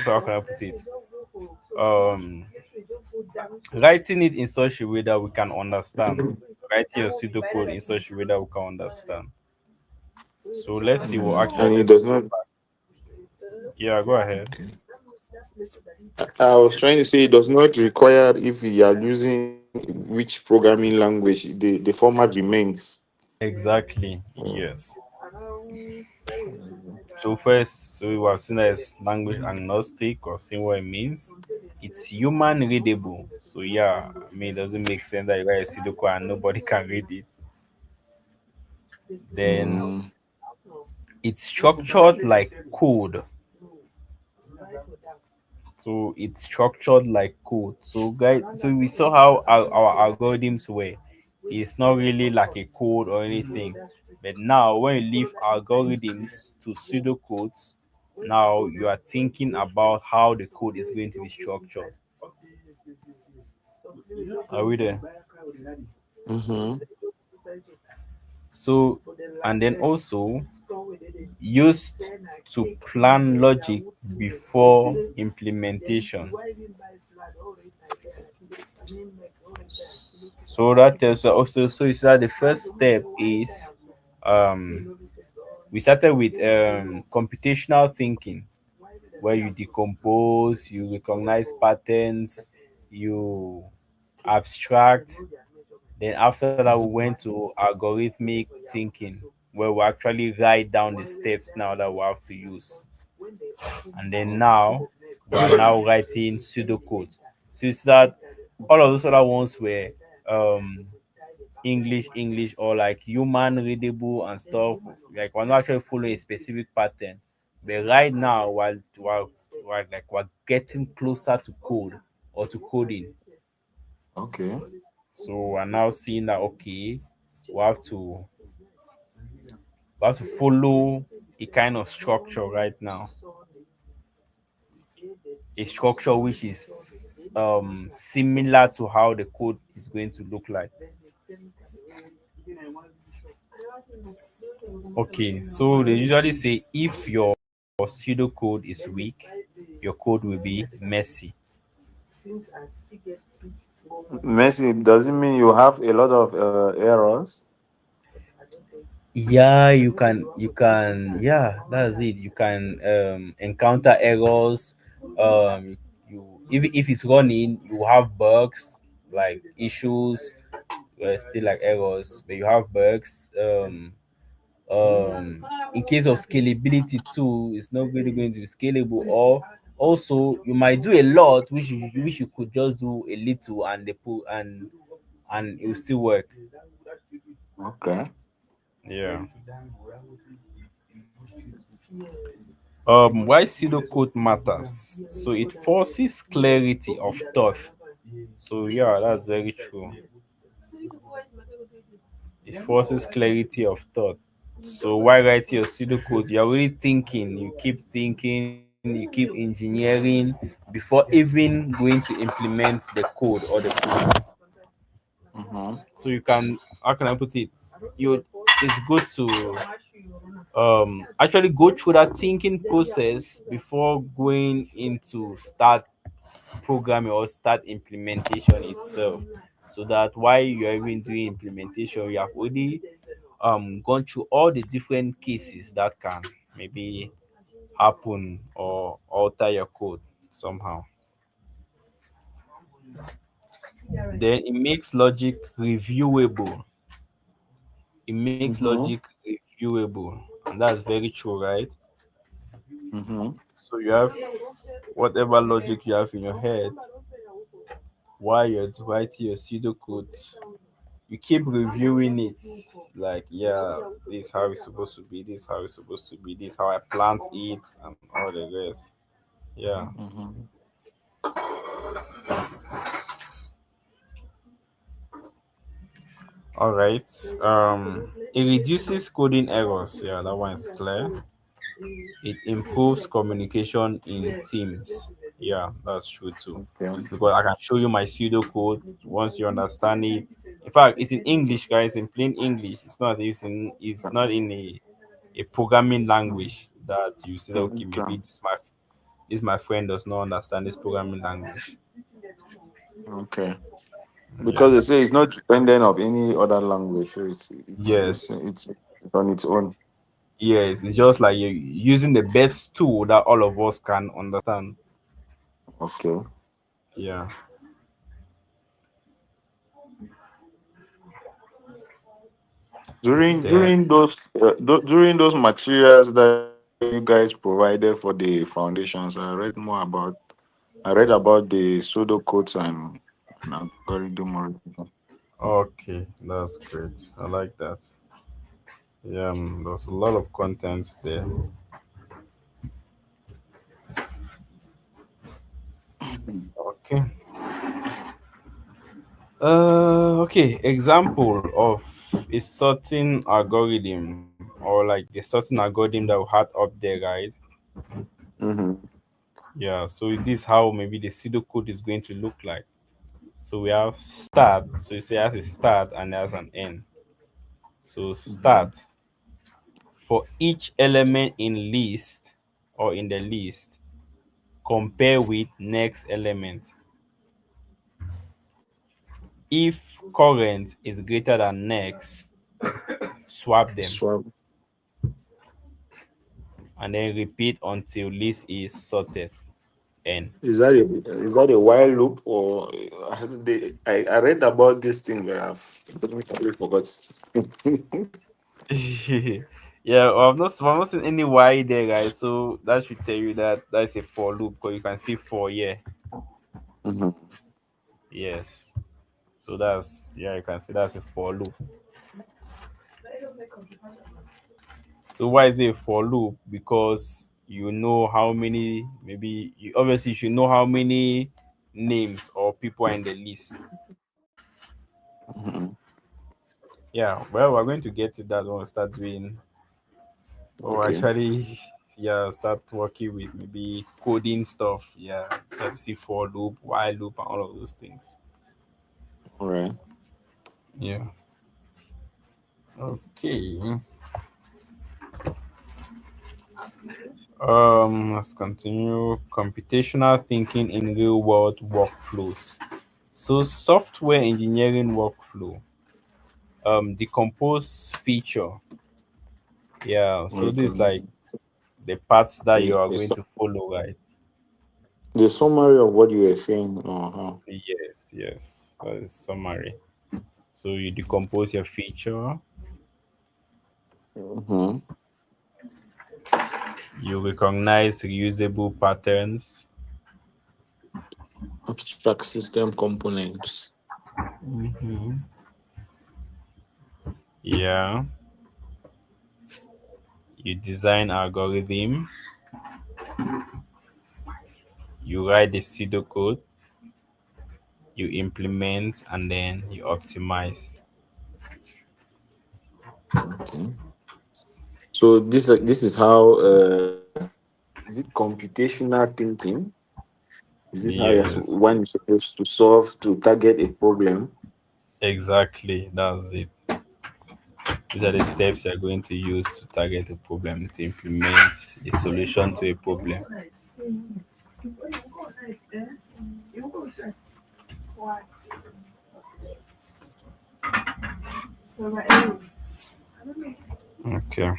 how can I put it? Um, Writing it in such a way that we can understand. Writing your pseudocode in such a way that we can understand. So let's see what Mhm. actually And it let's does go not. back. Yeah, go ahead. Okay. I was trying to say it does not require if you are using which programming language, the format remains. Exactly. Oh. Yes. So first, so we have seen that it's language agnostic or seen what it means. It's human readable. So yeah, I mean, it doesn't make sense that you write a pseudocode and nobody can read it. Then Mm, it's structured like code. So it's structured like code. So guys, so we saw how our algorithms were. It's not really like a code or anything. But now when you leave algorithms to pseudocodes, now you are thinking about how the code is going to be structured. Are we there? mm-hmm. So and then also used to plan logic before implementation. So that tells us also, so you said the first step is um we started with computational thinking where you decompose, you recognize patterns, you abstract. Then after that we went to algorithmic thinking where we actually write down the steps now that we have to use. And then now we are now writing pseudocodes. So it's that all of those other ones were um English or like human readable and stuff. Like we're not actually following a specific pattern. But right now while like we're getting closer to code or to coding. Okay. So we're now seeing that okay, we have to we have to follow a kind of structure right now, a structure which is similar to how the code is going to look like. Okay, so they usually say if your pseudocode is weak, your code will be messy. Messi, does it mean you have a lot of errors? Yeah, yeah, that's it. You can encounter errors. You even if it's running, you have bugs like issues, still like errors, but you have bugs. In case of scalability too, it's not really going to be scalable. Or also you might do a lot which you could just do a little and they put and it will still work. Okay. Yeah. Why pseudocode matters? So it forces clarity of thought. So yeah, that's very true. It forces clarity of thought. So why write your pseudocode? You're really thinking, you keep engineering before even going to implement the code or the code. Mm-hmm. So you can, how can I put it? You it's good to actually go through that thinking process before going into start programming or start implementation itself, so that while you're even doing implementation you have already gone through all the different cases that can maybe happen or alter your code somehow. Then it makes logic reviewable. It makes Mm-hmm. logic reviewable, and that's very true, right? Mm-hmm. So you have whatever logic you have in your head while you're writing your pseudocode, you keep reviewing it. Like, yeah, this is how it's supposed to be, this is how it's supposed to be, this is how I plant it, and all the rest. Yeah. Mm-hmm. All right. It reduces coding errors. Yeah, that one is clear. It improves communication in teams. Yeah, that's true too. Okay. Because I can show you my pseudocode once you understand it. In fact, it's in English, guys, in plain English. It's not in a programming language that you say, okay, maybe Okay. this my friend does not understand this programming language. Okay. Yeah. Because they say it's not dependent of any other language, so Yes. it's on its own. Yes. It's just like you're using the best tool that all of us can understand. Okay. Yeah. Then During those materials that you guys provided for the foundations, I read about the pseudocodes and algorithm orientation. okay, that's great. I like that. Yeah, there's a lot of content there. Okay. Okay. Example of a certain algorithm or like the certain algorithm that we had up there, guys. Mm-hmm. Yeah. So this is how maybe the pseudocode is going to look like. So we have start. So you say it has a start and it has an end. So Mm-hmm. start for each element in list or in the list. Compare with next element. If current is greater than next, swap them Swap. and then repeat until list is sorted. N. Is that a while loop or I read about this thing but I've totally forgot. Yeah, I've not seen any Y there, guys. So that should tell you that that's a for loop because you can see for, yeah. Mm-hmm. Yes. So that's, yeah, you can see that's a for loop. So why is it a for loop? Because you know how many, maybe you obviously you should know how many names or people are in the list. Mhm. Yeah, well, we're going to get to that when we start doing, or Okay. actually, yeah, start working with maybe coding stuff. Yeah, start to see for loop, while loop, and all of those things. All right. Yeah. Okay. Let's continue. Computational thinking in real world workflows. So, software engineering workflow. Decompose feature. Yeah. So this is Okay. like the parts that you The, are the, going su- to follow, right? the summary of what you were saying. Uh-huh. Yes. Yes. That is summary. So you decompose your feature. Mm-hmm. You recognize reusable patterns. Abstract system components. Mhm. Yeah. You design algorithm. You write the pseudocode. You implement and then you optimize. Okay. So this is how is it computational thinking? Is this how Yes. one is supposed to solve to target a problem? Exactly. That's it. These are the Mhm. steps you're going to use to target a problem, to implement a solution to a problem. Okay.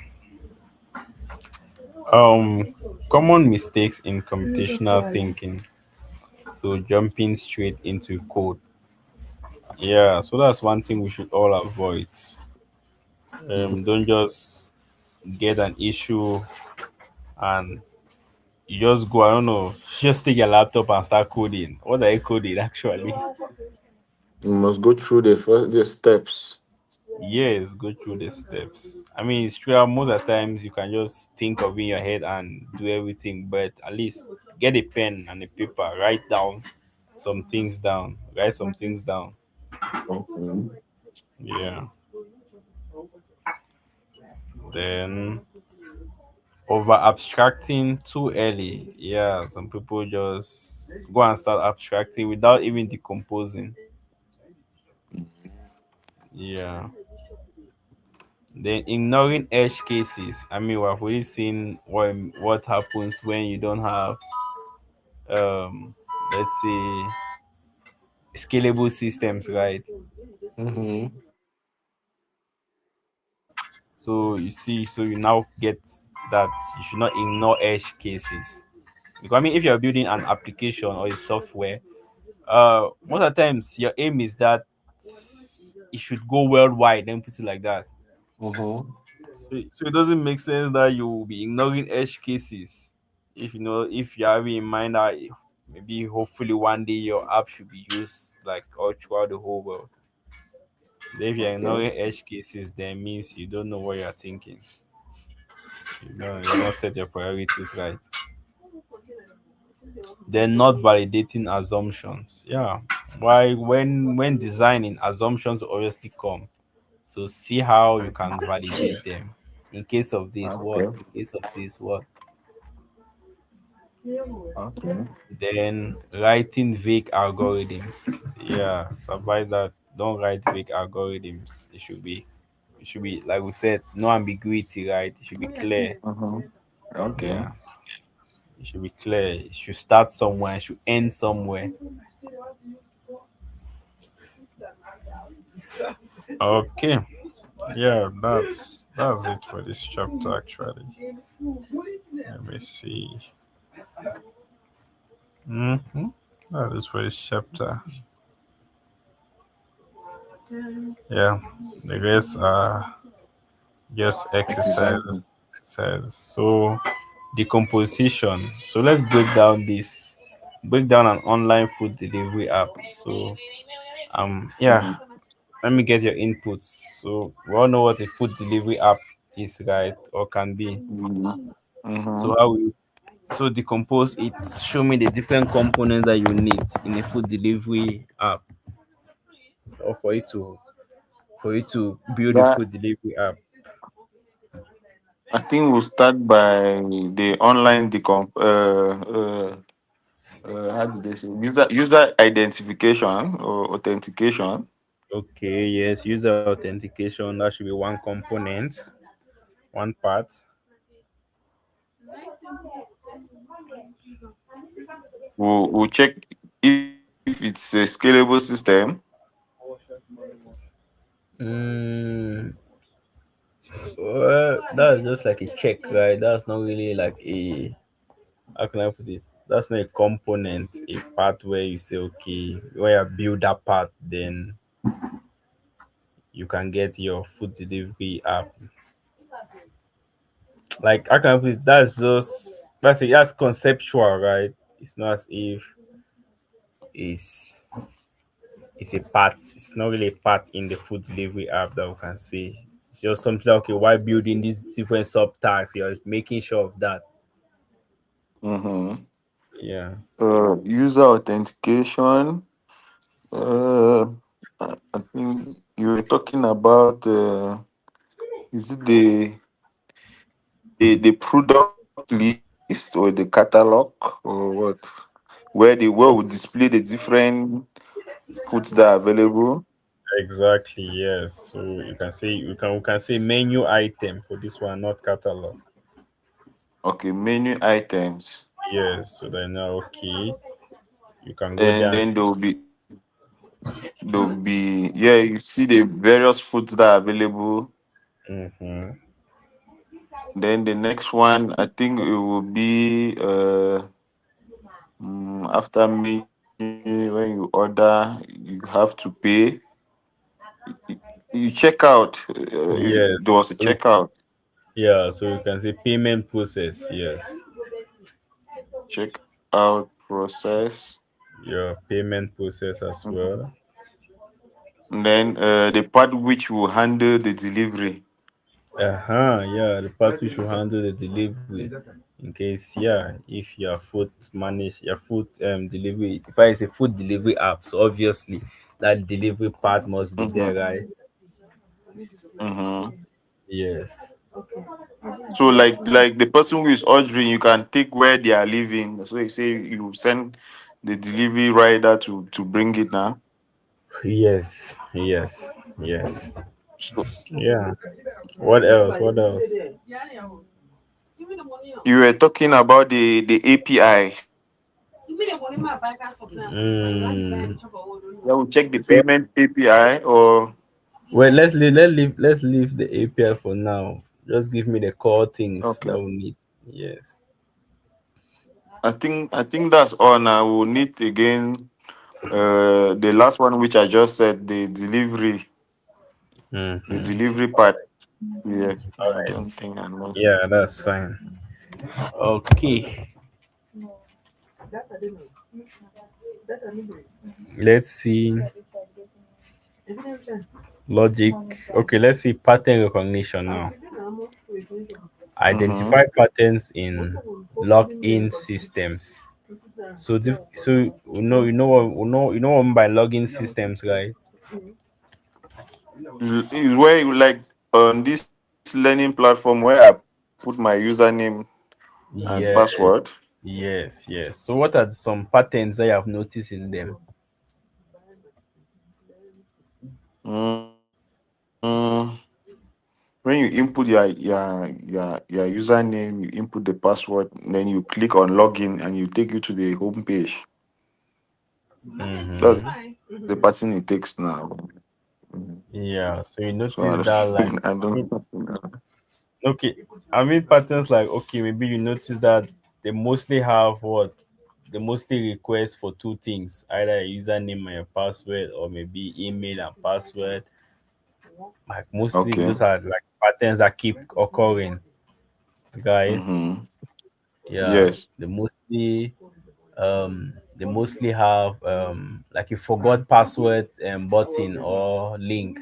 Common mistakes in computational thinking. So jumping straight into code. Yeah, so that's one thing we should all avoid. Don't just get an issue and you just go, I don't know, just take your laptop and start coding. What are you coding actually? You must go through the steps. Yes, go through the steps. I mean, it's true. Most of the times you can just think of in your head and do everything, but at least get a pen and a paper, write down some things down, write some things down. Okay. Yeah. Then over abstracting too early. Yeah, some people just go and start abstracting without even decomposing. Yeah. Then ignoring edge cases. I mean, we've already seen what happens when you don't have let's say scalable systems, right? Mm-hmm. So you see, so you now get that you should not ignore edge cases. Because I mean, if you're building an application or a software, most of the times your aim is that it should go worldwide. Then put it like that. Mm-hmm. So it doesn't make sense that you will be ignoring edge cases. If you know, if you have in mind that maybe hopefully one day your app should be used like all throughout the whole world. Then if you're Okay. ignoring edge cases, then means you don't know what you're thinking. You not set your priorities right. Then not validating assumptions. Yeah. Why when designing assumptions obviously come. So see how you can validate them. In case of this, what? Okay. In case of this, what? Okay. Then writing vague algorithms. Yeah, advise that don't write vague algorithms. It should be like we said, no ambiguity, right? It should be clear. Uh-huh. Okay. Yeah, it should be clear. It should start somewhere, it should end somewhere. Okay. Yeah, that's it for this chapter actually. Let me see. Mm-hmm. That is for this chapter. Yeah. The rest are just Exercising. exercise. So decomposition. So let's break down this. Break down an online food delivery app. So yeah, let me get your inputs. So we all know what a food delivery app is, right? Or can be. Mm-hmm. So Mm-hmm. how we so decompose it. Show me the different components that you need in a food delivery app. or for you to build a That food delivery app? I think we'll start by the online how do they say, user identification or authentication. Okay, yes, user authentication. That should be one component, one part. We'll check if it's a scalable system. Mm, well, that's just like a check, right? That's not really like a, how can I put it? That's not a component, a part where you say, okay, when you build that part, then you can get your food delivery app. Like, how can I put it? That's conceptual, right? It's not as if it's it's a part. It's not really a part in the food delivery app that we can say. It's just something like, okay, why building these different subtasks? You're making sure of that. Mm-hmm. Yeah. User authentication. Uh, I think you were talking about is it the product list or the catalog or what? Where we display the different foods that are available. Exactly, yes. So you can say we can say menu item for this one, not catalog. Okay, menu items. Yes, so then okay, you can go there And and then see. there'll be yeah, you see the various foods that are available. Mm-hmm. Then the next one, I think it will be after menu when you order, you have to pay. You check out. There Yes. was a So checkout. yeah, so you can say payment process. Yes. Checkout process. Your payment process as Mhm. well. And then the part which will handle the delivery. Uh-huh. Yeah, the part which will handle the delivery. In case, yeah, if your food manage your food delivery, if it's a food delivery app, so obviously that delivery part must be there, Mm-hmm. right? Mm-hmm. Yes. So like the person who is ordering, you can take where they are living. So you say you send the delivery rider to bring it now. Yes. Yes. Yes. So Yeah. What else? What else? you were talking about the API. Mm. Yeah, we check the payment API or Well, let's leave the API for now. Just give me the core things okay. that we need. Yes. I think that's all now. We'll need again the last one which I just said, the Mm-hmm. delivery part. Yeah, All I right. don't think I know. Yeah, that's fine. Okay. Let's see logic. Okay, let's see pattern recognition now. Mm-hmm. Identify patterns in login systems. So you know what I mean by login systems, right? Is where you like on this learning platform where I put my username and Yeah. password. Yes. Yes. So what are some patterns that you have noticed in them? Mm, when you input your username, you input the password, then you click on login and you take you to the home page. That's the Mm-hmm. pattern it takes now. Yeah. So you So I notice that, like, don't, I don't. okay, I mean patterns like, okay, maybe you notice that they mostly have what they mostly request for two things, either a username and a password, or maybe email and password. Like mostly Okay. those are like patterns that keep occurring, right? Mm-hmm. Yeah, Yes. they mostly have like a forgot password button or link.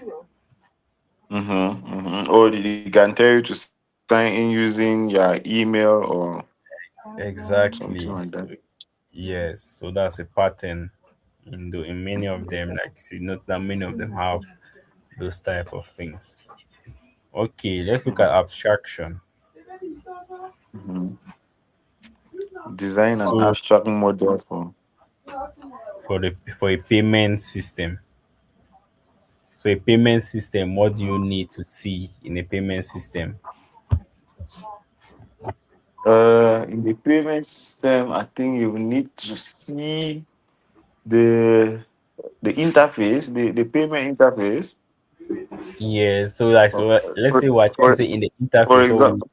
Mm-hmm. Mm-hmm. Or they can tell you to sign in using your email or something like that. Exactly. So yes, so that's a pattern. In many of them, like see, note that many of them have those type of things. Okay, let's look at abstraction. Mhm. Design an So abstract model for for a payment system. So a payment system, what do you need to see in a payment system? in the payment system. I think you need to see the the interface, the payment interface. Yeah, so like For, so let's say we're trying to for, say in the for interface what we example,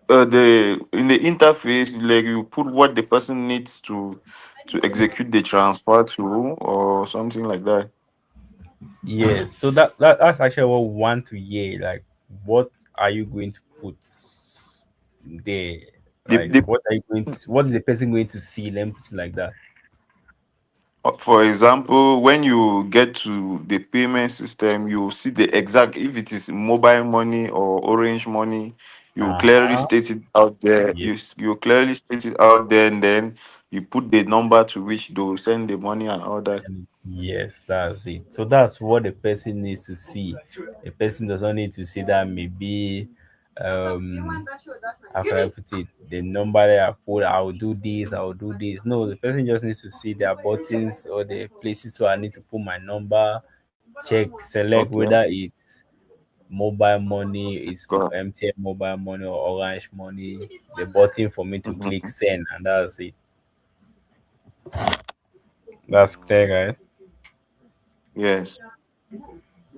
the in the interface, like you put what the person needs to execute the transfer to or something like that. yeah, so that's actually what we want to hear. Like what are you going to put there? The, Like the, what is the person going to see? Let me put it like that. for example, when you get to the payment system, you see the exact, if it is mobile money or orange money, you clearly Uh-huh. state it out there. Yeah. You clearly state it out there, and then you put the number to which they will send the money and all that. Yes, that's it. So that's what the person needs to see. The person does not need to see that maybe how can I put it? The number that I put, I'll do this, I'll do this. No, the person just needs to see their buttons or the places where I need to put my number, check, select Okay. whether it's mobile money, it's Go. MTN mobile money or orange money, the button for me to click Mhm. send, and that's it. That's clear, right? Yes.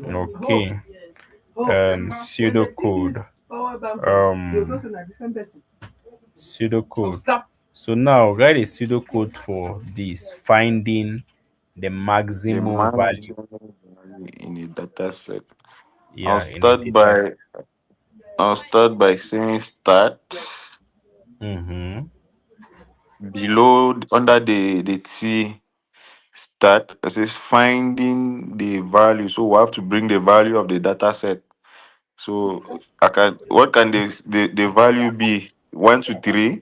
Okay. Pseudocode. Pseudocode. So now write a pseudocode for this finding the The maximum value. maximum value in a data set. I'll Yeah, in a start data. by I'll start by saying start Mm-hmm. below under the T start. It says finding the value. So we have to bring the value of the data set. So I can what can the value be? 1 to 3.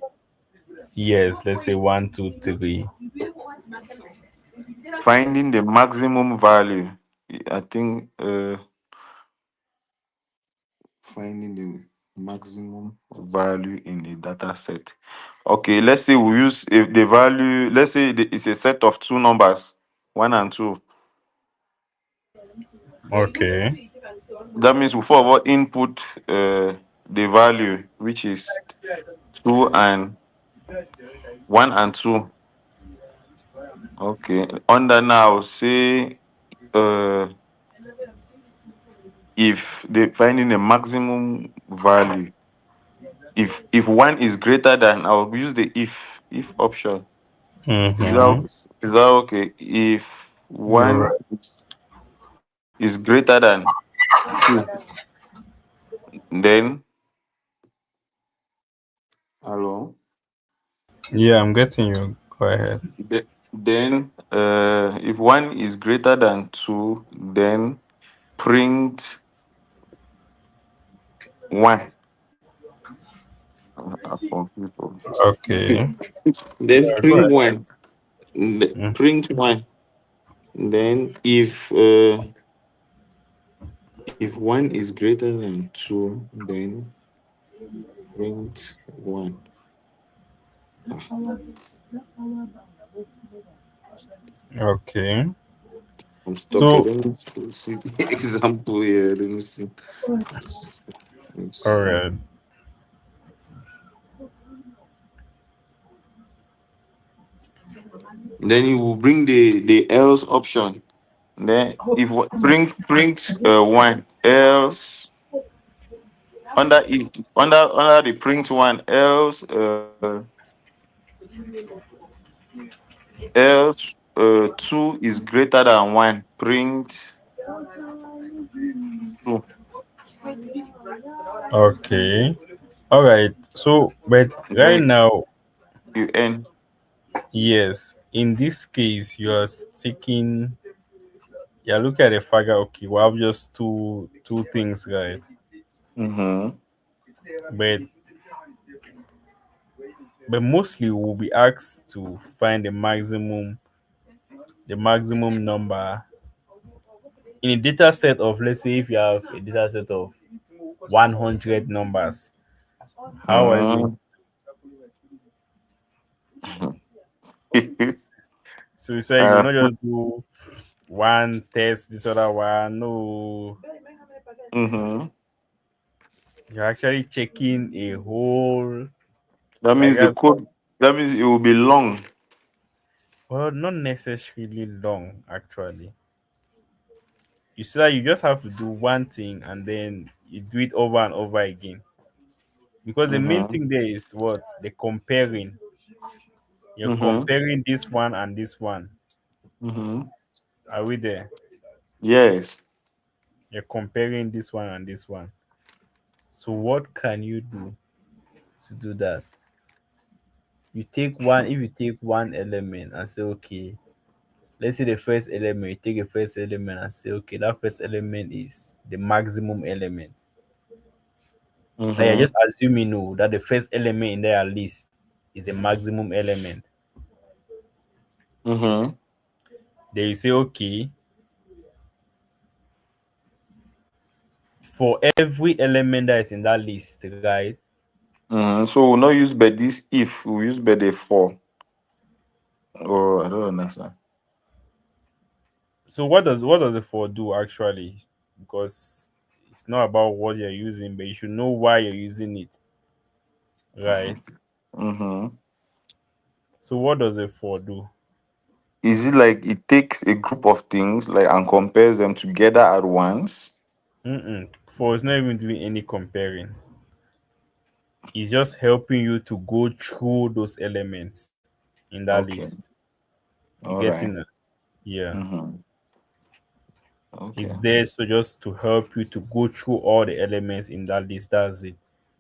Yes, let's say one, two, three. Finding the maximum value. I think finding the maximum value in a data set. Okay, let's say we use if the value, let's say it's a set of two numbers, 1 and 2. Okay. That means we forward input the value, which is 1 and 2. Okay. Under now, say uh if the finding the maximum value, if one is greater than, I'll use the if option. Mm-hmm. Is that okay? If You're one right. is greater than 2, then hello. Yeah, I'm getting you. Go ahead. Then if one is greater than 2, then print 1. I've confused. Okay. Then Yeah, go print ahead. 1. Mm. Print 1. Then if 1 is greater than 2, then print 1. Okay. I'm stuck here. So, Let me see the example here. Let me see. all Let's right. Then you will bring the else option. Then if print 1 else under the print 1 else else 2 is greater than 1, print 2. Okay. All right. So, but right Then now, you end. yes, in this case, you are taking, yeah, look at the figure. Okay, we have just two things, right? Mm-hmm. But but mostly we'll be asked to find the maximum number in a data set of, let's say if you have a data set of 100 numbers. How are you going Mm. to, so you say you uh, not just do one test this other one, no, mhm. you're actually checking a whole, That like means the that's, code. That means it will be long. well, not necessarily long actually. You see that you just have to do one thing and then you do it over and over again, because the main Mm-hmm. thing there is what the comparing. You're Mm-hmm. comparing this one and this one. Mm-hmm. Are we there? Yes. You're comparing this one and this one. So what can you do to do that? You take one, if you take one element and say, okay, let's say the first element, you take the first element and say, okay, that first element is the maximum element. Like you're Mm-hmm. just assuming, no, that the first element in their list is the maximum element. Mm-hmm. Then you say, okay, for every element that is in that list, right? Mm-hmm. So we'll not use by this if we use by the for. Or I don't understand. So what does the for do actually? Because it's not about what you're using, but you should know why you're using it, right? Mm-hmm. So what does a for do? Is it like it takes a group of things like and compares them together at once? Mm-mm. For is not even doing any comparing. It's just helping you to go through those elements in that Okay. list. You All getting right. it? Yeah. Mm-hmm. Okay. It's there so just to help you to go through all the elements in that list. That's it.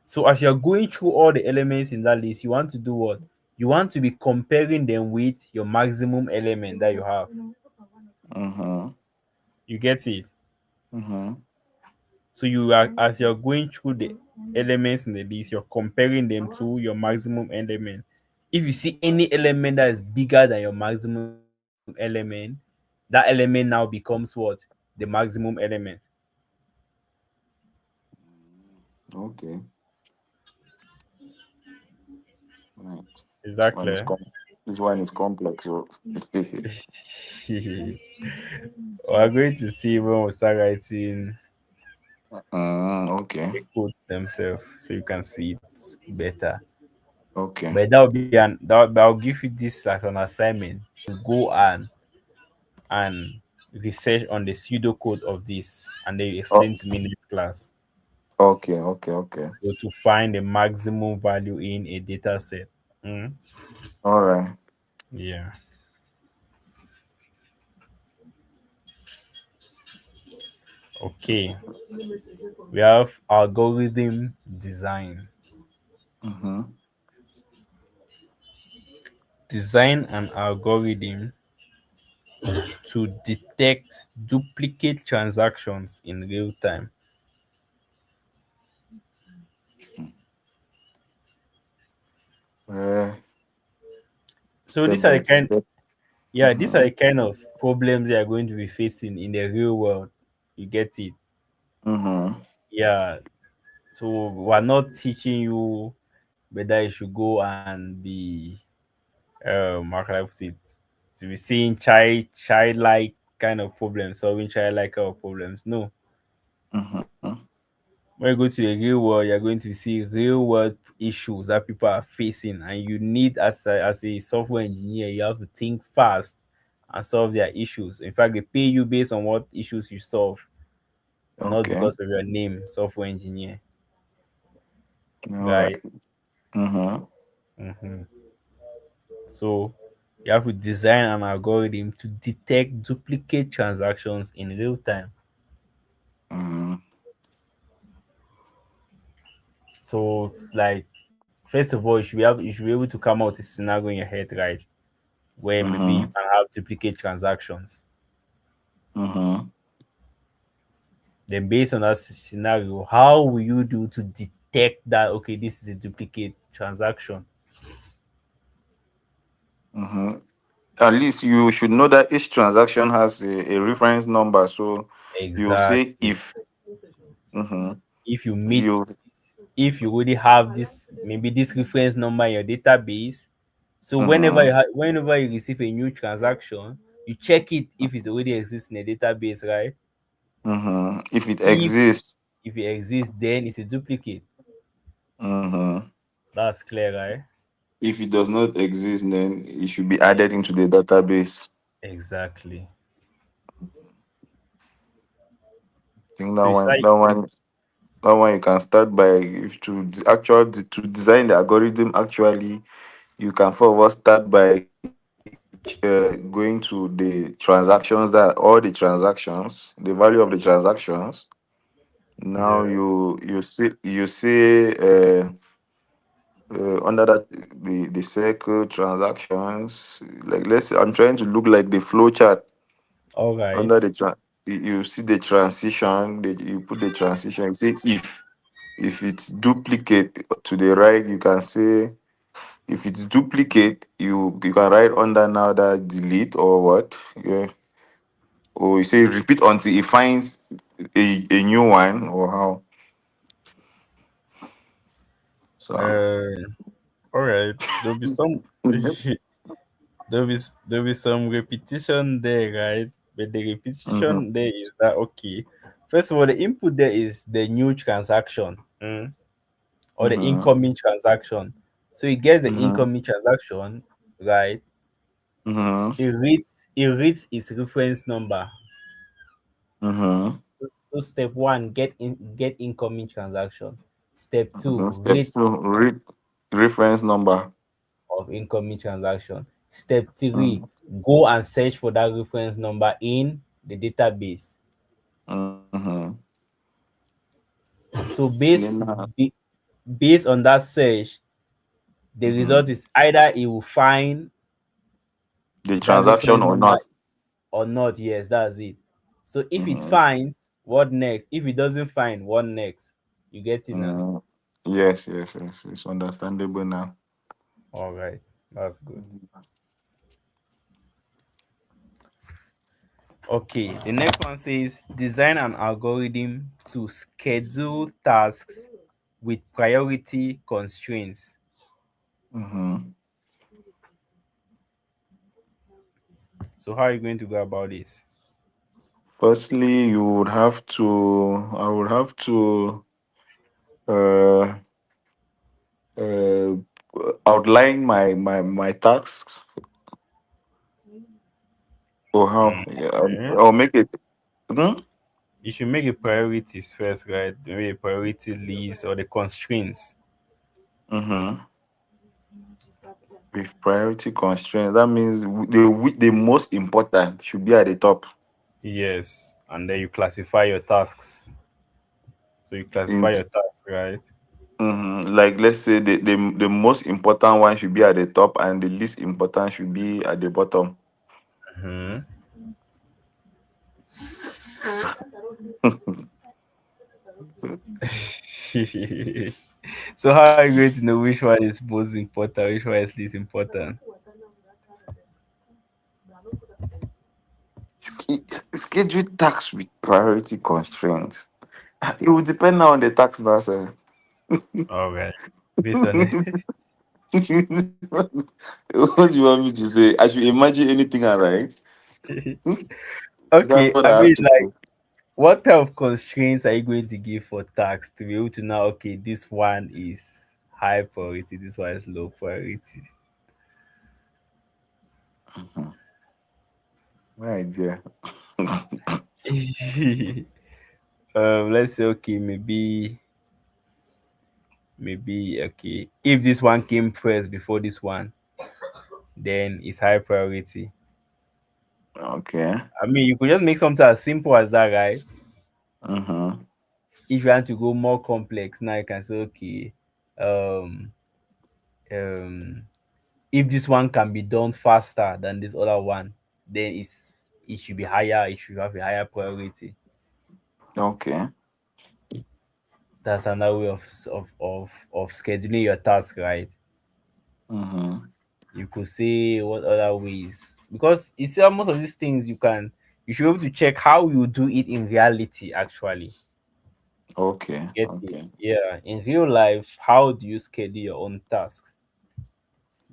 So as you're going through all the elements in that list, you want to do what? You want to be comparing them with your maximum element that you have. Mm-hmm. You get it? Mm-hmm. So you are, as you're going through the elements in the list, you're comparing them to your maximum element. If you see any element that is bigger than your maximum element, that element now becomes what? The maximum element. Okay. Right. Is This that one is clear? this one is complex. So We're going to see when we start writing okay. the codes themselves so you can see it better. Okay. But that will be but I'll give you this as an assignment to go and research on the pseudocode of this, and then you Oh, explain to me next class. okay. Okay. Okay. So to find the maximum value in a data set. Mm, All right. yeah. Okay. We have algorithm design. Mm-hmm. Design an algorithm to detect duplicate transactions in real time. Uh, So step these are by the kind, step. yeah, these are Mm-hmm. the kind of problems they are going to be facing in the real world. You get it? Mm-hmm. Yeah. So we're not teaching you whether you should go and be how can I put it? To be seeing childlike kind of problems, solving childlike kind of problems. No. Mm-hmm. When you go to the real world, you're going to see real world issues that people are facing, and you need, as a software engineer, you have to think fast and solve their issues. In fact, they pay you based on what issues you solve, not Okay. because of your name, software engineer, All right. right? Mm-hmm. hmm So you have to design an algorithm to detect duplicate transactions in real time. Mm-hmm. So, like, first of all, you should be able to come out with a scenario in your head, right? Where maybe you Mm-hmm. can have duplicate transactions. Mm-hmm. Then, based on that scenario, how will you do to detect that, okay, this is a duplicate transaction? Mm-hmm. At least you should know that each transaction has a reference number. So you say Exactly. if mhm, If you meet, you if you already have this, maybe this reference number in your database, so mhm, whenever you receive a new transaction, you check it if it already exists in a database, right? if it If exists, if it exists, then it's a duplicate. mhm. That's clear, right? If it does not exist, then it should be Yeah, added into the database. exactly. I think So that it's one, like, that one you can start by if to design the algorithm. Actually, you can first start by going to the transactions, that all the transactions, the value of the transactions. Now yeah. you see under that the circle transactions. Like let's say I'm trying to look like the flow chart All right. under you see the transition. You put the transition. You say if it's duplicate to the right, you can say if it's duplicate, you can write under now that delete or what. Yeah. Or you say repeat until it finds a new one or how. So Uh, all right. There'll be some. There'll be some repetition there, right? But the mm-hmm, repetition there is that okay. First of all, the input there is the new transaction, or the mm-hmm, incoming transaction. So it gets the mm-hmm, incoming transaction, right? mm-hmm, It reads its reference number. mm-hmm. So step one, get incoming transaction. Step two, Step read two, read reference number. of incoming transaction. Step three, Mm-hmm. go and search for that reference number in the database. Mm-hmm. So Then based on that search, the mm-hmm, result is either it will find the that transaction reference or number not. or not. Yes, that's it. So if it Mm-hmm. finds, what next? If it doesn't find, what next? You get it now. Mm. Yes, yes, yes. It's understandable now. All right, that's good. Okay, the next one says design an algorithm to schedule tasks with priority constraints. Mm-hmm. So how are you going to go about this? Firstly, I would have to uh, uh, outline my tasks or how, yeah, Okay. or make it. Mhm. You should make the priorities first, right? Maybe a priority list or the constraints. Mm-hmm. With priority constraints, that means the most important should be at the top. Yes, and then you classify your tasks. So you classify In your tasks, right? Like let's say the most important one should be at the top and the least important should be at the bottom. Hmm. So how are you going to know which one is most important, which one is least important? Schedule tax with priority constraints. It will depend now on the tax now, sir. All right, based on it. What do you want me to say? I should imagine anything I write. Is that Okay, what I I have mean, to like, do? what type of constraints are you going to give for tax to be able to know? Okay, this one is high priority, this one is low priority. Mhm. Right, yeah. Let's say okay, maybe okay. If this one came first before this one, then it's high priority. Okay. I mean, you could just make something as simple as that, right? Mm-hmm. If you want to go more complex, now you can say, okay, um, um, if this one can be done faster than this other one, then it should be higher. It should have a higher priority. Okay. That's another way of scheduling your task, right? Mm-hmm. You could say what other ways, because you see most of these things you should be able to check how you do it in reality actually. Okay. Get it? Okay. Yeah, in real life, how do you schedule your own tasks?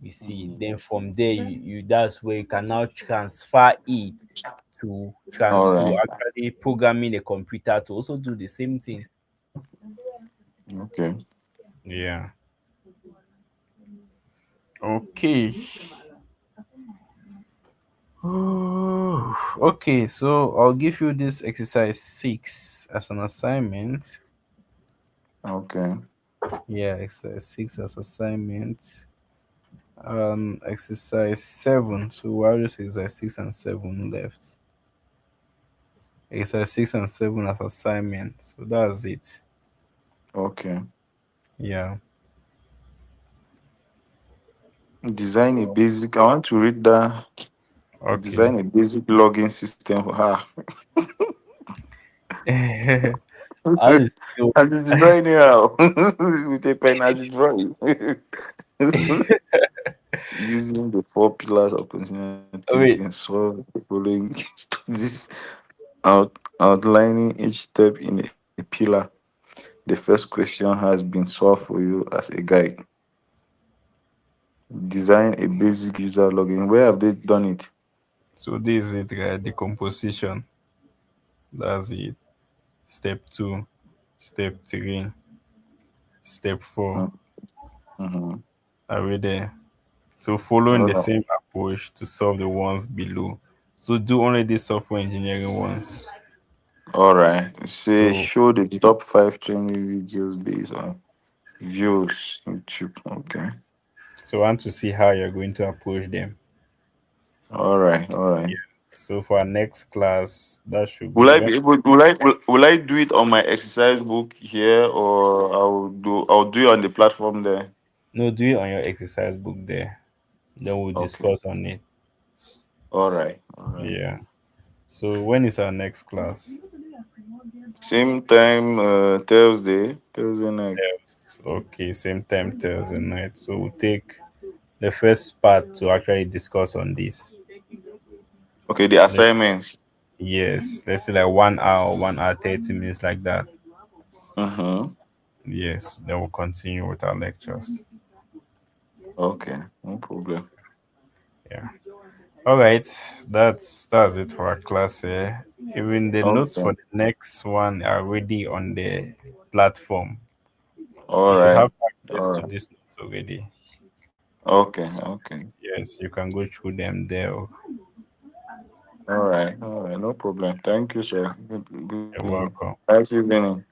You see, Mhm. then from there you that's where you can now transfer it All to right. actually programming a computer to also do the same thing. Okay. Yeah. Okay. Okay, so I'll give you this exercise 6 as an assignment. Okay. Yeah, exercise 6 as assignment. Exercise 7. So why just exercise 6 and 7 left? Exercise 6 and 7 as assignment. So that's it. Okay. Yeah. Design a basic. I want to read that. Okay. Design a basic login system for her. How is so I just design it out with a pen as you draw it. Using the four pillars of continuous thinking, wait, solve the following studies, outlining each step in a pillar. The first question has been solved for you as a guide. Design a basic user login. Where have they done it? so this is it, right? Decomposition. That's it. Step 2, step 3, step 4. Mm-hmm. Are we there? So following All the right. same approach to solve the ones below. So do only the software engineering ones. All right. Say So show the top five training videos based on views YouTube. Okay. so I want to see how you're going to approach them. All right. All right. So for our next class, that should Will be I when. be able? Will I do it on my exercise book here, or I'll do it on the platform there? No, do it on your exercise book there. Then we'll Okay. discuss on it. All right. All right. Yeah. So when is our next class? Same time, Thursday night. Yes. Okay, same time Thursday night. So we'll take the first part to actually discuss on this. Okay, the Let's assignments. yes, let's say like 1 hour, 1 hour 30 minutes like that. Mm-hmm. Yes, then we'll continue with our lectures. Okay, no problem. Yeah. All right, that's it for our class. Even the notes Okay. for the next one are already on the platform. All You should right. have access All to right. these notes already. Okay. Okay. Yes, you can go through them there. All right. All right. No problem. Thank you, sir. Good You're evening. welcome. Nice evening.